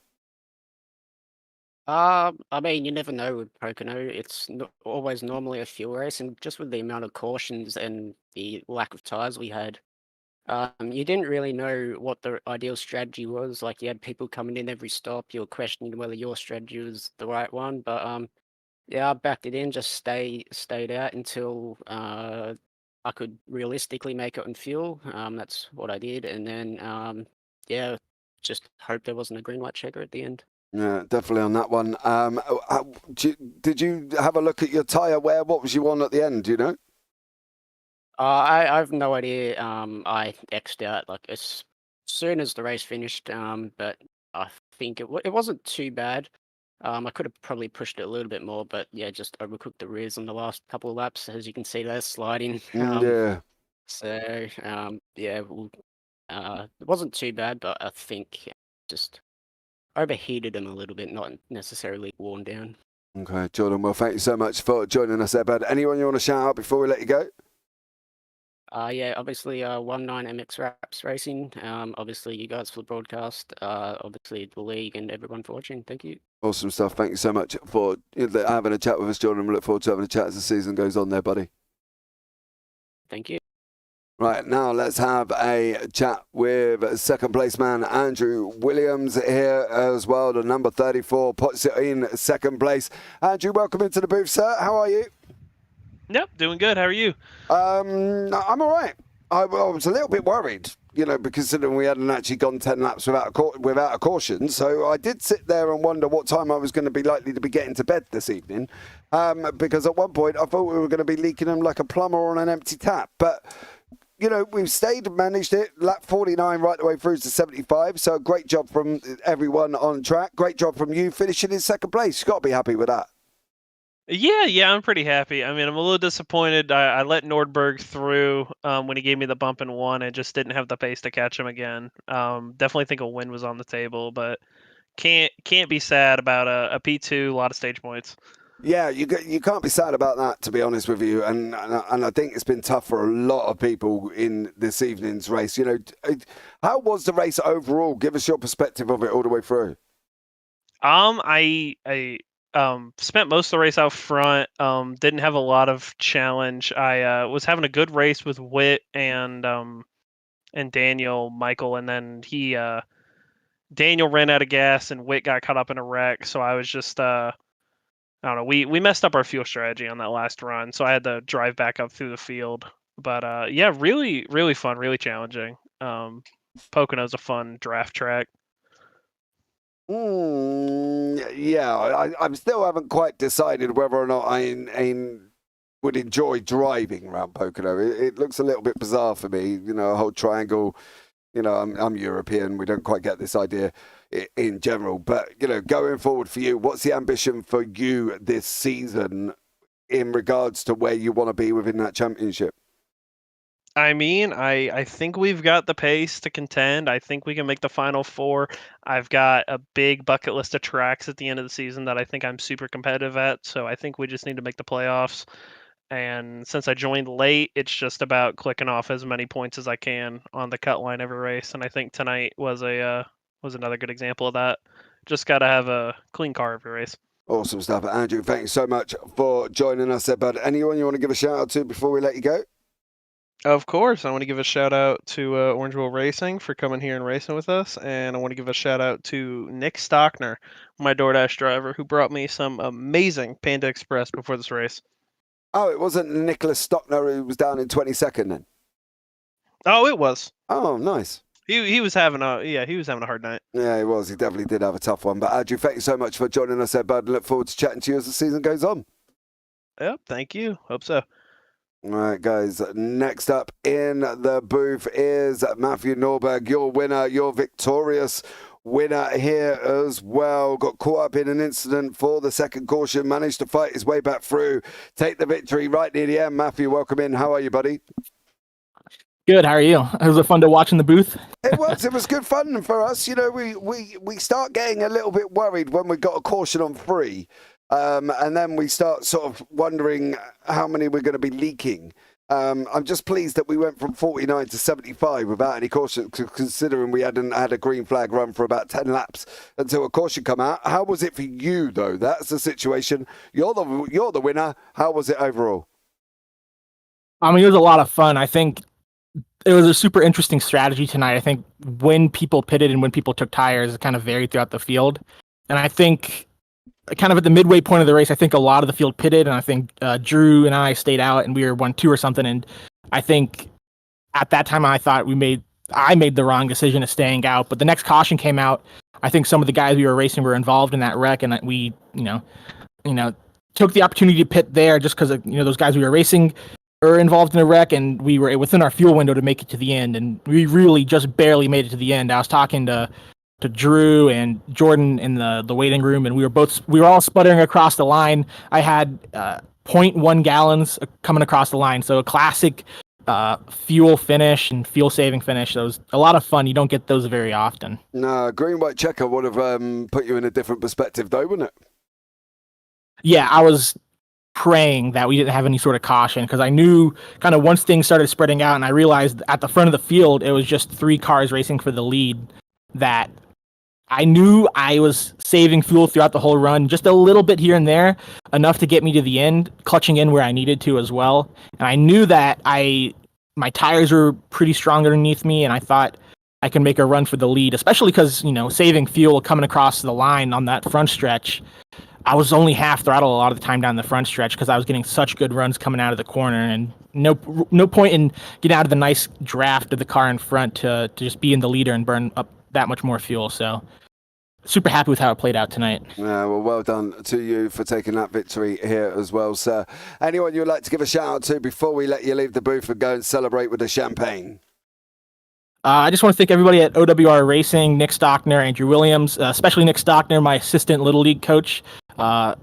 I mean, you never know with Pocono. It's always normally a fuel race, and just with the amount of cautions and the lack of tyres we had, you didn't really know what the ideal strategy was. Like, you had people coming in every stop. You were questioning whether your strategy was the right one. But yeah, I backed it in. Just stayed out until I could realistically make it on fuel. That's what I did, and then yeah, just hope there wasn't a green light checker at the end. Yeah, definitely on that one. Did you have a look at your tyre wear? What was you on at the end, do you know? I have no idea. I X'd out like as soon as the race finished. But I think it wasn't too bad. I could have probably pushed it a little bit more, but yeah, just overcooked the rears on the last couple of laps. As you can see, they're sliding. Yeah. So yeah, it wasn't too bad, but I think just overheated them a little bit, not necessarily worn down. Okay, Jordan, well, thank you so much for joining us there, bud. Anyone you want to shout out before we let you go? Yeah, obviously 19MX Raps Racing. Obviously you guys for the broadcast. Obviously the league and everyone for watching. Thank you. Awesome stuff. Thank you so much for having a chat with us, Jordan. We look forward to having a chat as the season goes on there, buddy. Thank you. Right, now let's have a chat with second place man Andrew Williams here as well, the number 34, puts it in second place. Andrew, welcome into the booth, sir. How are you? Yep, doing good. How are you? I'm all right. I was a little bit worried, considering we hadn't actually gone 10 laps without a caution. So I did sit there and wonder what time I was going to be likely to be getting to bed this evening. Because at one point I thought we were going to be leaking them like a plumber on an empty tap. But we've stayed and managed it. Lap 49 right the way through to 75. So great job from everyone on track. Great job from you finishing in second place. You've got to be happy with that. Yeah, I'm pretty happy. I mean, I'm a little disappointed. I let Nordberg through when he gave me the bump in one and just didn't have the pace to catch him again. Definitely think a win was on the table, but can't be sad about a P2, a lot of stage points. Yeah, you can't be sad about that, to be honest with you. And I think it's been tough for a lot of people in this evening's race. How was the race overall? Give us your perspective of it all the way through. I spent most of the race out front. Didn't have a lot of challenge. I was having a good race with Witt and Daniel Michael, and then Daniel ran out of gas and Witt got caught up in a wreck. So I was just I don't know. We messed up our fuel strategy on that last run, so I had to drive back up through the field. But yeah, really, really fun, really challenging. Pocono's a fun draft track. Yeah, I still haven't quite decided whether or not I would enjoy driving around Pocono. It looks a little bit bizarre for me, a whole triangle. I'm European. We don't quite get this idea in general. But, going forward for you, what's the ambition for you this season in regards to where you want to be within that championship? I mean, I think we've got the pace to contend. I think we can make the Final Four. I've got a big bucket list of tracks at the end of the season that I think I'm super competitive at. So I think we just need to make the playoffs. And since I joined late, it's just about clicking off as many points as I can on the cut line every race. And I think tonight was another good example of that. Just got to have a clean car every race. Awesome stuff. Andrew, thank you so much for joining us there, bud. Anyone you want to give a shout out to before we let you go? Of course. I want to give a shout out to Orangeville Racing for coming here and racing with us. And I want to give a shout out to Nick Stockner, my DoorDash driver, who brought me some amazing Panda Express before this race. Oh, it wasn't Nicholas Stockner who was down in 22nd then? Oh, it was. Oh, nice. He was having a hard night. Yeah, he was. He definitely did have a tough one. But Andrew, thank you so much for joining us there, bud. Look forward to chatting to you as the season goes on. Yep, thank you. Hope so. All right, guys. Next up in the booth is Matthew Norberg, your winner, your victorious winner here as well. Got caught up in an incident for the second caution, managed to fight his way back through, take the victory right near the end. Matthew, welcome in. How are you, buddy? Good. How are you? Was it fun to watch in the booth? It was good fun for us. You know, we start getting a little bit worried when we got a caution on 3. And then we start sort of wondering how many we're going to be leaking. I'm just pleased that we went from 49 to 75 without any caution, considering we hadn't had a green flag run for about 10 laps until a caution come out. How was it for you, though? That's the situation. You're the winner. How was it overall? I mean, it was a lot of fun. I think it was a super interesting strategy tonight. I think when people pitted and when people took tires, it kind of varied throughout the field. And I think kind of at the midway point of the race, I think a lot of the field pitted, and I think Drew and I stayed out, and we were 1-2 or something. And I think at that time, I thought I made the wrong decision of staying out. But the next caution came out. I think some of the guys we were racing were involved in that wreck, and we, took the opportunity to pit there just because those guys we were racing were involved in a wreck, and we were within our fuel window to make it to the end, and we really just barely made it to the end. I was talking to Drew and Jordan in the waiting room, and we were all sputtering across the line. I had 0.1 gallons coming across the line, so a classic fuel finish and fuel saving finish. That was a lot of fun. You don't get those very often. No, green white checker would have put you in a different perspective, though, wouldn't it? Yeah, I was praying that we didn't have any sort of caution, because I knew kind of once things started spreading out, and I realized at the front of the field it was just 3 cars racing for the lead, that I knew I was saving fuel throughout the whole run, just a little bit here and there, enough to get me to the end, clutching in where I needed to as well. And I knew that my tires were pretty strong underneath me, and I thought I could make a run for the lead, especially because, saving fuel coming across the line on that front stretch. I was only half throttle a lot of the time down the front stretch because I was getting such good runs coming out of the corner, and no point in getting out of the nice draft of the car in front to just be in the leader and burn up that much more fuel. So super happy with how it played out tonight. Yeah, well done to you for taking that victory here as well, sir. Anyone you'd like to give a shout out to before we let you leave the booth and go and celebrate with the champagne? I just want to thank everybody at OWR Racing, Nick Stockner, Andrew Williams, especially Nick Stockner, my assistant Little League coach.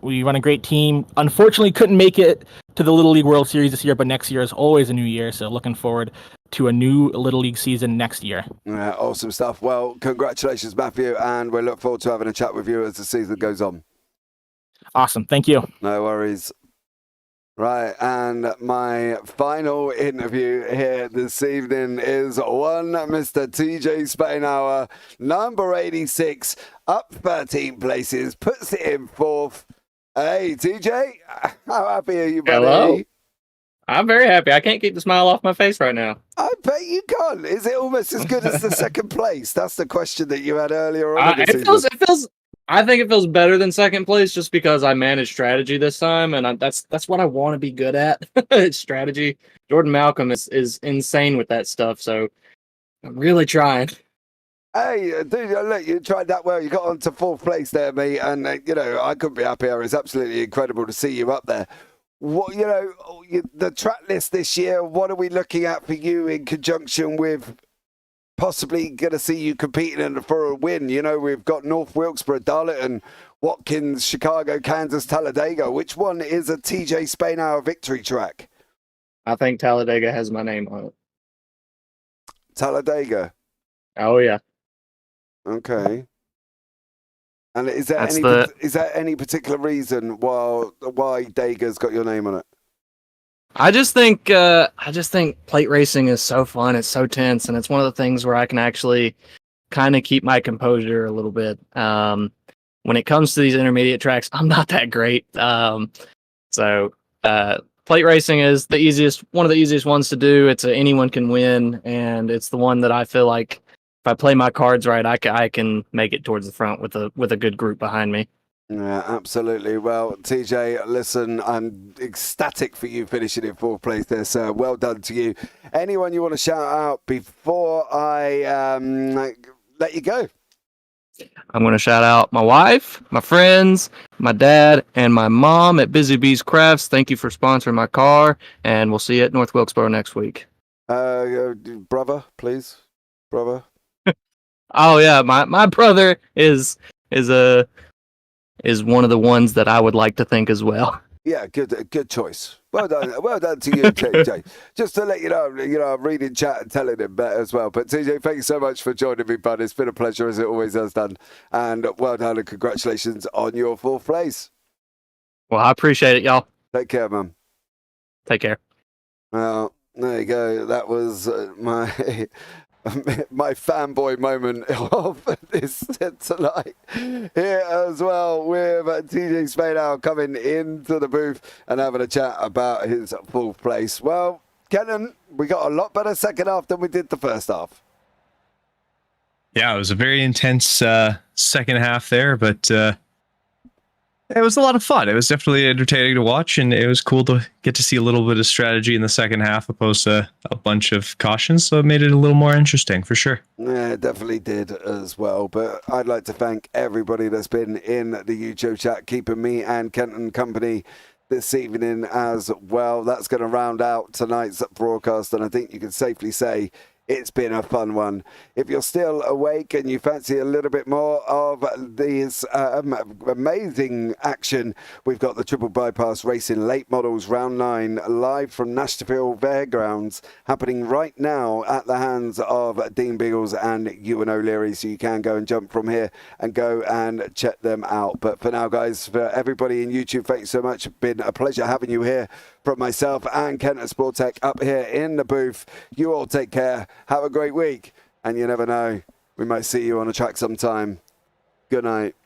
We run a great team. Unfortunately, couldn't make it to the Little League World Series this year, but next year is always a new year, so looking forward to a new Little League season next year. Yeah, awesome stuff. Well, congratulations, Matthew, and we look forward to having a chat with you as the season goes on. Awesome. Thank you. No worries. Right, and my final interview here this evening is one Mr. TJ Spainhour, number 86, up 13 places, puts it in 4th. Hey, TJ, how happy are you, buddy? Hello. I'm very happy. I can't keep the smile off my face right now. I bet you can't. Is it almost as good as the second place? That's the question that you had earlier on. It feels. I think it feels better than second place just because I managed strategy this time, and that's what I want to be good at. It's strategy. Jordan Malcolm is insane with that stuff, so I'm really trying. Hey, dude, look, you tried that well. You got on to 4th place there, mate, and I couldn't be happier. It's absolutely incredible to see you up there. What the track list this year? What are we looking at for you in conjunction with possibly going to see you competing for a win? We've got North Wilkesboro, Darlington, Watkins, Chicago, Kansas, Talladega. Which one is a TJ Spainhour victory track? I think Talladega has my name on it. Talladega? Oh, yeah. Okay. And is there any particular reason why Dega's got your name on it? I just think plate racing is so fun. It's so tense, and it's one of the things where I can actually kind of keep my composure a little bit. When it comes to these intermediate tracks, I'm not that great. So plate racing is one of the easiest ones to do. It's anyone can win, and it's the one that I feel like if I play my cards right, I can make it towards the front with a good group behind me. Yeah, absolutely. Well, TJ, listen, I'm ecstatic for you finishing in 4th place there, sir. Well done to you. Anyone you want to shout out before I let you go? I'm going to shout out my wife, my friends, my dad, and my mom at Busy Bees Crafts. Thank you for sponsoring my car, and we'll see you at North Wilkesboro next week. Brother, please, brother. Oh yeah, my brother is one of the ones that I would like to thank as well. Yeah, good choice. Well done to you, TJ. Just to let you know, I'm reading chat and telling him that as well. But TJ, thank you so much for joining me, bud. It's been a pleasure, as it always has done. And well done and congratulations on your 4th place. Well, I appreciate it, y'all. Take care, man. Take care. Well, there you go. That was my my fanboy moment of this tonight here as well, with TJ Spadal coming into the booth and having a chat about his 4th place. Well, Kenton, we got a lot better second half than we did the first half. Yeah, it was a very intense second half there, but it was a lot of fun. It was definitely entertaining to watch, and it was cool to get to see a little bit of strategy in the second half opposed to a bunch of cautions, so it made it a little more interesting, for sure. Yeah, it definitely did as well. But I'd like to thank everybody that's been in the YouTube chat, keeping me and Kenton company this evening as well. That's going to round out tonight's broadcast, and I think you can safely say it's been a fun one. If you're still awake and you fancy a little bit more of this amazing action, we've got the Triple Bypass Racing Late Models Round 9 live from Nashville Fairgrounds, happening right now at the hands of Dean Biggles and Ewan O'Leary. So you can go and jump from here and go and check them out. But for now, guys, for everybody in YouTube, thank you so much. It's been a pleasure having you here. From myself and Kenton Sportak up here in the booth. You all take care. Have a great week. And you never know, we might see you on the track sometime. Good night.